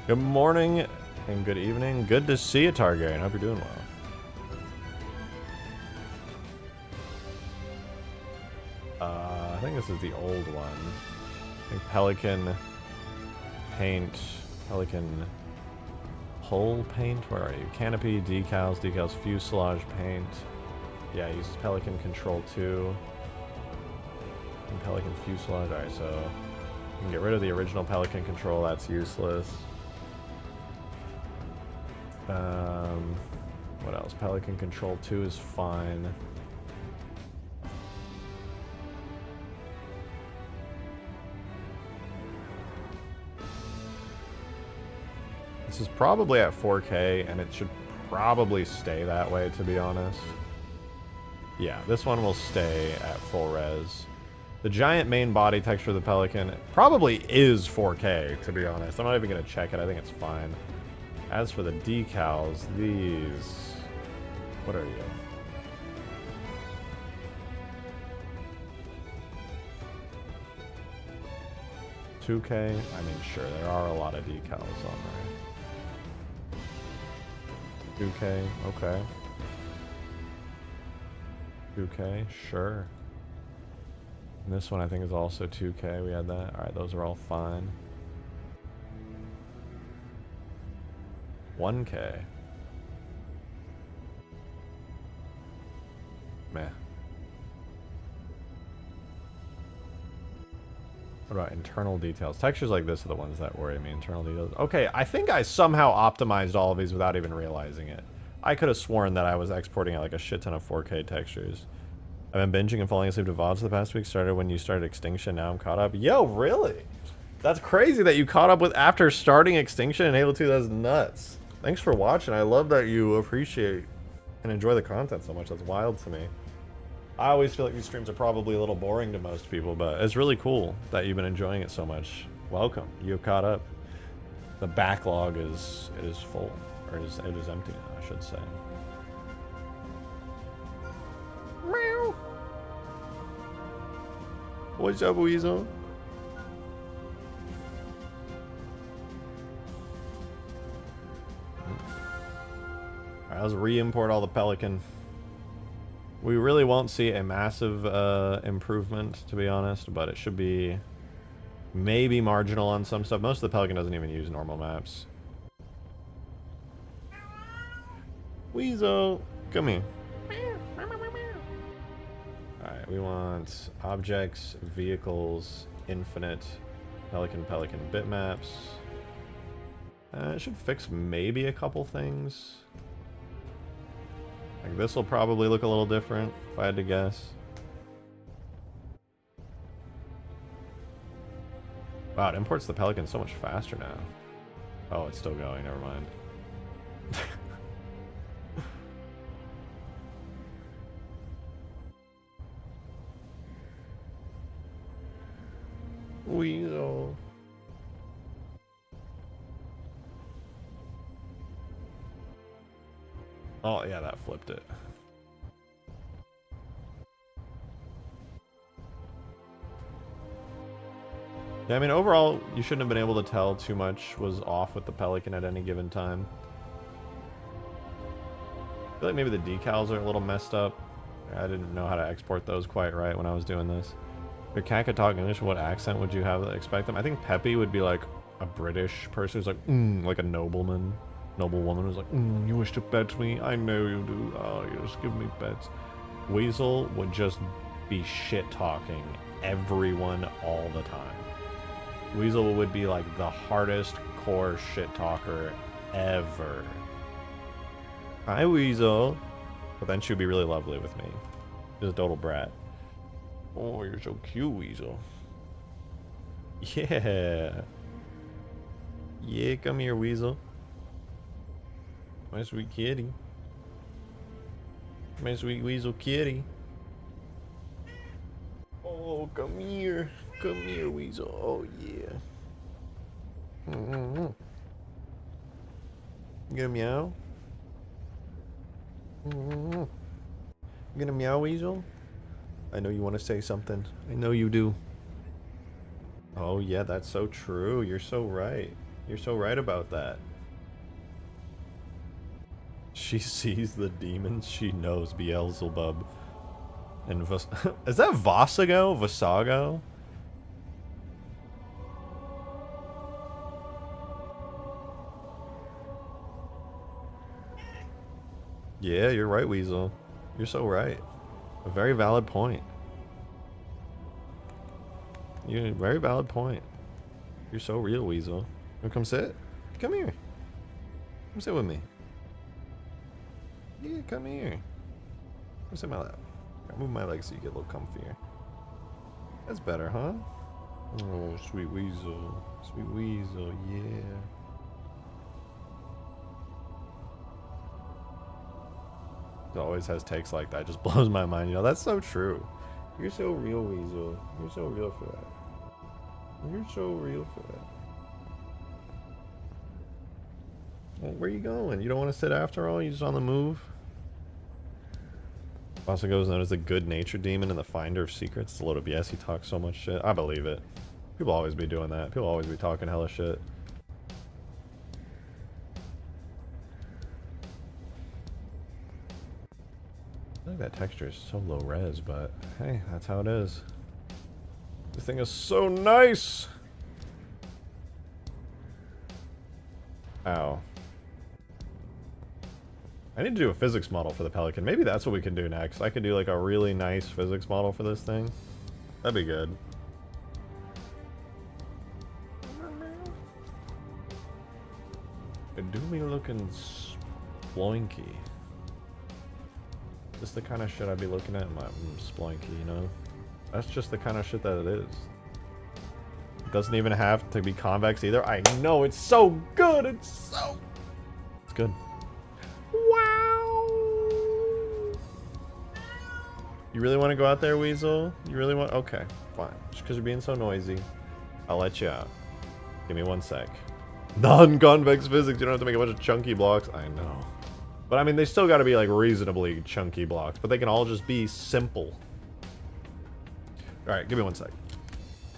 Good morning and good evening. Good to see you, Targaryen. Hope you're doing well. I think this is the old one. think Pelican paint, Pelican hull paint. Where are you? Canopy, decals, fuselage paint. Yeah, it uses Pelican Control 2. And Pelican fuselage. Alright, so you can get rid of the original Pelican control. That's useless. What else? Pelican Control 2 is fine. This is probably at 4K, and it should probably stay that way, to be honest. Yeah, this one will stay at full res. The giant main body texture of the Pelican probably is 4K, to be honest. I'm not even going to check it. I think it's fine. As for the decals, these... What are you? $2K? I mean, sure, there are a lot of decals on there. $2K, okay. $2K, sure. And this one I think is also $2K. We had that. Alright, those are all fine. $1K. Meh. What about internal details? Textures like this are the ones that worry me. Internal details. Okay, I think I somehow optimized all of these without even realizing it. I could have sworn that I was exporting out like a shit ton of 4K textures. I've been binging and falling asleep to VODs the past week. Started when you started Extinction. Now I'm caught up. Yo, really? That's crazy that you caught up with after starting Extinction in Halo 2. That's nuts. Thanks for watching. I love that you appreciate and enjoy the content so much. That's wild to me. I always feel like these streams are probably a little boring to most people, but it's really cool that you've been enjoying it so much. Welcome. You've caught up. The backlog is full, or it is empty now, I should say. Meow. What's up, Weasel? Alright, let's re-import all the Pelican. We really won't see a massive improvement, to be honest, but it should be maybe marginal on some stuff. Most of the Pelican doesn't even use normal maps. Weasel, come here. Alright, we want objects, vehicles, infinite, Pelican bitmaps. It should fix maybe a couple things. Like this will probably look a little different, if I had to guess. Wow, it imports the Pelican so much faster now. Oh, it's still going, never mind. Weasel. Oh, yeah, that flipped it. Yeah, I mean, overall, you shouldn't have been able to tell too much was off with the Pelican at any given time. I feel like maybe the decals are a little messed up. I didn't know how to export those quite right when I was doing this. If your cat could talk English, what accent would you have to expect them? I think Peppy would be like a British person who's like a nobleman. Noblewoman who's like, you wish to pet me? I know you do. Oh, you just give me pets. Weasel would just be shit-talking everyone all the time. Weasel would be like the hardest core shit-talker ever. Hi, Weasel. But then she would be really lovely with me. Just a total brat. Oh, you're so cute, Weasel. Yeah. Yeah, come here, Weasel. My sweet kitty. My sweet Weasel kitty. Oh, come here. Come here, Weasel. Oh, yeah. You gonna meow? You gonna meow, Weasel? I know you want to say something. I know you do. Oh, yeah, that's so true. You're so right. You're so right about that. She sees the demons. She knows Beelzebub. And is that Vasago? Vasago? Yeah, you're right, Weasel. You're so right. A very valid point. You're a very valid point. You're so real, Weasel. You come sit? Come here. Come sit with me. Yeah, come here. Come sit in my lap. I'll move my legs so you get a little comfier. That's better, huh? Oh, sweet Weasel. Sweet Weasel, yeah. It always has takes like that. It just blows my mind. You know, that's so true. You're so real, Weasel. You're so real for that. You're so real for that. Well, where you going? You don't want to sit after all? You just on the move? Also goes known as the good-natured demon and the finder of secrets. It's a load of BS. He talks so much shit. I believe it. People always be doing that. People always be talking hella shit. I think that texture is so low res, but hey, that's how it is. This thing is so nice! Ow. I need to do a physics model for the Pelican. Maybe that's what we can do next. I could do like a really nice physics model for this thing. That'd be good. A doomy looking sploinky. Just the kind of shit I'd be looking at in my sploinky, you know? That's just the kind of shit that it is. It doesn't even have to be convex either. I know, it's so good! It's good. Wow! You really want to go out there, Weasel? You really want? Okay, fine. Just because you're being so noisy, I'll let you out. Give me 1 sec. Non-convex physics, you don't have to make a bunch of chunky blocks. I know. But I mean, they still got to be like reasonably chunky blocks, but they can all just be simple. Alright, give me 1 sec.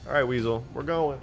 Alright, Weasel, we're going.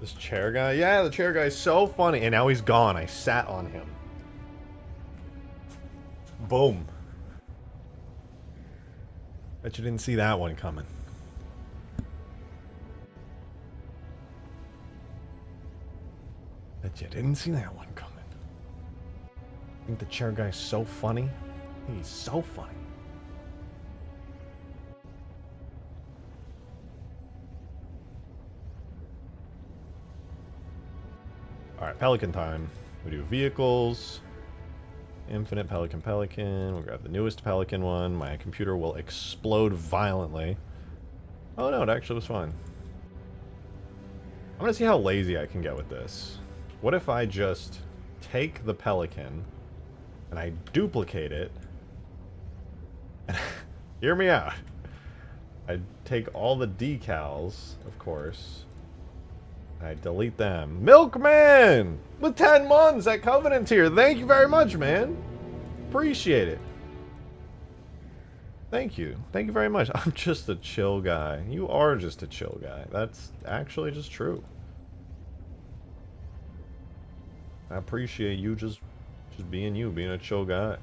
This chair guy? Yeah, the chair guy's so funny. And now he's gone. I sat on him. Boom. Bet you didn't see that one coming. Bet you didn't see that one coming. I think the chair guy's so funny. He's so funny. Alright, Pelican time. We do vehicles. Infinite Pelican. We'll grab the newest Pelican one. My computer will explode violently. Oh no, it actually was fine. I'm gonna see how lazy I can get with this. What if I just take the Pelican and I duplicate it? Hear me out. I take all the decals, of course. I delete them. Milkman! With 10 months at Covenant tier. Thank you very much, man. Appreciate it. Thank you. Thank you very much. I'm just a chill guy. You are just a chill guy. That's actually just true. I appreciate you just being you, being a chill guy.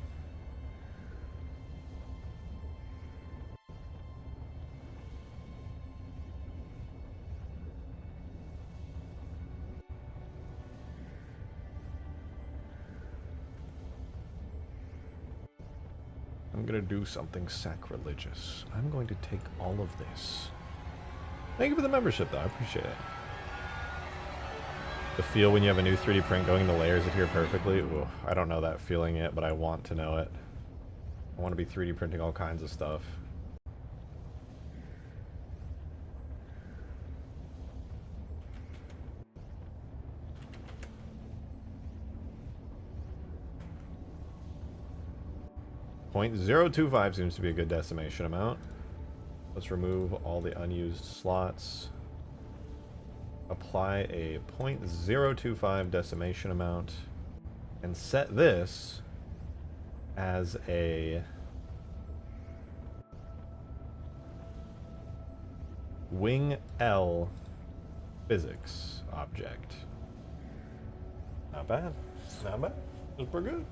I'm gonna do something sacrilegious. I'm going to take all of this. Thank you for the membership, though. I appreciate it. The feel when you have a new 3D print going, the layers adhere perfectly. Ooh, I don't know that feeling yet, but I want to know it. I want to be 3D printing all kinds of stuff. .025 seems to be a good decimation amount. Let's remove all the unused slots. Apply a .025 decimation amount. And set this as a wing L physics object. Not bad. Not bad. That's pretty good.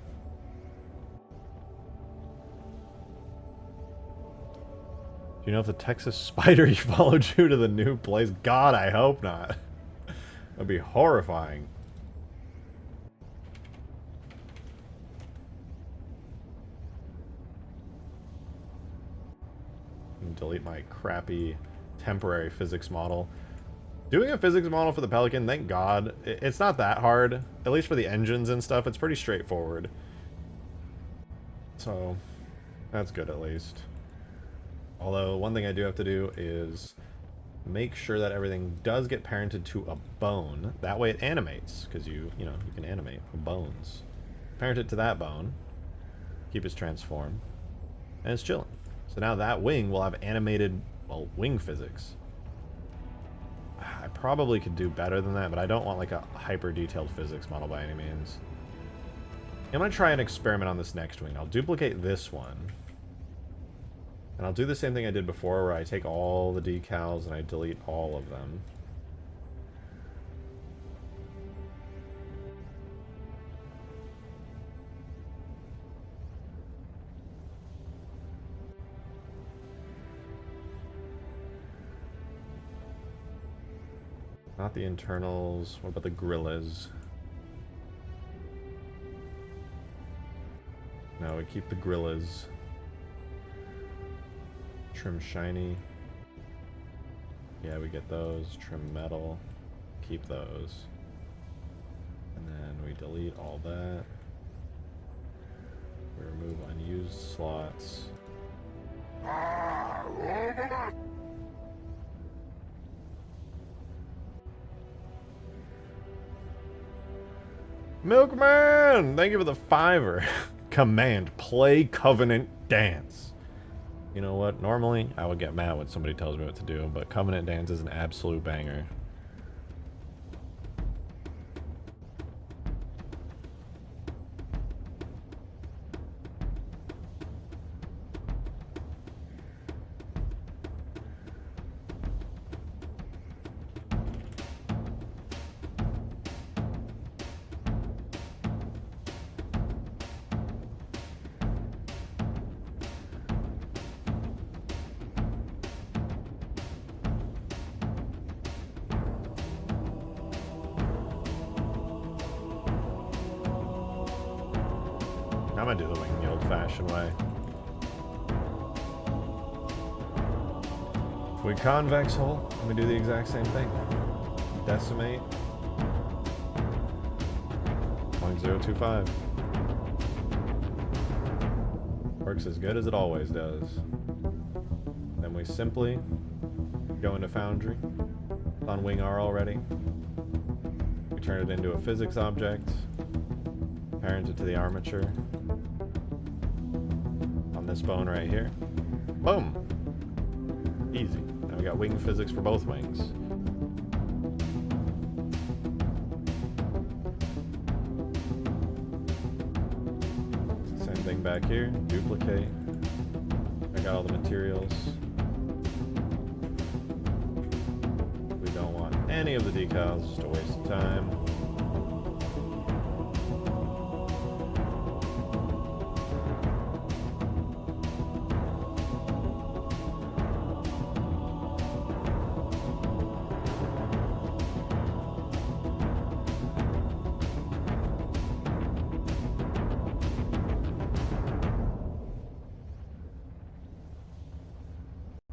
Do you know if the Texas spider you followed you to the new place? God, I hope not. That'd be horrifying. And delete my crappy temporary physics model. Doing a physics model for the Pelican, thank God. It's not that hard. At least for the engines and stuff, it's pretty straightforward. So, that's good at least. Although, one thing I do have to do is make sure that everything does get parented to a bone. That way it animates, because you can animate bones. Parent it to that bone, keep its transform, and it's chilling. So now that wing will have animated, well, wing physics. I probably could do better than that, but I don't want like a hyper detailed physics model by any means. I'm going to try an experiment on this next wing. I'll duplicate this one. And I'll do the same thing I did before, where I take all the decals and I delete all of them. Not the internals. What about the gorillas? No, we keep the gorillas. Trim shiny. Yeah, we get those. Trim metal. Keep those. And then we delete all that. We remove unused slots. Milkman! Thank you for the $5. Command, play Covenant Dance. You know what? Normally, I would get mad when somebody tells me what to do, but Covenant Dance is an absolute banger. gonna do the wing the old-fashioned way. If we convex hull, I'm gonna do the exact same thing. Decimate. 0.025. Works as good as it always does. Then we simply go into Foundry. It's on wing R already. We turn it into a physics object. Parent it to the armature. On this bone right here. Boom! Easy. Now we got wing physics for both wings. Same thing back here. Duplicate. I got all the materials. We don't want any of the decals, just a waste of time.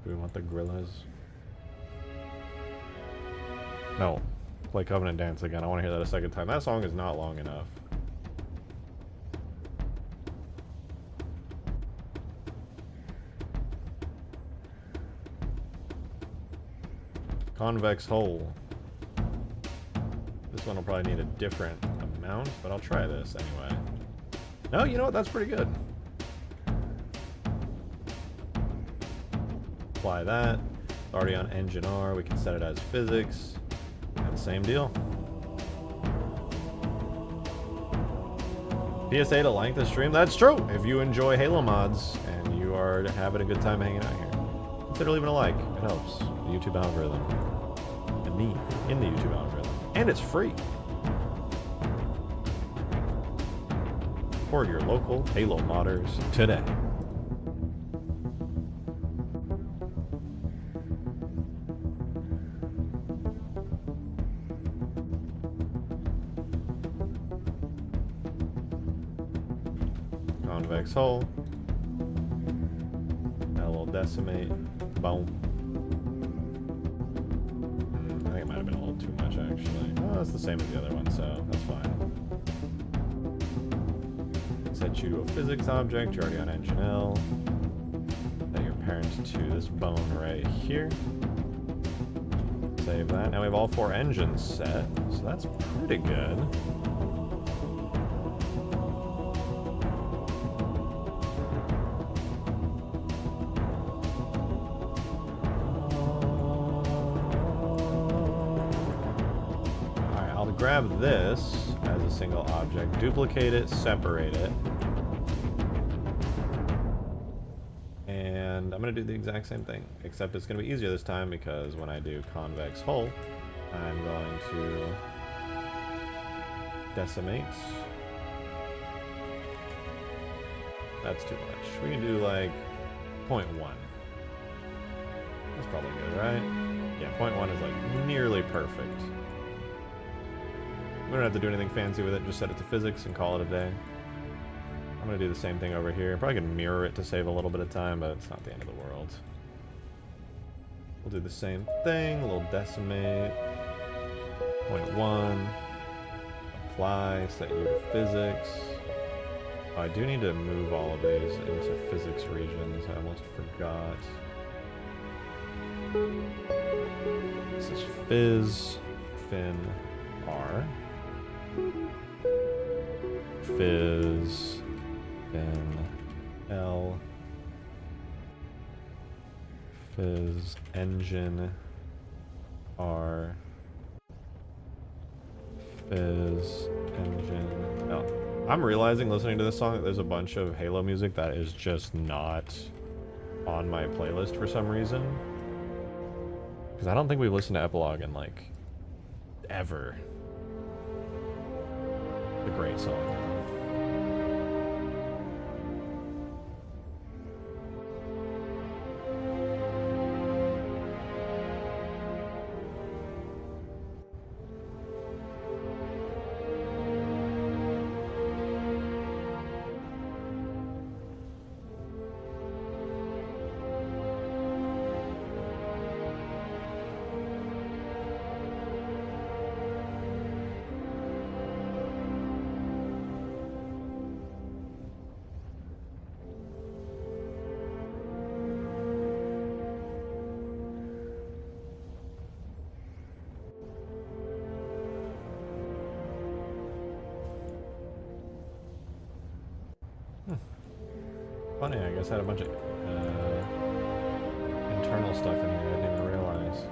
Do we want the gorillas? No. Play Covenant Dance again. I want to hear that a second time. That song is not long enough. Convex hull. This one will probably need a different amount, but I'll try this anyway. No, you know what? That's pretty good. Apply that. It's already on engine R. We can set it as physics. And same deal. PSA to like the stream. That's true. If you enjoy Halo mods and you are having a good time hanging out here, consider leaving a like. It helps the YouTube algorithm. And me in the YouTube algorithm. And it's free. Support your local Halo modders today. Convex hull. Now we'll decimate. Boom. I think it might have been a little too much actually. Oh, that's the same as the other one, so that's fine. Set you to a physics object. You're already on engine L. Set your parent to this bone right here. Save that. Now we have all 4 engines set, so that's pretty good. Grab this as a single object, duplicate it, separate it, and I'm going to do the exact same thing, except it's going to be easier this time because when I do convex hull, I'm going to decimate. That's too much. We can do like 0.1. That's probably good, right? Yeah, 0.1 is like nearly perfect. We don't have to do anything fancy with it, just set it to physics and call it a day. I'm going to do the same thing over here. I'm probably going to mirror it to save a little bit of time, but it's not the end of the world. We'll do the same thing, a little decimate. 0.1. Apply, set you to physics. Oh, I do need to move all of these into physics regions. I almost forgot. This is Fizz, Fin, R. Fizz, Fin, L. Fizz, Engine, R. Fizz, Engine, L. I'm realizing, listening to this song, that there's a bunch of Halo music that is just not on my playlist for some reason. Because I don't think we've listened to Epilogue in, like, ever. A great song. Funny, I guess I had a bunch of internal stuff in here I didn't even realize.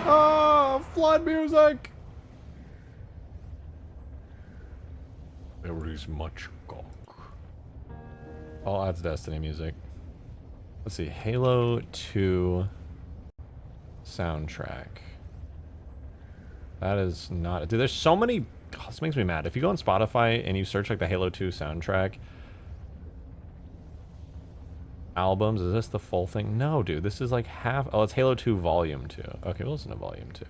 Oh, flood music! There is much gunk. Oh, that's Destiny music. Let's see, Halo 2 soundtrack. That is not... Dude, there's so many... Oh, this makes me mad. If you go on Spotify and you search like the Halo 2 soundtrack albums, is this the full thing? No, dude, this is like half... Oh, it's Halo 2 Volume 2. Okay, we'll listen to Volume 2.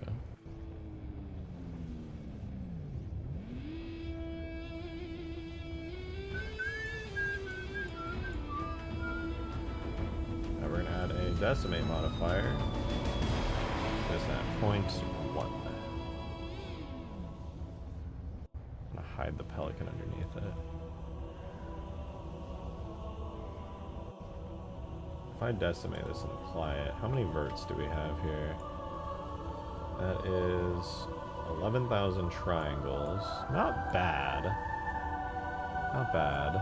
Now we're gonna add a decimate modifier. Just at 0.1. I'm gonna hide the Pelican underneath it. If I decimate this and apply it, how many verts do we have here? That is 11,000 triangles. Not bad. Not bad.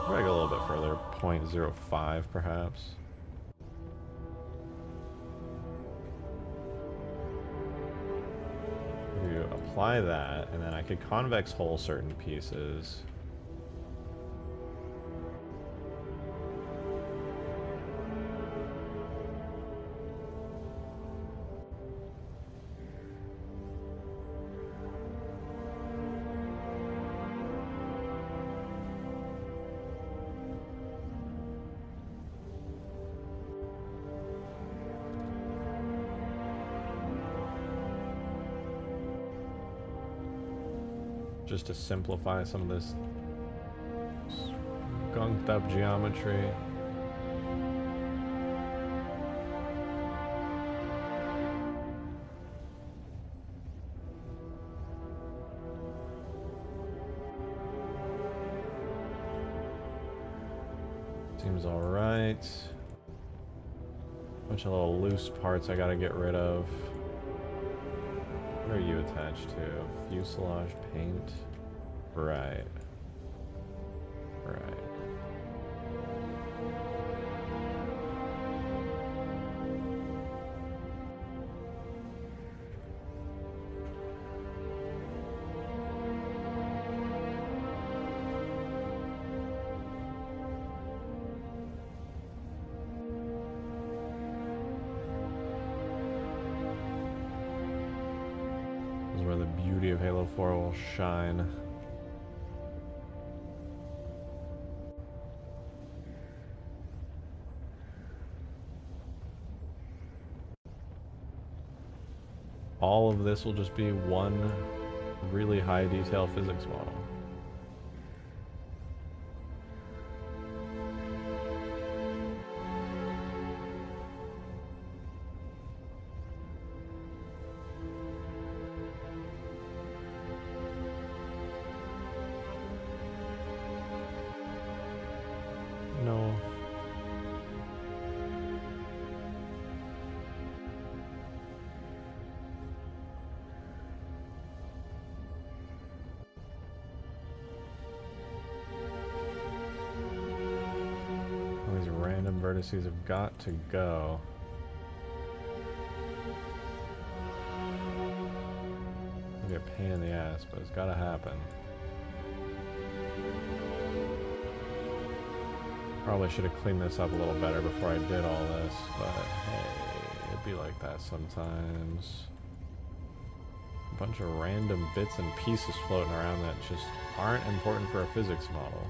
Probably go a little bit further, 0.05 perhaps. You apply that, and then I could convex hull certain pieces. Just to simplify some of this gunked up geometry. Seems alright. Bunch of little loose parts I gotta get rid of. What are you attached to? Fuselage paint? Right. Right. This is where the beauty of Halo 4 will shine. All of this will just be one really high detail physics model. vertices have got to go. It'll be a pain in the ass, but it's gotta happen. Probably should have cleaned this up a little better before I did all this, but hey, it'd be like that sometimes. A bunch of random bits and pieces floating around that just aren't important for a physics model.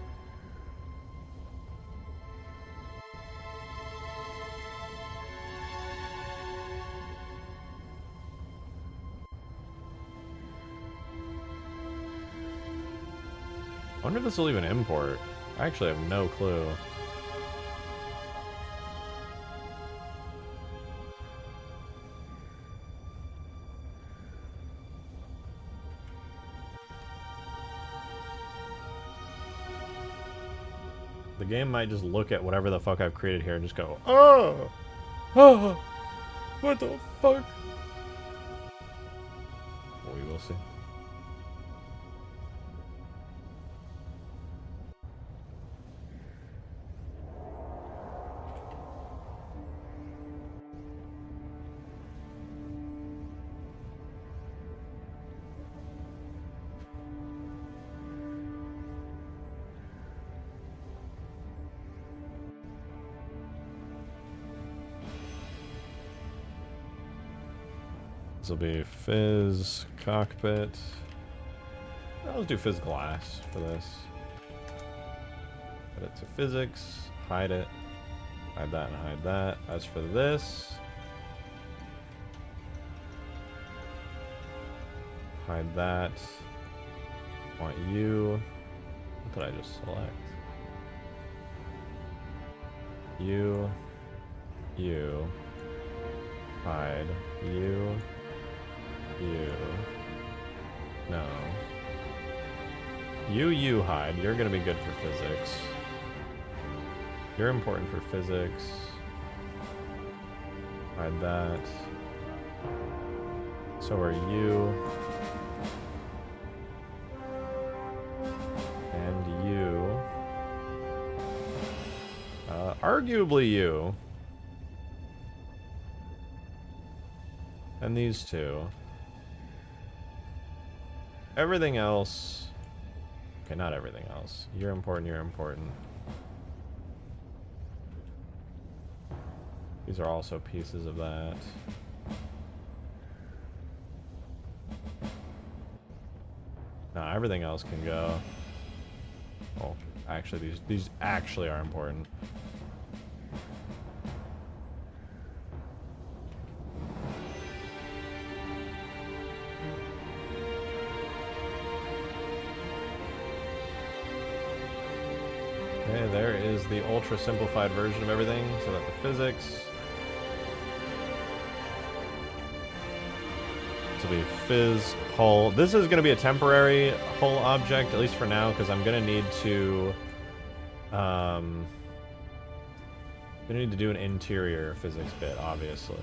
I wonder if this will even import. I actually have no clue. The game might just look at whatever the fuck I've created here and just go, oh! Oh! What the fuck? Well, we will see. This will be Fizz cockpit. Let's do Fizz glass for this. Put it to physics, hide it, hide that and hide that. As for this, hide that. Want you. What did I just select? You, hide, you, no. You hide. You're gonna be good for physics. You're important for physics. Hide that. So are you. And you. Arguably you. And these two. Everything else... Okay, not everything else. You're important, you're important. These are also pieces of that. No, everything else can go. Oh, actually, these actually are important. Okay, there is the ultra simplified version of everything, so that the physics. This will be Fizz hull. This is going to be a temporary hull object, at least for now, because I'm going to need to do an interior physics bit, obviously.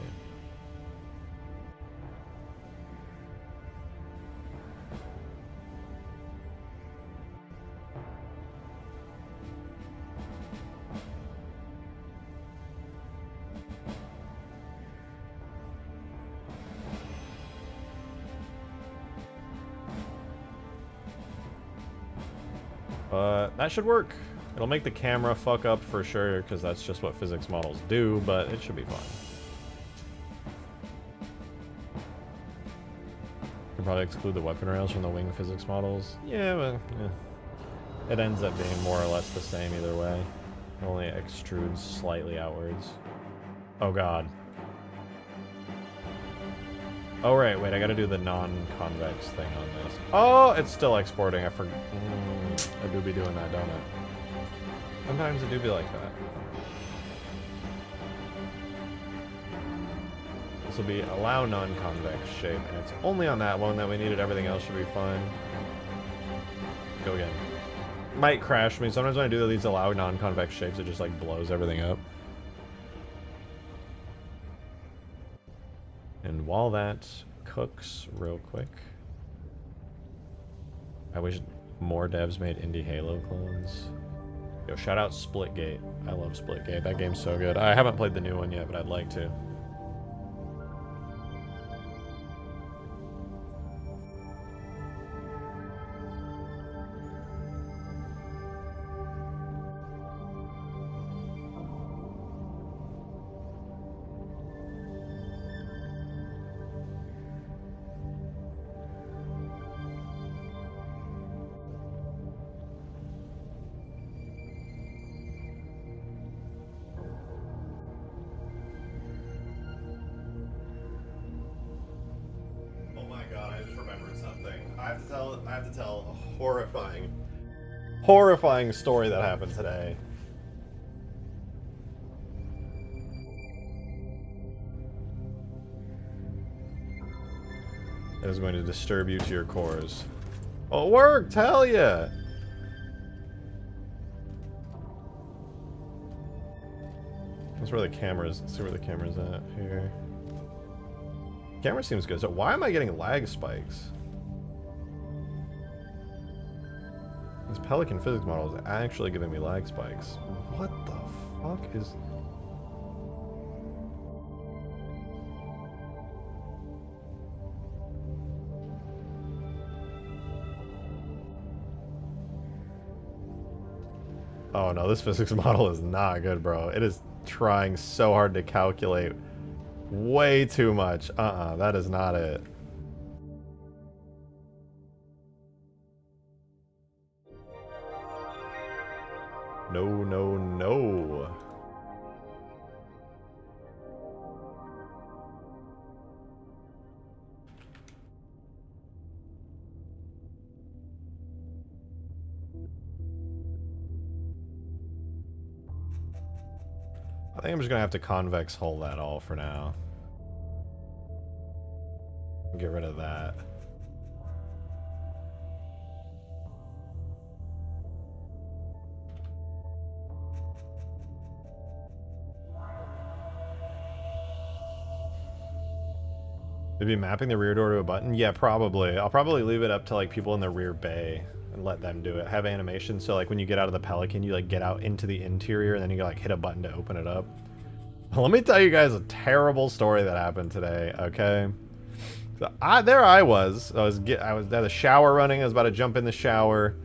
That should work. It'll make the camera fuck up for sure, because that's just what physics models do, but it should be fine. Can probably exclude the weapon rails from the wing physics models. Yeah, well, yeah. It ends up being more or less the same either way. It only extrudes slightly outwards. Oh god. Oh right, wait, I gotta do the non-convex thing on this. Oh, it's still exporting, I forgot. I do be doing that, don't it? Sometimes it do be like that. This will be allow non-convex shape, and it's only on that one that we needed. Everything else should be fine. Go again. Might crash me. Sometimes when I do these allow non-convex shapes, it just like blows everything up. And while that cooks real quick, I wish more devs made indie Halo clones. Yo, shout out Splitgate. I love Splitgate. That game's so good. I haven't played the new one yet, but I'd like to. I have to tell a horrifying story that happened today. It is going to disturb you to your cores. Oh, it worked! Hell yeah! That's where the camera's. Let's see where the camera's at here. Camera seems good. So why am I getting lag spikes? This Pelican physics model is actually giving me lag spikes. What the fuck is... Oh no, this physics model is not good, bro. It is trying so hard to calculate way too much. That is not it. No, no, no. I think I'm just gonna have to convex hull that all for now. Get rid of that. Maybe mapping the rear door to a button? Yeah, probably. I'll probably leave it up to like people in the rear bay and let them do it. Have animation so like when you get out of the Pelican, you like get out into the interior and then you like hit a button to open it up. Let me tell you guys a terrible story that happened today, okay? So there I was at the shower running. I was about to jump in the shower.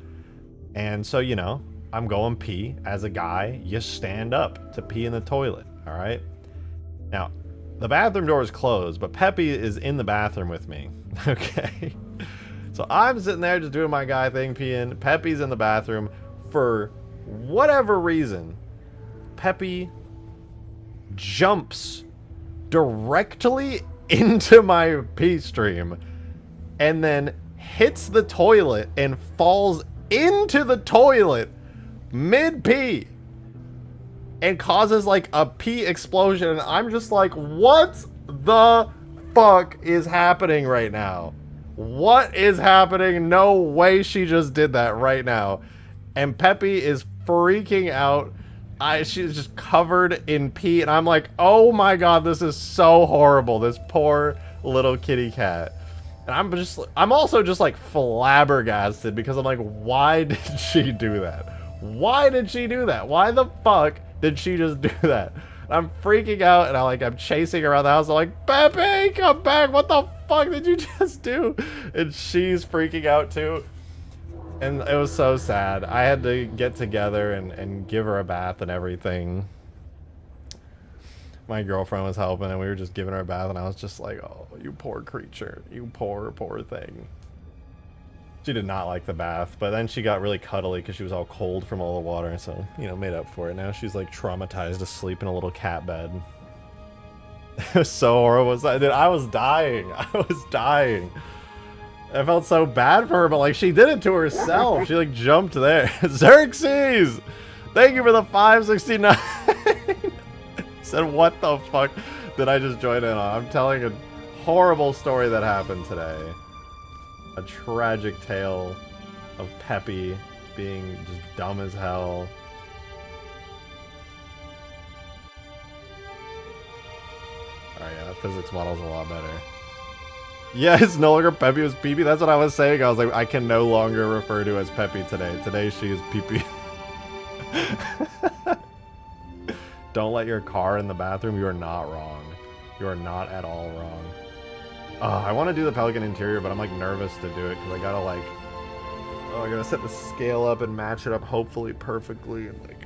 And so, you know, I'm going pee. As a guy, you stand up to pee in the toilet, all right? Now, the bathroom door is closed, but Peppy is in the bathroom with me, okay? So I'm sitting there just doing my guy thing, peeing. Peppy's in the bathroom. For whatever reason, Peppy jumps directly into my pee stream and then hits the toilet and falls into the toilet mid-pee. And causes like a pee explosion, and I'm just like, what the fuck is happening right now? What is happening? No way she just did that right now. And Peppy is freaking out. She's just covered in pee, and I'm like, oh my god, this is so horrible. This poor little kitty cat. And I'm also just like flabbergasted because I'm like, why did she do that? Why did she do that? Why the fuck did she just do that? I'm freaking out, and I'm chasing around the house. I'm like, Peppy, come back! What the fuck did you just do? And she's freaking out too. And it was so sad. I had to get together and give her a bath and everything. My girlfriend was helping, and we were just giving her a bath, and I was just like, oh, you poor creature. You poor, poor thing. She did not like the bath, but then she got really cuddly because she was all cold from all the water, so, you know, made up for it. Now she's, like, traumatized to sleep in a little cat bed. It was so horrible. Dude, I was dying. I was dying. I felt so bad for her, but, like, she did it to herself. She, like, jumped there. Xerxes! Thank you for the 569! Said, what the fuck did I just join in on? I'm telling a horrible story that happened today. A tragic tale of Peppy being just dumb as hell. Alright, yeah, that physics model's a lot better. Yeah, it's no longer Peppy, it was Pee-Pee. That's what I was saying. I was like, I can no longer refer to as Peppy today. Today she is Pee-Pee. Don't let your car in the bathroom. You are not wrong. You are not at all wrong. I want to do the Pelican interior, but I'm like nervous to do it because I gotta like, I gotta set the scale up and match it up hopefully perfectly. And like,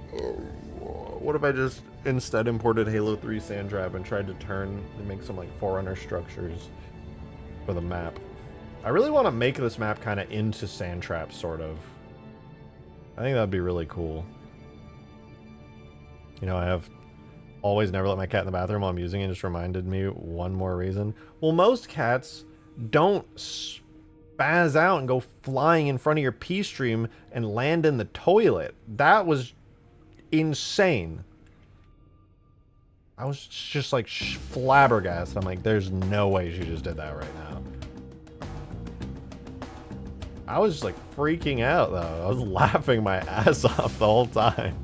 what if I just instead imported Halo 3 sand trap and tried to turn and make some like Forerunner structures for the map? I really want to make this map kind of into sand traps, sort of. I think that'd be really cool. You know, I have always never let my cat in the bathroom while I'm using it. Just reminded me one more reason. Well, most cats don't spaz out and go flying in front of your pee stream and land in the toilet. That was insane. I was just like flabbergasted. I'm like, there's no way she just did that right now. I was just like freaking out though. I was laughing my ass off the whole time.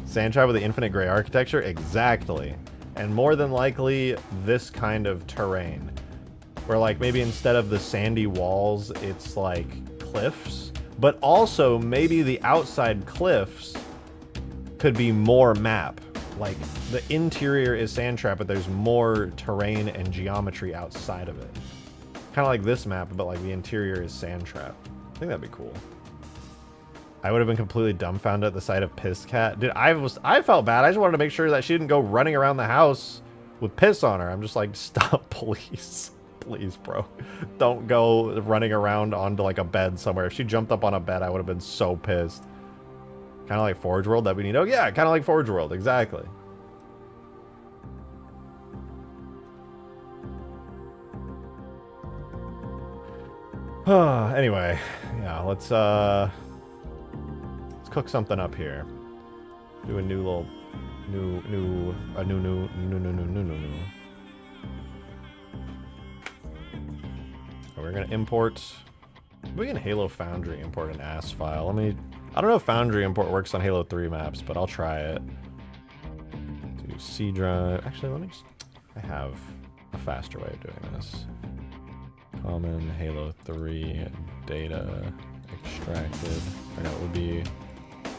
Sand trap with the infinite gray architecture? Exactly. And more than likely, this kind of terrain. Where like maybe instead of the sandy walls, it's like cliffs. But also maybe the outside cliffs could be more map. Like the interior is sand trap, but there's more terrain and geometry outside of it. Kind of like this map, but like the interior is sand trap. I think that'd be cool. I would have been completely dumbfounded at the sight of Piss Cat. Dude, I felt bad. I just wanted to make sure that she didn't go running around the house with piss on her. I'm just like, stop, please. Please, bro. Don't go running around onto like a bed somewhere. If she jumped up on a bed, I would have been so pissed. Kind of like Forge World that we need. Oh yeah, kind of like Forge World. Exactly. Anyway, yeah, let's cook something up here. Do a new little, new. We're gonna import. We can Halo Foundry import an AS file. I don't know if Foundry import works on Halo 3 maps, but I'll try it. Do C drive. Actually, let me just. I have a faster way of doing this. Common Halo 3 data extracted. Or no, it would be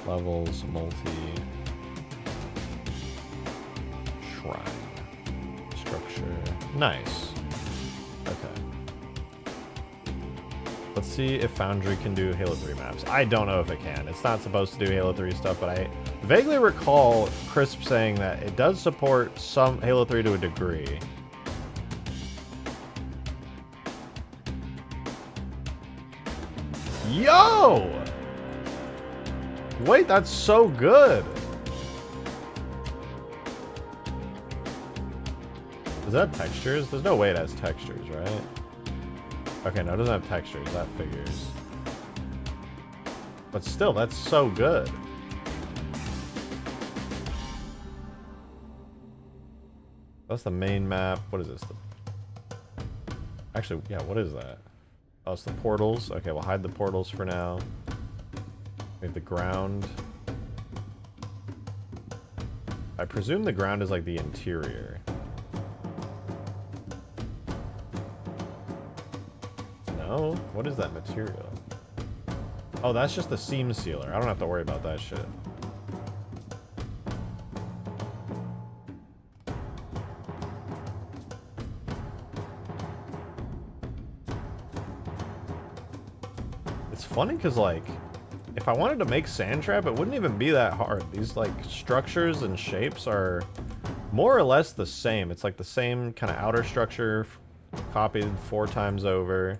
levels multi shrine structure. Nice. Okay. Let's see if Foundry can do Halo 3 maps. I don't know if it can. It's not supposed to do Halo 3 stuff, but I vaguely recall Crisp saying that it does support some Halo 3 to a degree. Yo! Wait, that's so good. Does that have textures? There's no way it has textures, right? Okay, no, it doesn't have textures. That figures. But still, that's so good. That's the main map. What is this? Actually, yeah, what is that? Oh, it's the portals. Okay, we'll hide the portals for now. We have the ground. I presume the ground is like the interior. No? What is that material? Oh, that's just the seam sealer. I don't have to worry about that shit. It's funny because, like, if I wanted to make sand trap, it wouldn't even be that hard. These, like, structures and shapes are more or less the same. It's like the same kind of outer structure copied 4 times over.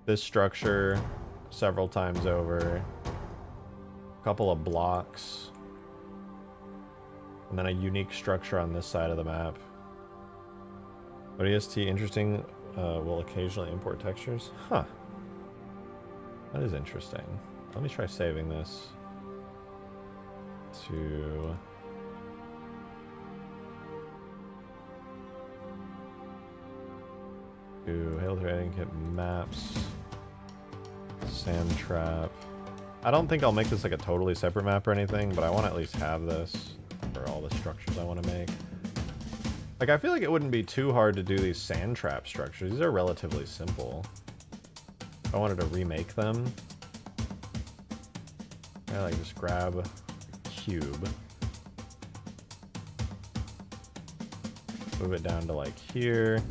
This structure several times over. A couple of blocks. And then a unique structure on this side of the map. ODST, interesting. Will occasionally import textures. Huh. That is interesting. Let me try saving this to Halo 3 editing kit maps, sand trap. I don't think I'll make this like a totally separate map or anything, but I want to at least have this for all the structures I want to make. Like, I feel like it wouldn't be too hard to do these sand trap structures. These are relatively simple. If I wanted to remake them. I like just grab a cube. Move it down to like here.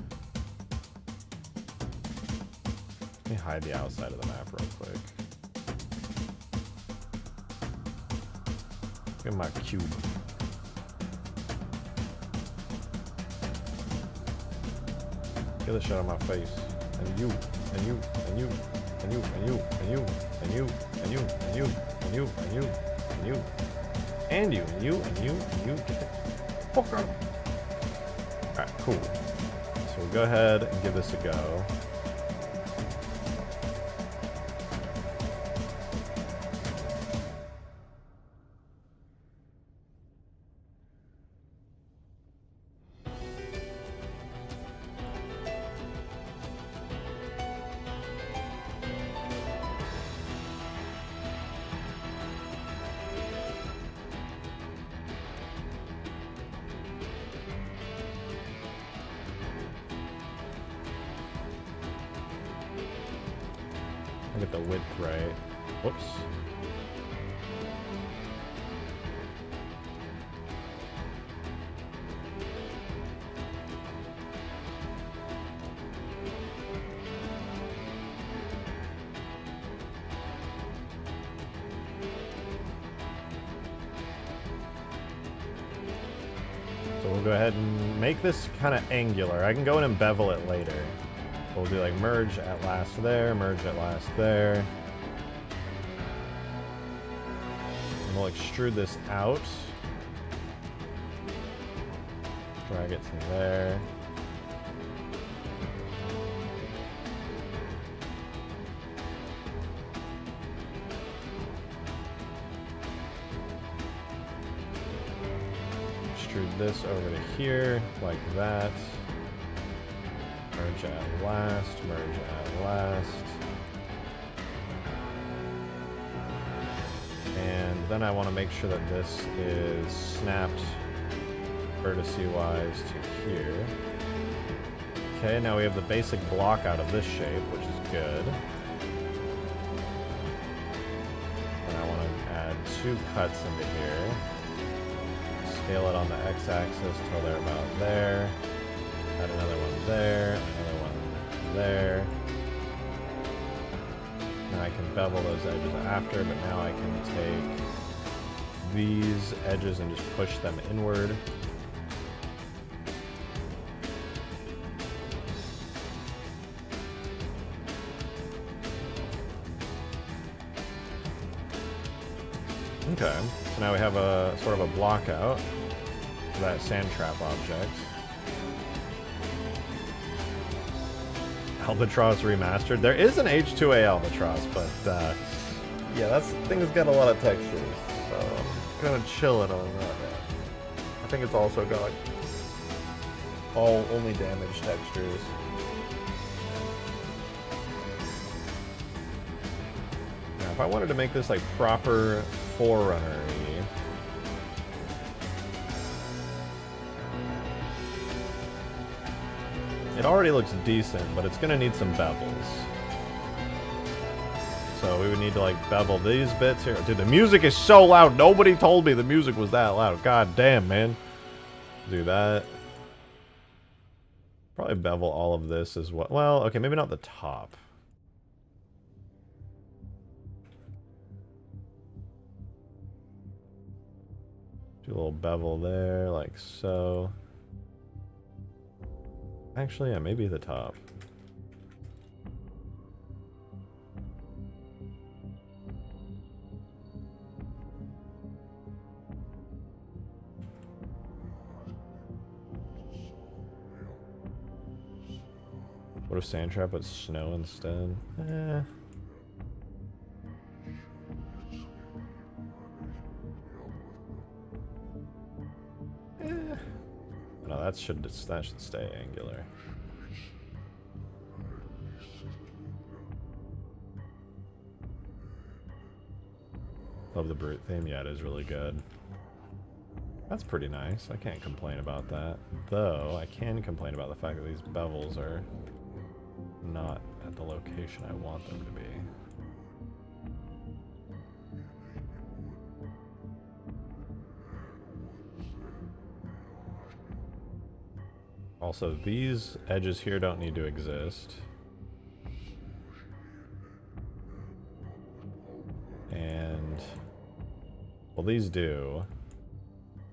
Let me hide the outside of the map real quick. Look at my cube. Get the shit out of my face. And you, and you, and you, and you, and you, and you, and you, and you, and you, and you, and you, and you, and you, and you, and you, and you, get the fuck out. Alright, cool. So we'll go ahead and give this a go. Get the width right. Whoops. So we'll go ahead and make this kind of angular. I can go in and bevel it later. We'll do like merge at last there, merge at last there. And we'll extrude this out. Drag it to there. Extrude this over to here, like that. Merge at last, merge at last. And then I want to make sure that this is snapped vertice-wise to here. Okay, now we have the basic block out of this shape, which is good. And I want to add 2 cuts into here. Scale it on the x-axis till they're about there. Add another one there, another one there. Now I can bevel those edges after, but now I can take these edges and just push them inward. Okay, so now we have a sort of a block out for that sand trap object. Albatross remastered. There is an H2A Albatross, but yeah, that thing's got a lot of textures, so I'm kind of chilling on that. I think it's also got like only damage textures. Now, if I wanted to make this like proper Forerunner-y, it already looks decent, but it's gonna need some bevels. So we would need to like bevel these bits here. Dude, the music is so loud. Nobody told me the music was that loud. God damn, man. Do that. Probably bevel all of this as well. Well, okay, maybe not the top. Do a little bevel there, like so. Actually, yeah, maybe the top. What if Sandtrap was snow instead? No, that should stay angular. Love the brute theme. Yeah, it is really good. That's pretty nice. I can't complain about that. Though, I can complain about the fact that these bevels are not at the location I want them to be. Also, these edges here don't need to exist. And, well, these do.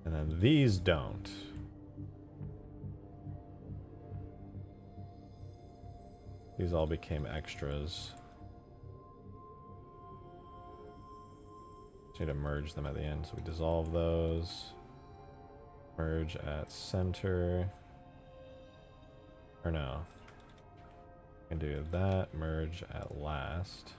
And then these don't. These all became extras. Just need to merge them at the end. So we dissolve those. Merge at center. Or no. I can do that. Merge at last.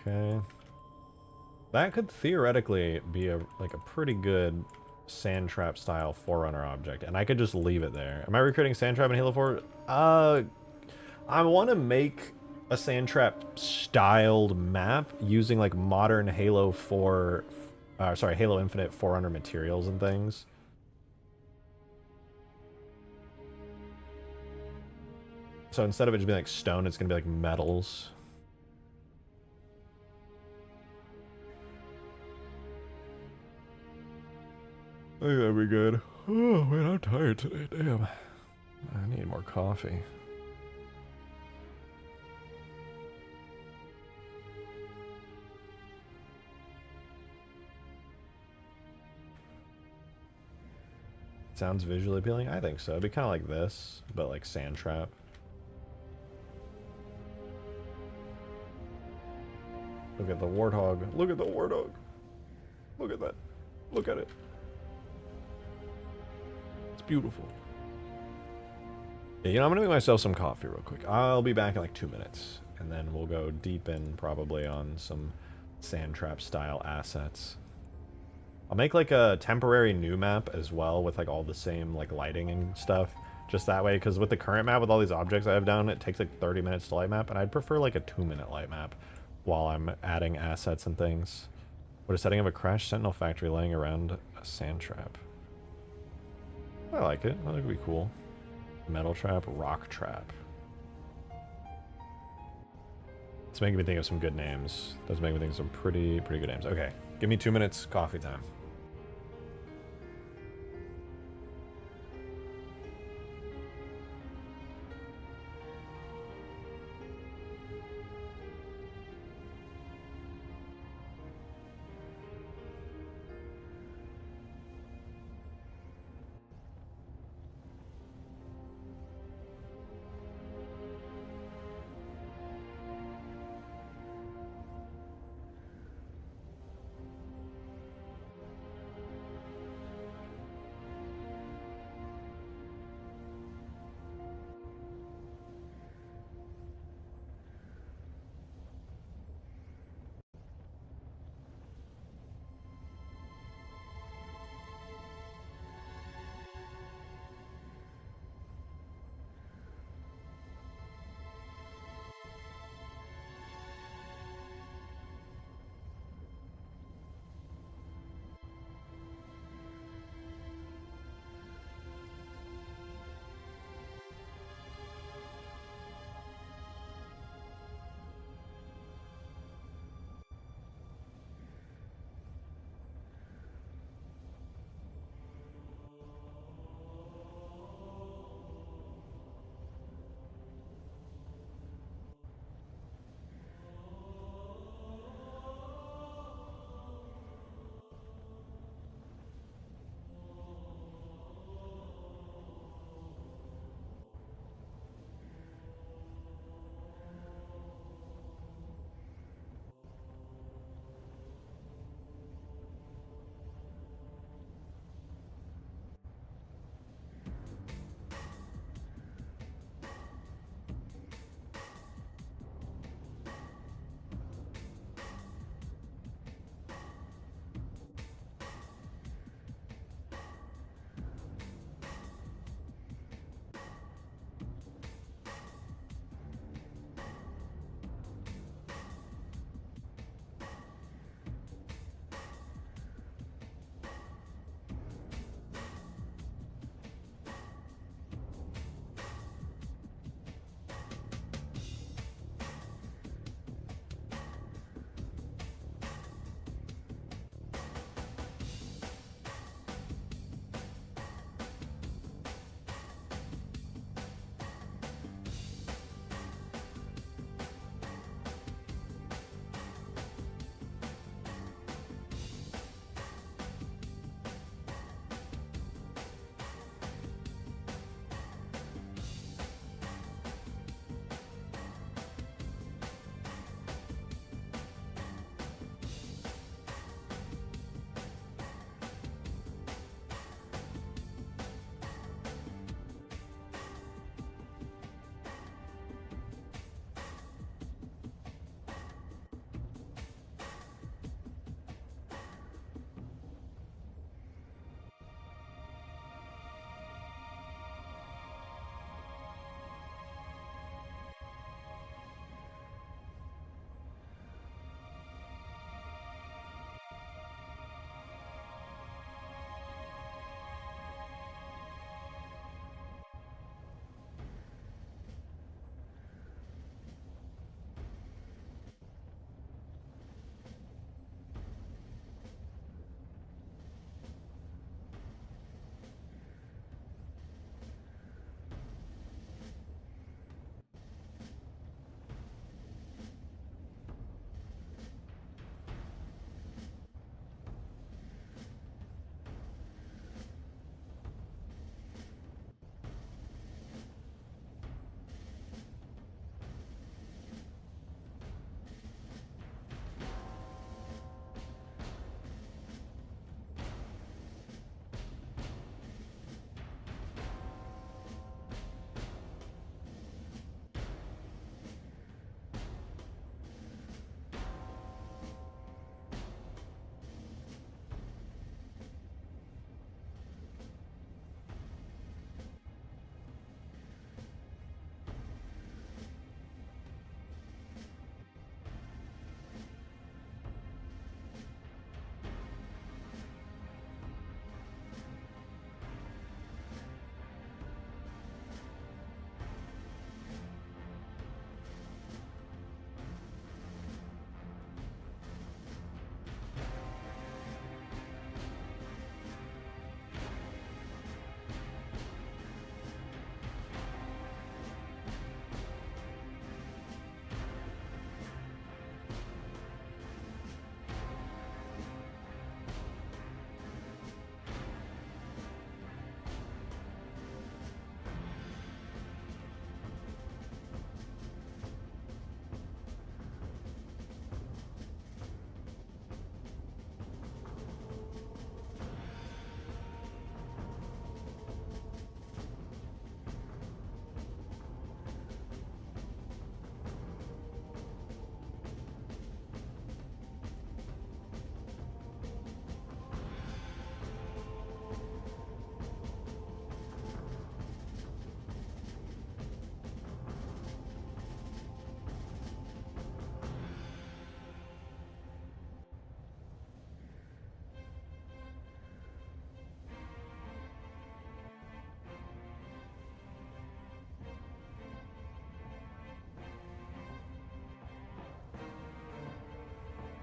Okay. That could theoretically be a pretty good sand trap style Forerunner object, and I could just leave it there. Am I recreating sand trap in Halo 4? I want to make a sand trap styled map using like modern Halo 4, sorry, Halo Infinite Forerunner materials and things. So instead of it just being like stone, it's gonna be like metals. I think that'd be good. Oh man, I'm tired today. Damn. I need more coffee. Sounds visually appealing? I think so. It'd be kind of like this, but like sand trap. Look at the Warthog. Look at the Warthog. Look at that. Look at it. It's beautiful. Yeah, you know, I'm gonna make myself some coffee real quick. I'll be back in like 2 minutes, and then we'll go deep in probably on some sand trap style assets. I'll make like a temporary new map as well with like all the same like lighting and stuff. Just that way, because with the current map with all these objects I have down, it takes like 30 minutes to light map, and I'd prefer like a 2-minute light map while I'm adding assets and things. What a setting of a crashed sentinel factory laying around a sand trap. I like it. I think it'd be cool. Metal trap, rock trap. It's making me think of some good names. That's making me think of some pretty good names. Okay, give me 2 minutes, coffee time.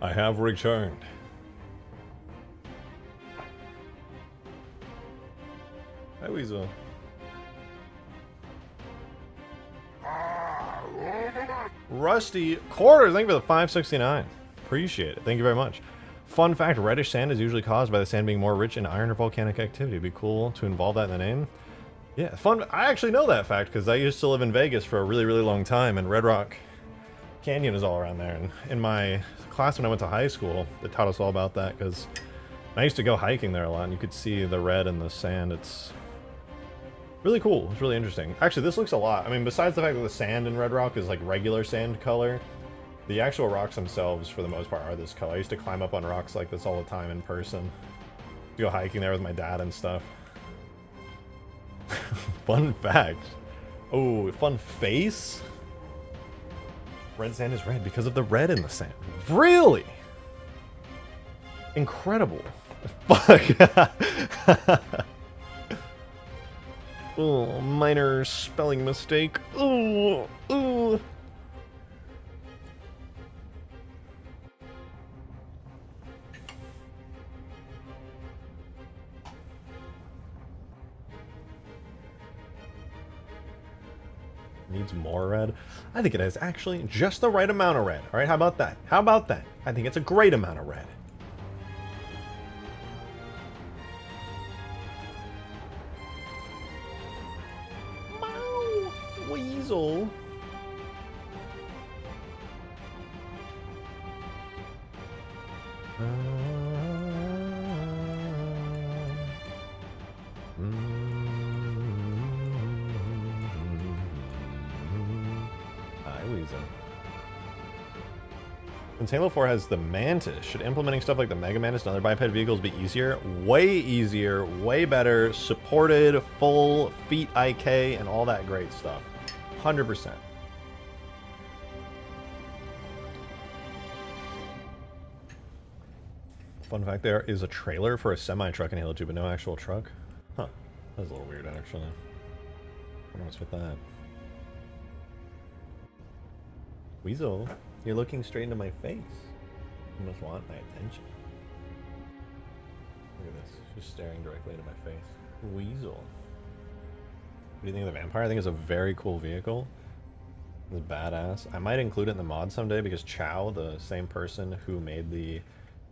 I have returned. Hi, Weasel. Rusty Quarter, thank you for the 569. Appreciate it. Thank you very much. Fun fact, reddish sand is usually caused by the sand being more rich in iron or volcanic activity. It'd be cool to involve that in the name. Yeah, fun. I actually know that fact because I used to live in Vegas for a really, really long time, and Red Rock Canyon is all around there. And in my class when I went to high school, they taught us all about that because I used to go hiking there a lot, and you could see the red in the sand. It's really cool. It's really interesting. Actually, this looks a lot. I mean, besides the fact that the sand in Red Rock is like regular sand color, the actual rocks themselves, for the most part, are this color. I used to climb up on rocks like this all the time in person. Go hiking there with my dad and stuff. Fun fact. Oh, fun face? Red sand is red because of the red in the sand. Really? Incredible. Fuck. Oh, minor spelling mistake. Ooh, ooh. Needs more red? I think it has actually just the right amount of red. All right, how about that? How about that? I think it's a great amount of red. Meow, weasel. Since Halo 4 has the Mantis, should implementing stuff like the Mega Mantis and other biped vehicles be easier? Way easier, way better, supported, full, feet IK, and all that great stuff. 100%. Fun fact, there is a trailer for a semi-truck in Halo 2, but no actual truck. Huh. That was a little weird, actually. I don't know what's with that. Weasel, you're looking straight into my face. You must want my attention. Look at this. Just staring directly into my face. Weasel. What do you think of the Vampire? I think it's a very cool vehicle. It's badass. I might include it in the mod someday because Chow, the same person who made the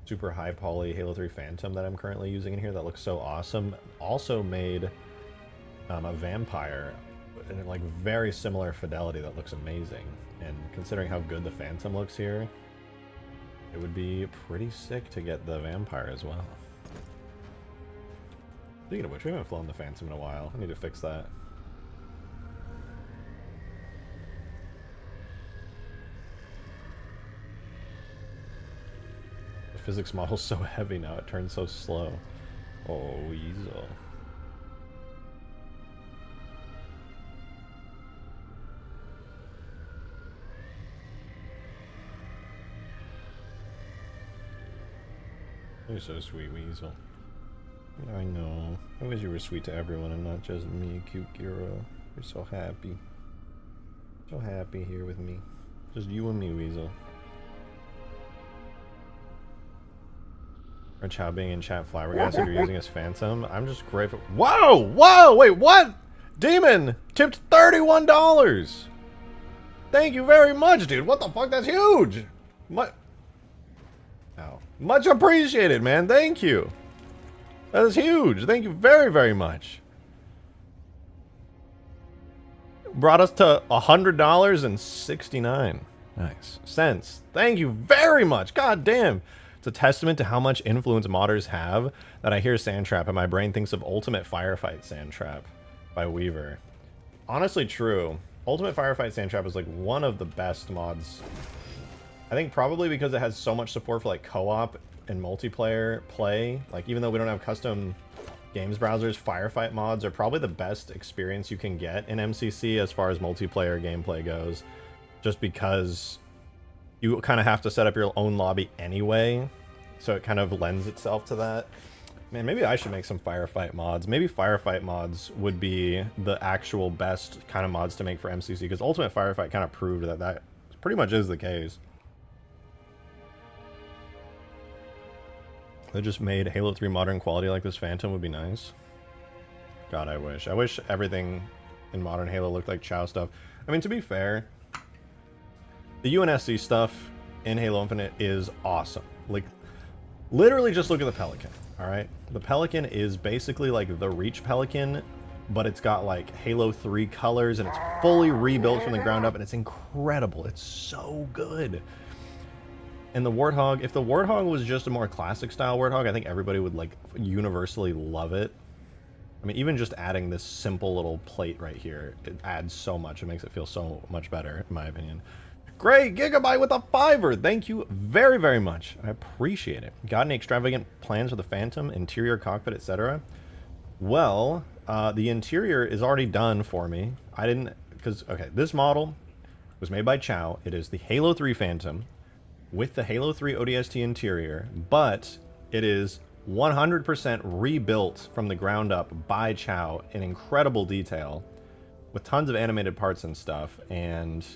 super high poly Halo 3 Phantom that I'm currently using in here that looks so awesome, also made a Vampire in like very similar fidelity that looks amazing. And considering how good the Phantom looks here, it would be pretty sick to get the Vampire as well. Speaking of which, we haven't flown the Phantom in a while. I need to fix that. The physics model's so heavy now, it turns so slow. Oh, weasel. You're so sweet, Weasel. I know. I wish you were sweet to everyone and not just me, cute Kiro. You're so happy. So happy here with me. Just you and me, Weasel. Or Chow being in chat flabbergasted you're using as Phantom. I'm just grateful. Whoa! Whoa! Wait, what? Demon tipped $31! Thank you very much, dude. What the fuck? That's huge! What? Much appreciated, man. Thank you. That is huge. Thank you very, very much. Brought us to $100.69 cents. Thank you very much. God damn. It's a testament to how much influence modders have that I hear Sandtrap and my brain thinks of Ultimate Firefight Sandtrap by Weaver. Honestly true. Ultimate Firefight Sandtrap is like one of the best mods. I think probably because it has so much support for like co-op and multiplayer play. Like even though we don't have custom games browsers, Firefight mods are probably the best experience you can get in MCC as far as multiplayer gameplay goes. Just because you kind of have to set up your own lobby anyway. So it kind of lends itself to that. Man, maybe I should make some Firefight mods. Maybe Firefight mods would be the actual best kind of mods to make for MCC. Because Ultimate Firefight kind of proved that that pretty much is the case. They just made Halo 3 modern quality like this Phantom would be nice. God, I wish. I wish everything in modern Halo looked like Chow stuff. I mean, to be fair, the UNSC stuff in Halo Infinite is awesome. Like, literally just look at the Pelican, alright? The Pelican is basically like the Reach Pelican, but it's got like Halo 3 colors, and it's fully rebuilt from the ground up, and it's incredible. It's so good. And the Warthog, if the Warthog was just a more classic style Warthog, I think everybody would like universally love it. I mean, even just adding this simple little plate right here, it adds so much. It makes it feel so much better, in my opinion. Great, Gigabyte with a $5. Thank you very, very much. I appreciate it. Got any extravagant plans for the Phantom, interior, cockpit, etc.? Well, the interior is already done for me. I didn't, because, okay, this model was made by Chow. It is the Halo 3 Phantom with the Halo 3 ODST interior, but it is 100% rebuilt from the ground up by Chow in incredible detail with tons of animated parts and stuff, and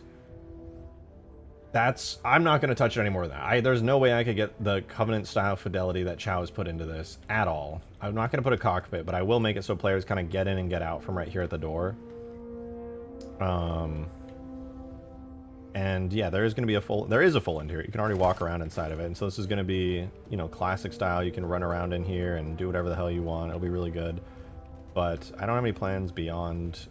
that's, I'm not going to touch it any more than that. There's no way I could get the Covenant style fidelity that Chow has put into this at all. I'm not going to put a cockpit, but I will make it so players kind of get in and get out from right here at the door. And yeah, there is a full interior. You can already walk around inside of it. And so this is going to be, you know, classic style. You can run around in here and do whatever the hell you want. It'll be really good. But I don't have any plans beyond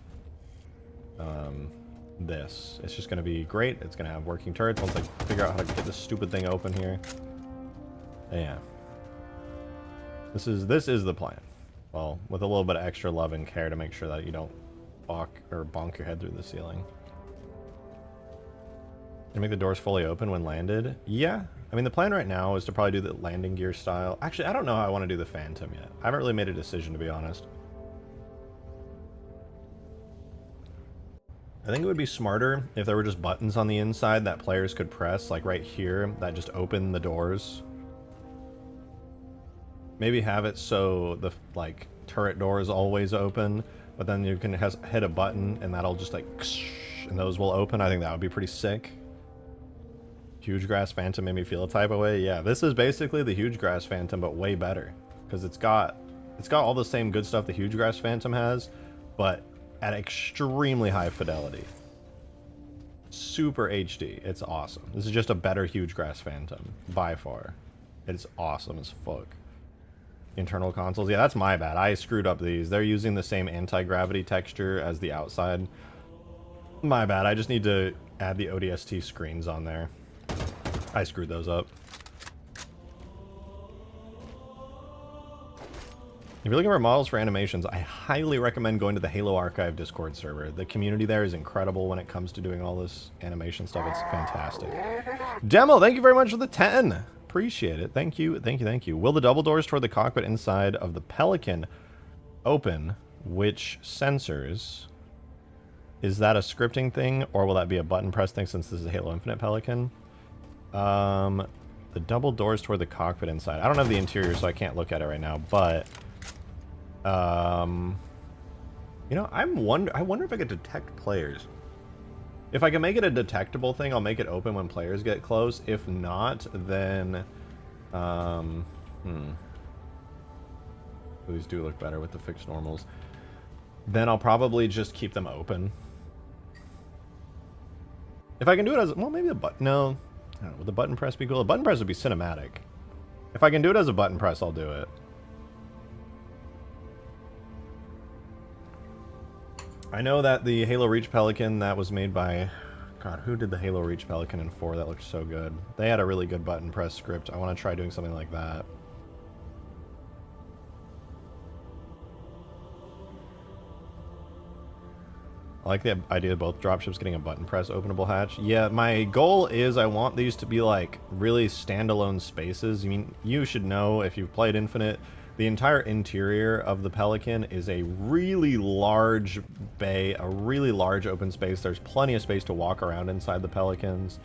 this. It's just going to be great. It's going to have working turrets once I figure out how to get this stupid thing open here. Yeah. This is the plan. Well, with a little bit of extra love and care to make sure that you don't bonk your head through the ceiling. You make the doors fully open when landed? Yeah. I mean, the plan right now is to probably do the landing gear style. Actually, I don't know how I want to do the Phantom yet. I haven't really made a decision, to be honest. I think it would be smarter if there were just buttons on the inside that players could press, like right here, that just open the doors. Maybe have it so the, like, turret door is always open, but then you can hit a button and that'll just like, and those will open. I think that would be pretty sick. Huge Grass Phantom made me feel a type of way. Yeah, this is basically the Huge Grass Phantom, but way better. Because it's got all the same good stuff the Huge Grass Phantom has, but at extremely high fidelity. Super HD. It's awesome. This is just a better Huge Grass Phantom, by far. It's awesome as fuck. Internal consoles. Yeah, that's my bad. I screwed up these. They're using the same anti-gravity texture as the outside. My bad. I just need to add the ODST screens on there. I screwed those up. If you're looking for models for animations, I highly recommend going to the Halo Archive Discord server. The community there is incredible when it comes to doing all this animation stuff. It's fantastic. Demo, thank you very much for the 10. Appreciate it. Thank you, thank you, thank you. Will the double doors toward the cockpit inside of the Pelican open? Which sensors? Is that a scripting thing, or will that be a button press thing since this is a Halo Infinite Pelican? The double doors toward the cockpit inside. I don't have the interior, so I can't look at it right now, but you know, I wonder if I could detect players. If I can make it a detectable thing, I'll make it open when players get close. If not, then these do look better with the fixed normals. Then I'll probably just keep them open. If I can do it as, well, maybe the button, no. I don't know, would the button press be cool? The button press would be cinematic. If I can do it as a button press, I'll do it. I know that the Halo Reach Pelican that was made by, God, who did the Halo Reach Pelican in 4? That looked so good. They had a really good button press script. I want to try doing something like that. I like the idea of both dropships getting a button press openable hatch. Yeah, my goal is I want these to be like really standalone spaces. I mean, you should know if you've played Infinite, the entire interior of the Pelican is a really large bay, a really large open space. There's plenty of space to walk around inside the Pelicans.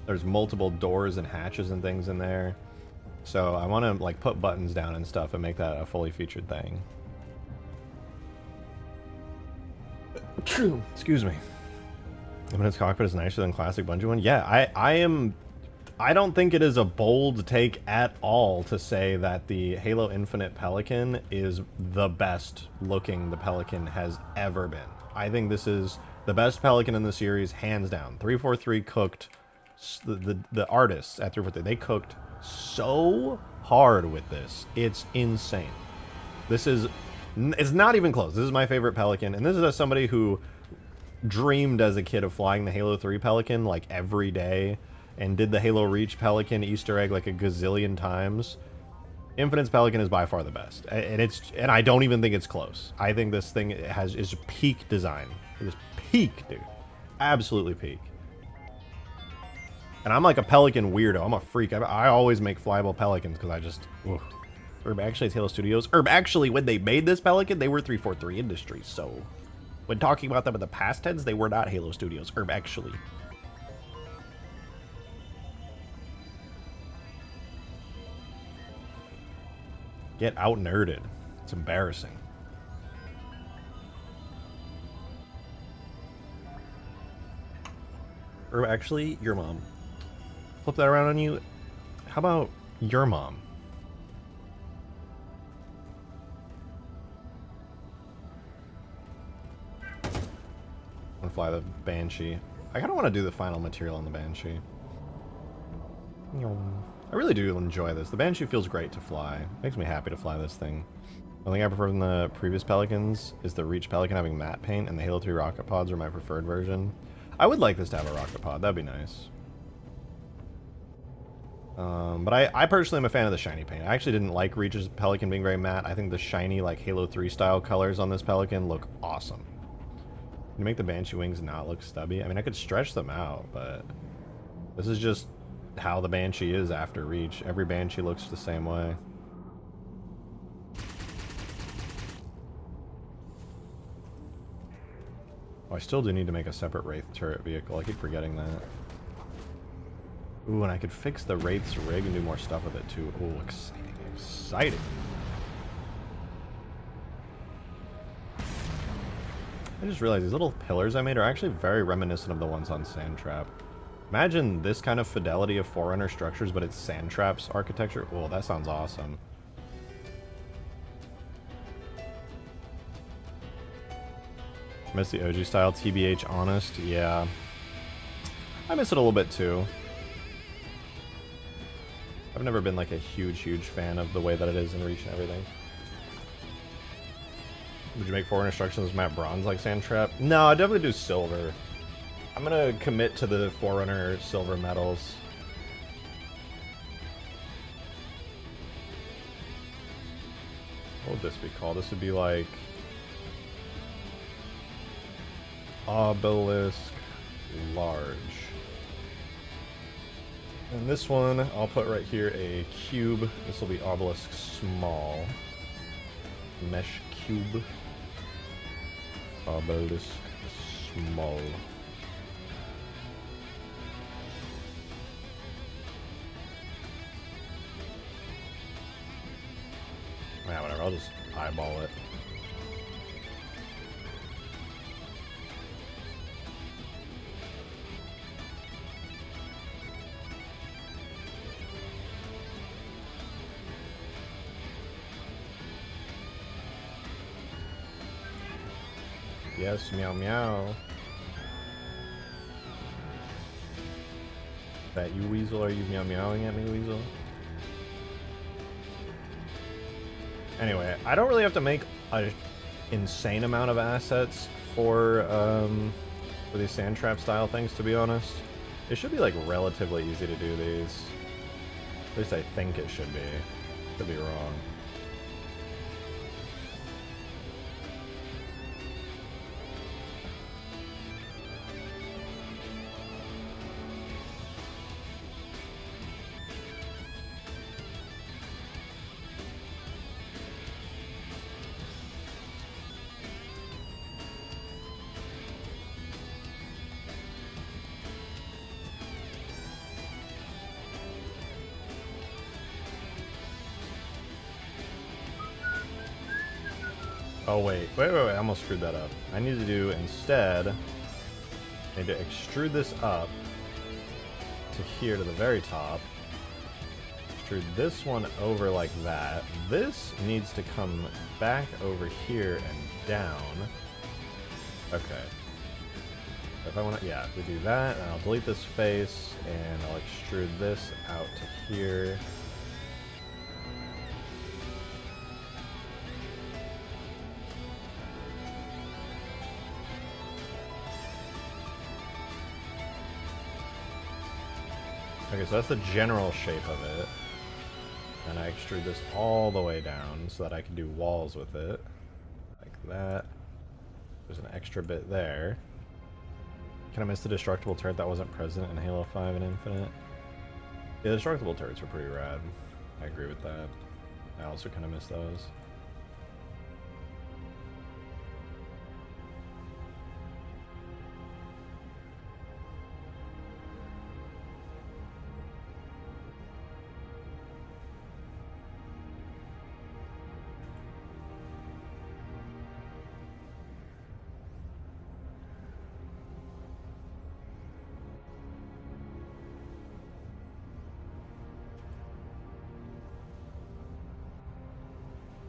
There's multiple doors and hatches and things in there. So I want to like put buttons down and stuff and make that a fully featured thing. Excuse me. Infinite's cockpit is nicer than classic Bungie one. Yeah, I don't think it is a bold take at all to say that the Halo Infinite Pelican is the best looking the Pelican has ever been. I think this is the best Pelican in the series, hands down. 343 cooked, the artists at 343, they cooked so hard with this. It's insane. This is, it's not even close. This is my favorite Pelican, and this is as somebody who dreamed as a kid of flying the Halo 3 Pelican like every day, and did the Halo Reach Pelican Easter egg like a gazillion times. Infinite's Pelican is by far the best, and I don't even think it's close. I think this thing is peak design. It is peak, dude, absolutely peak. And I'm like a Pelican weirdo. I'm a freak. I always make flyable Pelicans because I just. Oof. Actually, it's Halo Studios. Actually, when they made this Pelican, they were 343 Industries. So, when talking about them in the past tense, they were not Halo Studios. Actually. Get out nerded. It's embarrassing. Actually, your mom. Flip that around on you. How about your mom? I'm gonna fly the Banshee. I kind of want to do the final material on the Banshee. I really do enjoy this. The Banshee feels great to fly. Makes me happy to fly this thing. The thing I prefer from the previous Pelicans is the Reach Pelican having matte paint, and the Halo 3 rocket pods are my preferred version. I would like this to have a rocket pod. That'd be nice. But I personally am a fan of the shiny paint. I actually didn't like Reach's Pelican being very matte. I think the shiny, like, Halo 3 style colors on this Pelican look awesome. You make the Banshee wings not look stubby. I mean, I could stretch them out, but this is just how the Banshee is after Reach. Every Banshee looks the same way. Oh, I still do need to make a separate Wraith turret vehicle. I keep forgetting that. Ooh, and I could fix the Wraith's rig and do more stuff with it too. Ooh, exciting, exciting. I just realized these little pillars I made are actually very reminiscent of the ones on Sandtrap. Imagine this kind of fidelity of Forerunner structures, but it's Sandtrap's architecture. Oh, that sounds awesome. Miss the OG style, TBH honest. Yeah. I miss it a little bit too. I've never been like a huge fan of the way that it is in Reach and everything. Would you make Forerunner structures matte bronze like Sandtrap? No, I'd definitely do silver. I'm gonna commit to the Forerunner silver metals. What would this be called? This would be like Obelisk large. And this one, I'll put right here a cube. This will be Obelisk small. Mesh cube. Obelisk small. Yeah, whatever, I'll just eyeball it. Yes, meow meow. That you, Weasel? Are you meow meowing at me, Weasel? Anyway, I don't really have to make an insane amount of assets for these Sandtrap style things, to be honest. It should be like relatively easy to do these. At least I think it should be. Could be wrong. Oh wait, I almost screwed that up. I need to do instead, I need to extrude this up to to here to the very top. Extrude this one over like that. This needs to come back over here and down. Okay. If I want to, yeah, we do that, and I'll delete this face, and I'll extrude this out to here. Okay, so that's the general shape of it. And I extrude this all the way down so that I can do walls with it. Like that. There's an extra bit there. Can I miss the destructible turret that wasn't present in Halo 5 and Infinite? Yeah, the destructible turrets were pretty rad. I agree with that. I also kind of miss those.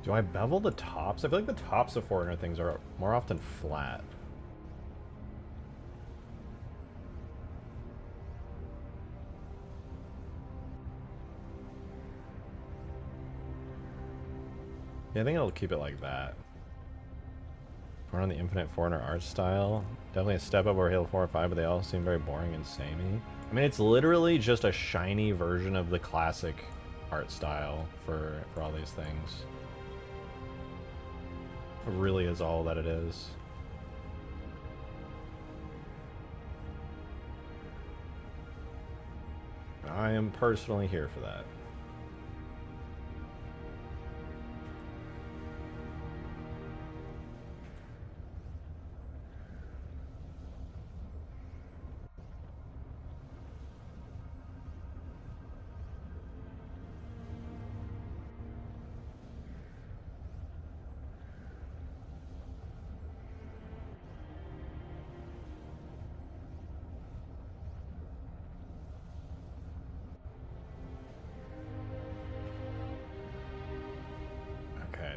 Do I bevel the tops? I feel like the tops of Forerunner things are more often flat. Yeah, I think I'll keep it like that. We're on the Infinite Forerunner art style. Definitely a step up over Halo 4 or 5, but they all seem very boring and samey. I mean, it's literally just a shiny version of the classic art style for all these things. It really is all that it is. I am personally here for that.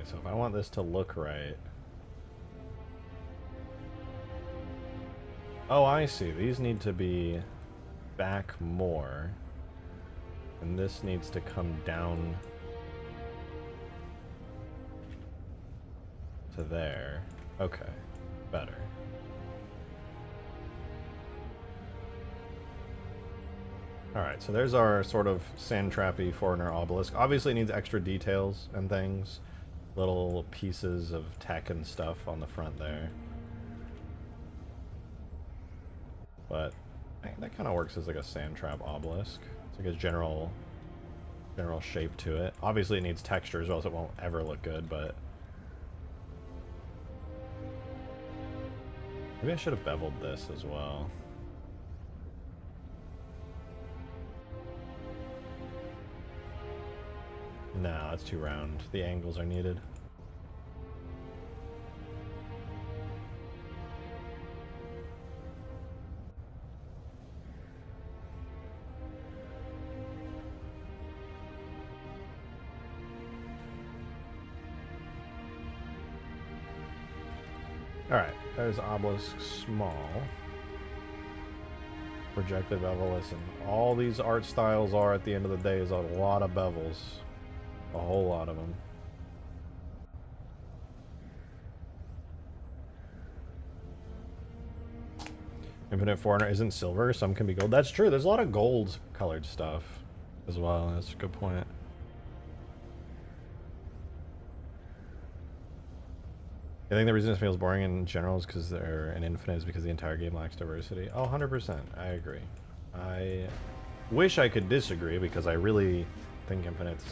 So if I want this to look right... Oh, I see. These need to be back more. And this needs to come down to there. Okay. Better. Alright, so there's our sort of sand trappy Forerunner obelisk. Obviously it needs extra details and things. Little pieces of tech and stuff on the front there. But that kind of works as like a sand trap obelisk. It's like a general shape to it. Obviously it needs textures or else it won't ever look good, but... Maybe I should have beveled this as well. No, it's too round. The angles are needed. Alright, there's obelisk small. Projected bevel. Listen, all these art styles are at the end of the day is a lot of bevels. A whole lot of them. Infinite Forerunner isn't silver, some can be gold. That's true, there's a lot of gold colored stuff as well. That's a good point. I think the reason it feels boring in general is because they're an Infinite is because the entire game lacks diversity. Oh, 100%. I agree. I wish I could disagree because I really think Infinite's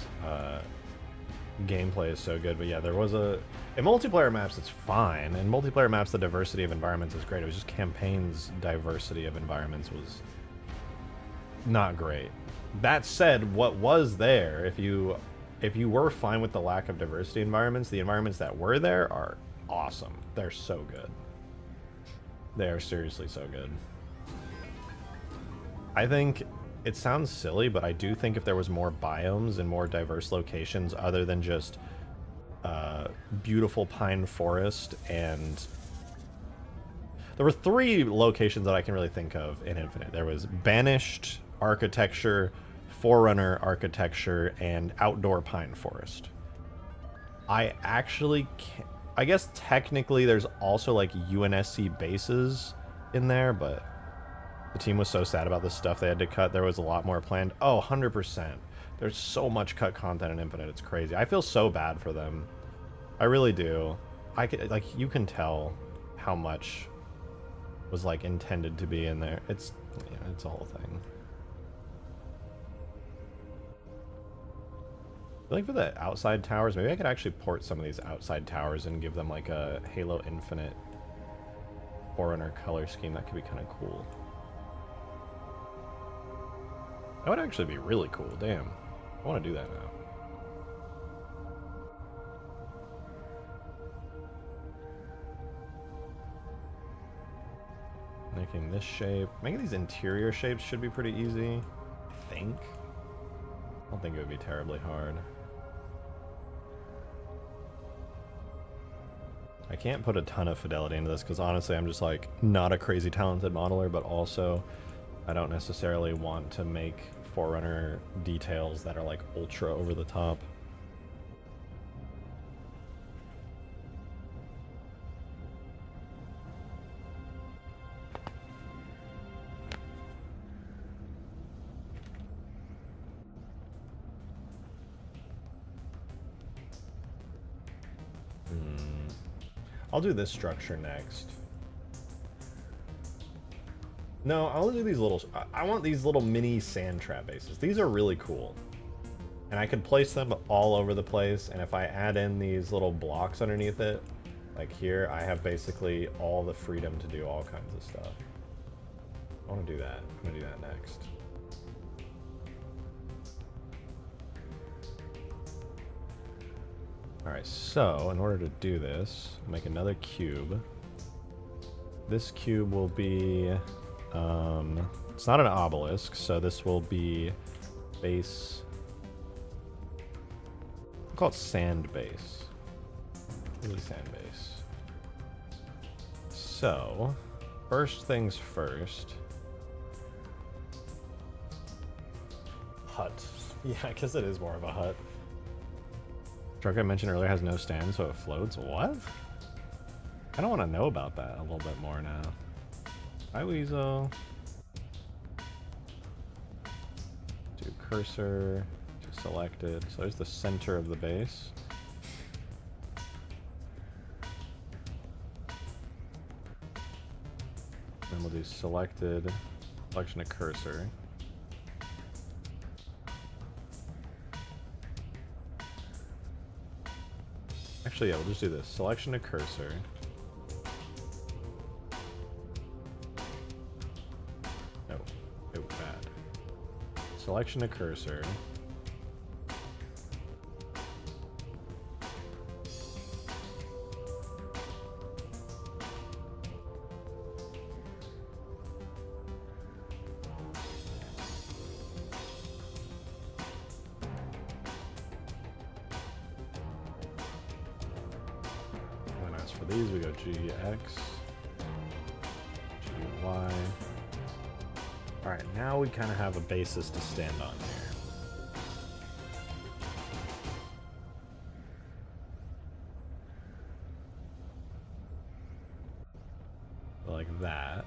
gameplay is so good, but yeah, there was in multiplayer maps it's fine. In multiplayer maps the diversity of environments is great. It was just campaigns diversity of environments was not great. That said, what was there, if you were fine with the lack of diversity environments, the environments that were there are awesome. They're so good. They are seriously so good. I think it sounds silly, but I do think if there was more biomes and more diverse locations other than just beautiful pine forest, and there were 3 locations that I can really think of in Infinite. There was banished architecture, forerunner architecture, and outdoor pine forest. I actually can't, I guess technically there's also like UNSC bases in there, but the team was so sad about the stuff they had to cut. There was a lot more planned. Oh, 100%. There's so much cut content in Infinite. It's crazy. I feel so bad for them. I really do. I could, like, you can tell how much was like intended to be in there. It's, yeah, it's a whole thing. I feel like for the outside towers, maybe I could actually port some of these outside towers and give them like a Halo Infinite Forerunner color scheme. That could be kind of cool. That would actually be really cool. Damn. I want to do that now. Making this shape. Making these interior shapes should be pretty easy, I think. I don't think it would be terribly hard. I can't put a ton of fidelity into this because honestly I'm just like not a crazy talented modeler, but also I don't necessarily want to make Forerunner details that are like ultra over the top. I'll do this structure next. No, I'll do these little... I want these little mini sand trap bases. These are really cool. And I could place them all over the place, and if I add in these little blocks underneath it, like here, I have basically all the freedom to do all kinds of stuff. I want to do that. I'm going to do that next. Alright, so in order to do this, make another cube. This cube will be, it's not an obelisk, so this will be base, I'll call it sand base. Really sand base. So, first things first. Hut. Yeah, I guess it is more of a hut. Truck I mentioned earlier has no stand, so it floats. What? I don't want to know about that a little bit more now. Hi, Weasel. Do cursor, to selected. So there's the center of the base. Then we'll do selected, selection of cursor. Actually, yeah, we'll just do this. Selection of cursor. No. Oh, bad. Selection of cursor. For these, we go GX, GY. Alright, now we kind of have a basis to stand on here. Like that.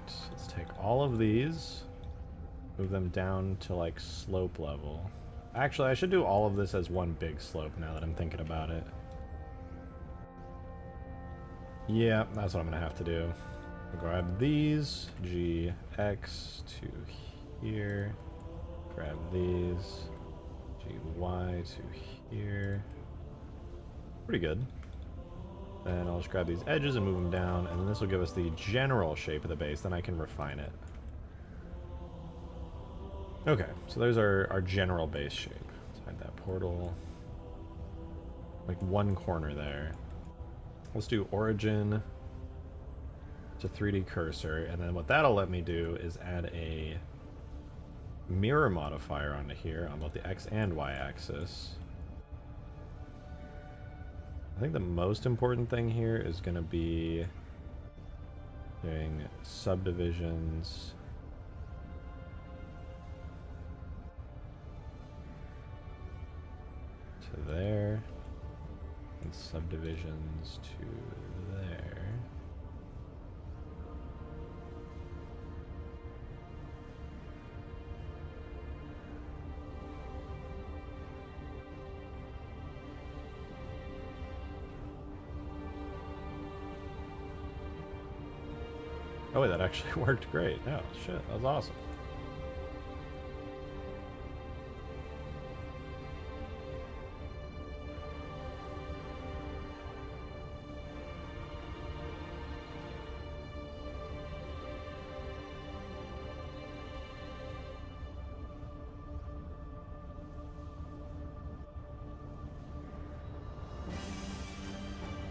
Perfect. Let's take all of these, move them down to like slope level. Actually, I should do all of this as one big slope now that I'm thinking about it. Yeah, that's what I'm gonna have to do. I'll grab these, GX to here. Grab these, GY to here. Pretty good. Then I'll just grab these edges and move them down, and then this will give us the general shape of the base, then I can refine it. Okay, so there's our general base shape. Let's hide that portal. Like one corner there. Let's do origin to 3D cursor, and then what that'll let me do is add a mirror modifier onto here on both the X and Y axis. I think the most important thing here is going to be doing subdivisions to there and subdivisions to there. Oh wait, that actually worked great. Oh shit, that was awesome.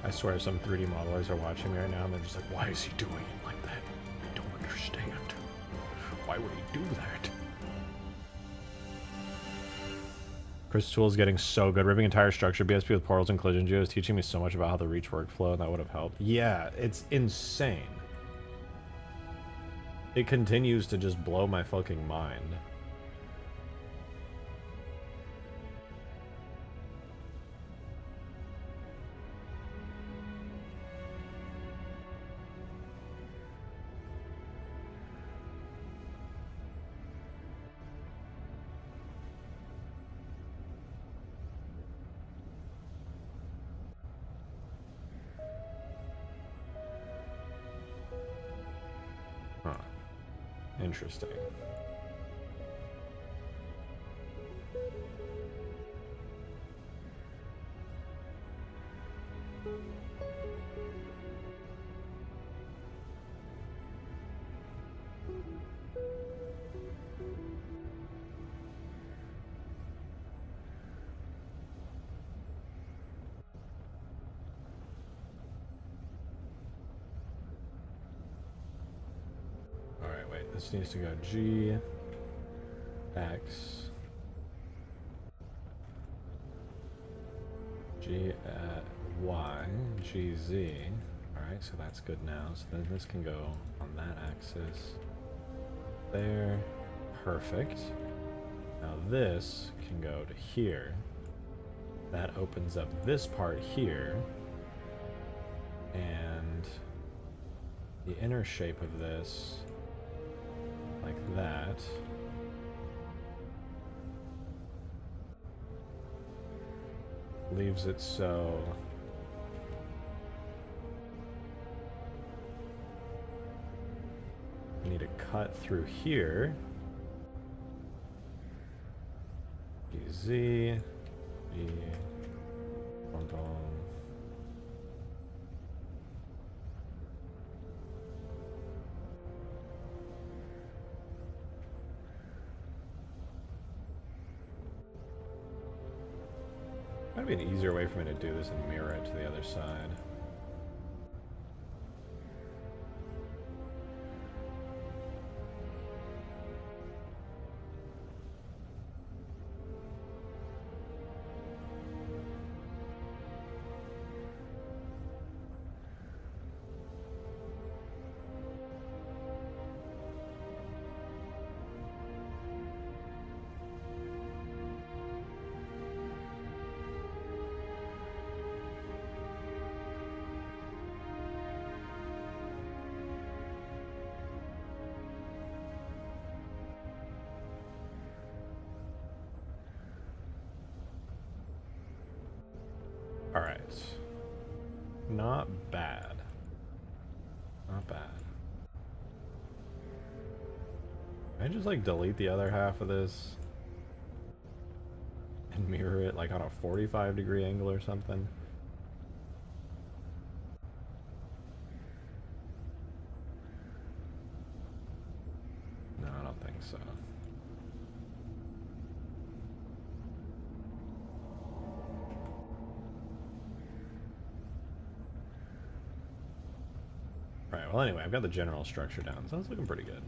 I swear some 3D modelers are watching me right now and they're just like, why is he doing it like that? I don't understand. Why would he do that? Chris Tool is getting so good. Ripping entire structure BSP with portals and collision geo is teaching me so much about how the reach workflow, and that would have helped. Yeah, it's insane. It continues to just blow my fucking mind. Huh. Interesting. Alright, wait. This needs to go G, X, G at Y, G, Z. Alright, so that's good now. So then this can go on that axis. There. Perfect. Now this can go to here. That opens up this part here. And the inner shape of this, like that. Leaves it so I need to cut through here. Z, G, boom, boom. Might be an easier way for me to do this and mirror it to the other side. not bad. Not bad. Can I just like delete the other half of this and mirror it like on a 45-degree angle or something? No, I don't think so. Alright, well anyway, I've got the general structure down, so it's looking pretty good.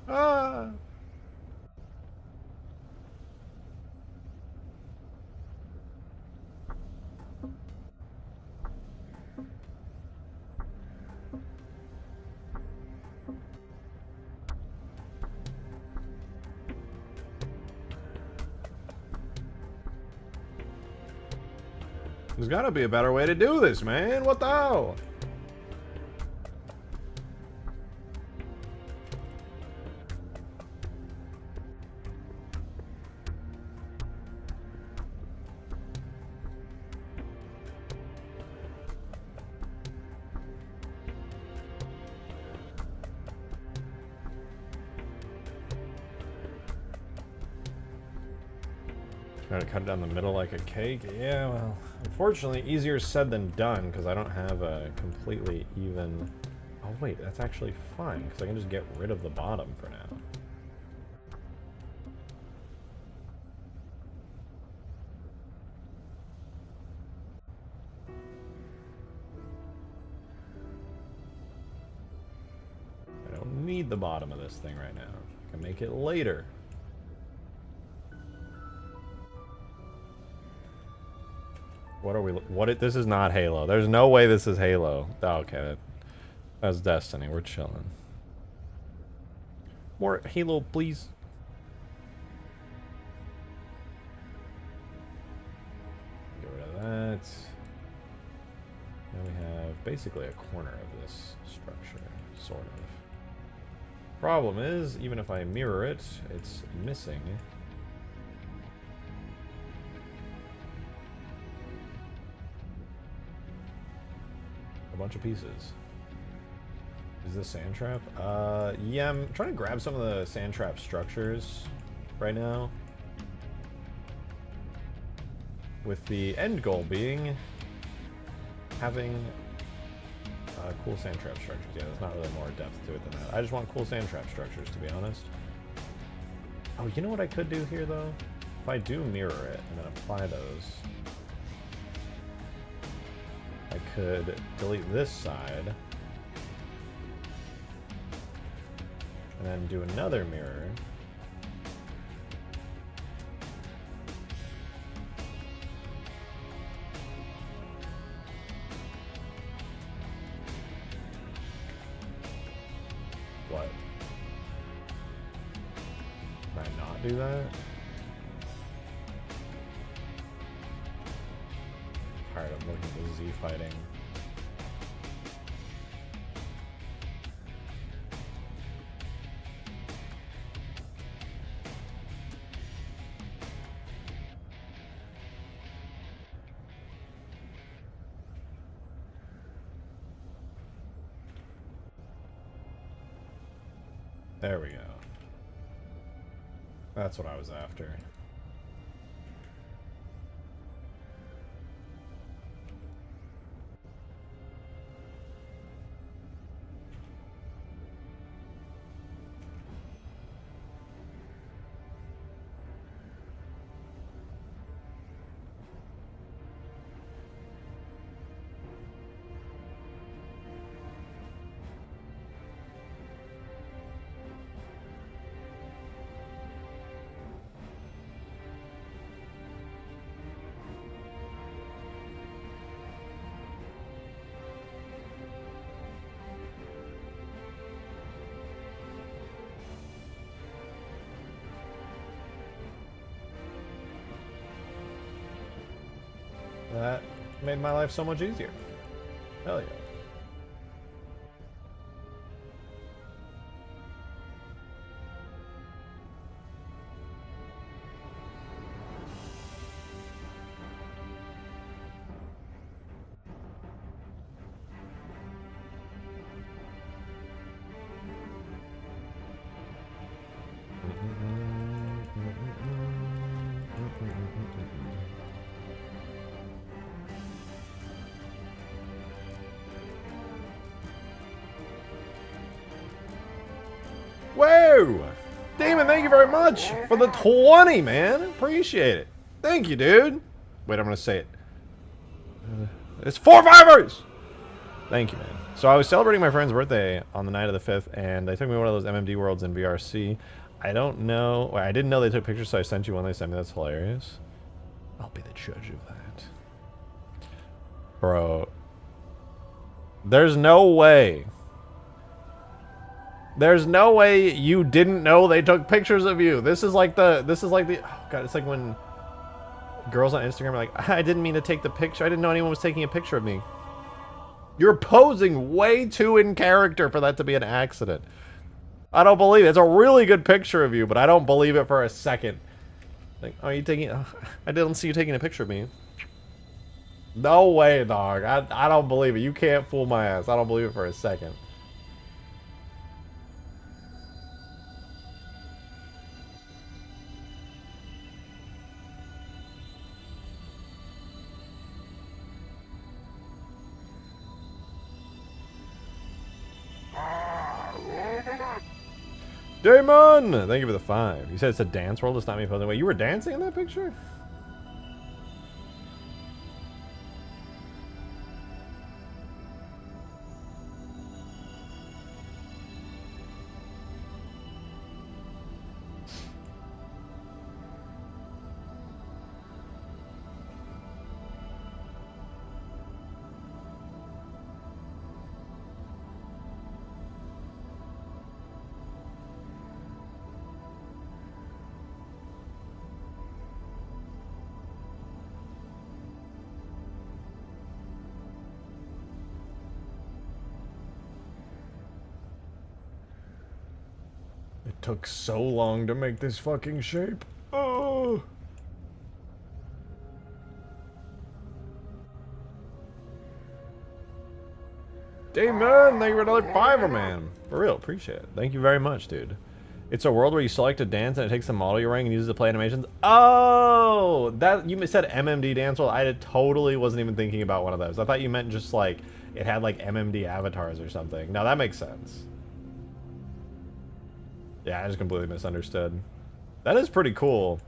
Ah! There's gotta be a better way to do this, man. What the hell? Trying to cut it down the middle like a cake? Yeah, well, unfortunately, easier said than done because I don't have a completely even... Oh, wait, that's actually fine because I can just get rid of the bottom for now. I don't need the bottom of this thing right now. I can make it later. What are we... This is not Halo. There's no way this is Halo. Oh, okay, that's Destiny. We're chilling. More Halo, please. Get rid of that. Now we have basically a corner of this structure, sort of. Problem is, even if I mirror it, it's missing a bunch of pieces. Is this sand trap? Yeah, I'm trying to grab some of the sand trap structures right now. With the end goal being having cool sand trap structures. Yeah, there's not really more depth to it than that. I just want cool sand trap structures, to be honest. Oh, you know what I could do here, though? If I do mirror it and then apply those, I could delete this side and then do another mirror. What? Can I not do that? Tired of looking at the Z fighting. There we go. That's what I was after. That made my life so much easier. Hell yeah. you! Damon, thank you very much for the 20, man. Appreciate it. Thank you, dude. Wait, I'm gonna say it. It's 4 fivers! Thank you, man. So I was celebrating my friend's birthday on the night of the 5th, and they took me to one of those MMD worlds in VRC. I don't know. Well, I didn't know they took pictures, so I sent you one. They sent me. That's hilarious. I'll be the judge of that. Bro. There's no way. There's no way you didn't know they took pictures of you. This is like the, oh God, it's like when girls on Instagram are like, I didn't mean to take the picture. I didn't know anyone was taking a picture of me. You're posing way too in character for that to be an accident. I don't believe it. It's a really good picture of you, but I don't believe it for a second. Like, are you taking, I didn't see you taking a picture of me. No way, dog. I don't believe it. You can't fool my ass. I don't believe it for a second. Damon! Thank you for the 5. You said it's a dance world, it's not me posing. Wait, you were dancing in that picture? It took so long to make this fucking shape. Oh. Damon, thank you for another 5er, man. For real, appreciate it. Thank you very much, dude. It's a world where you select a dance and it takes the model you're wearing and uses it to play animations. Oh, that you said MMD dance world. I totally wasn't even thinking about one of those. I thought you meant just like it had like MMD avatars or something. No, that makes sense. Yeah, I just completely misunderstood. That is pretty cool.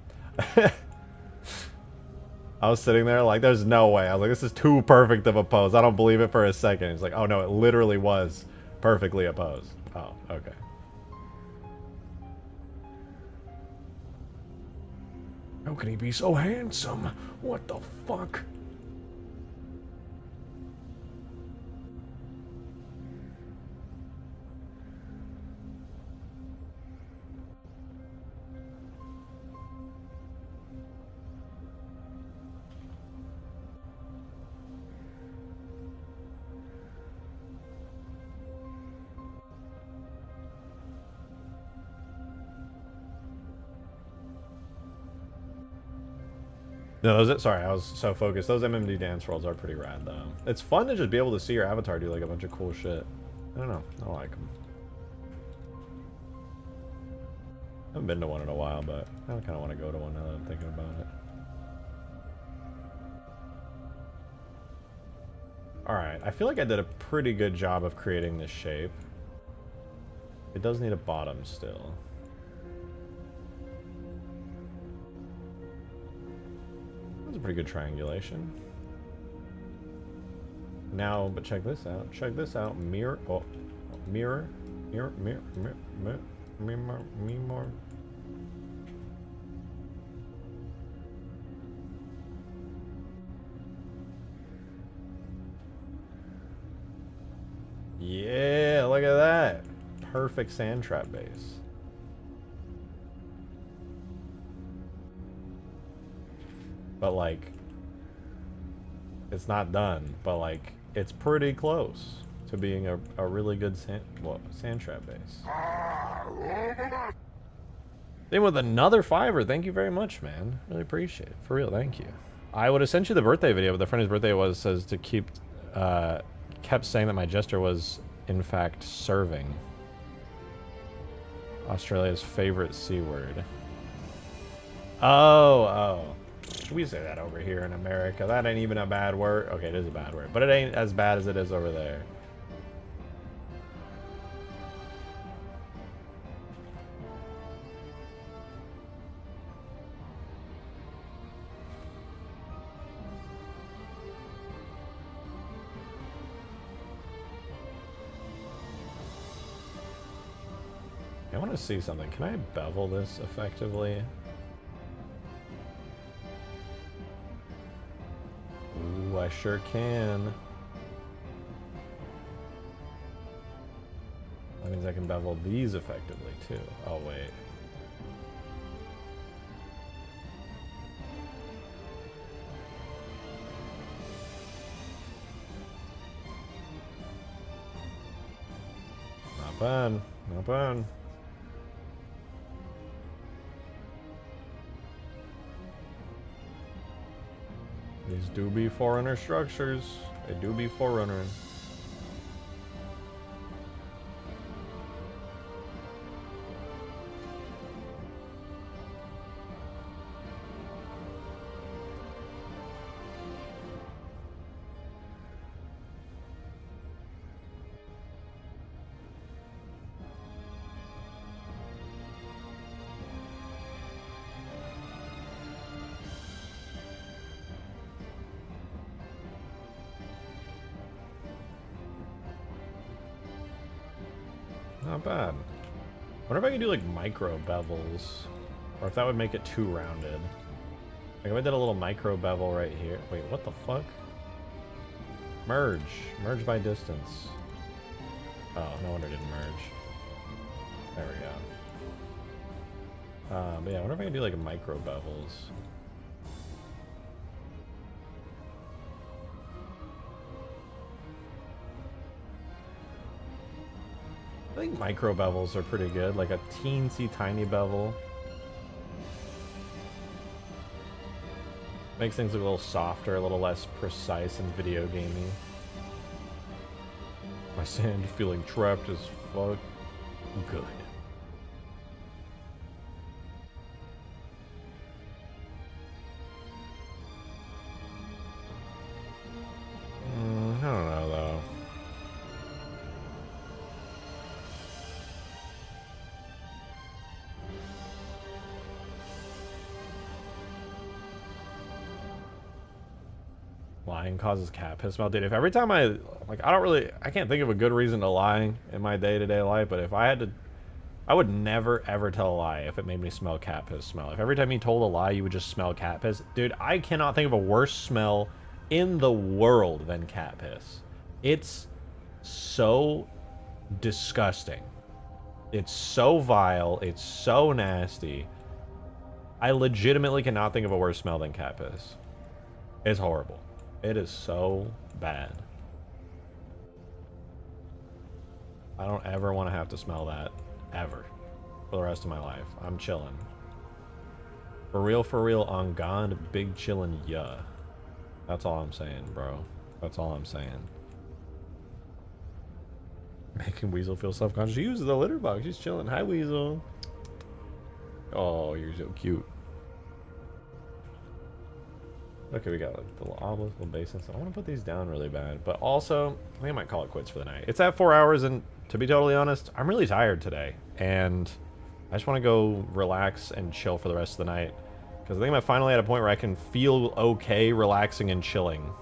I was sitting there like, there's no way. I was like, this is too perfect of a pose. I don't believe it for a second. It's like, oh no, it literally was perfectly a pose. Oh, okay. How can he be so handsome? What the fuck? No, sorry, I was so focused. Those MMD dance worlds are pretty rad, though. It's fun to just be able to see your avatar do, like, a bunch of cool shit. I don't know. I like them. I haven't been to one in a while, but I kind of want to go to one now that I'm thinking about it. Alright, I feel like I did a pretty good job of creating this shape. It does need a bottom still. That's a pretty good triangulation. Now, but check this out. Check this out. Mirror. Oh, mirror. Mirror. Mirror. Mirror. Mirror. Mirror. Yeah, look at that. Perfect sand trap base. But like, it's not done, but like, it's pretty close to being a really good sand trap base. Then with another 5er, thank you very much, man. Really appreciate it. For real, thank you. I would have sent you the birthday video, but the friend whose birthday it was says to keep, kept saying that my gesture was, in fact, serving. Australia's favorite C word. Oh. We say that over here in America. That ain't even a bad word. Okay, it is a bad word, but it ain't as bad as it is over there. I want to see something. Can I bevel this effectively? Ooh, I sure can. That means I can bevel these effectively too. Oh wait. Not bad. Not bad. These do be Forerunner structures. They do be Forerunnering. Not bad. Wonder if I can do like micro bevels, or if that would make it too rounded. Like if I did a little micro bevel right here. Wait, what the fuck? Merge. Merge by distance. Oh, no wonder it didn't merge. There we go. But yeah, I wonder if I can do like micro bevels. I think micro bevels are pretty good, like a teensy tiny bevel. Makes things look a little softer, a little less precise and video gamey. My sand feeling trapped as fuck. Good. I don't know though. Lying causes cat piss smell. Dude, if every time I can't think of a good reason to lie in my day-to-day life, but if I had to, I would never ever tell a lie if it made me smell cat piss smell. If every time you told a lie you would just smell cat piss, dude, I cannot think of a worse smell in the world than cat piss. It's so disgusting. It's so vile. It's so nasty. I legitimately cannot think of a worse smell than cat piss. It's horrible. It is so bad. I don't ever want to have to smell that, ever, for the rest of my life. I'm chilling. For real, on God, big chillin', yeah. That's all I'm saying, bro. That's all I'm saying. Making Weasel feel self-conscious. He uses the litter box. He's chilling. Hi, Weasel. Oh, you're so cute. Okay, we got like the little obelisk, little basins. I want to put these down really bad, but also I think I might call it quits for the night. It's at 4 hours, and to be totally honest, I'm really tired today, and I just want to go relax and chill for the rest of the night, because I think I'm finally at a point where I can feel okay relaxing and chilling.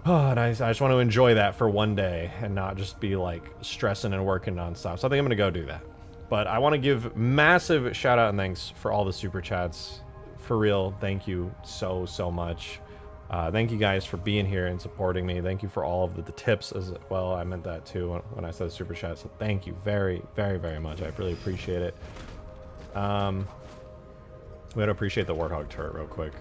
Oh, and I just want to enjoy that for one day and not just be like stressing and working nonstop. So I think I'm gonna go do that. But I want to give massive shout out and thanks for all the super chats. For real, thank you so much. Thank you guys for being here and supporting me. Thank you for all of the tips as well. I meant that too when I said super chat. So thank you very much. I really appreciate it. We gotta appreciate the Warthog turret real quick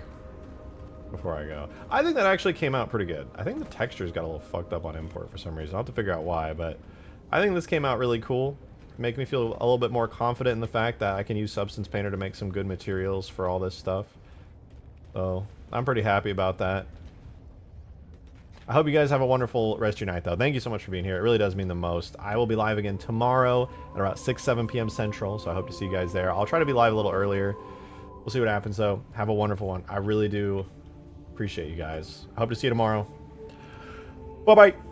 before I go. I think that actually came out pretty good. I think the textures got a little fucked up on import for some reason. I'll have to figure out why, but I think this came out really cool. Make me feel a little bit more confident in the fact that I can use Substance Painter to make some good materials for all this stuff. So I'm pretty happy about that. I hope you guys have a wonderful rest of your night, though. Thank you so much for being here. It really does mean the most. I will be live again tomorrow at about 6-7 p.m. Central, so I hope to see you guys there. I'll try to be live a little earlier. We'll see what happens, though. Have a wonderful one. I really do appreciate you guys. I hope to see you tomorrow. Bye-bye.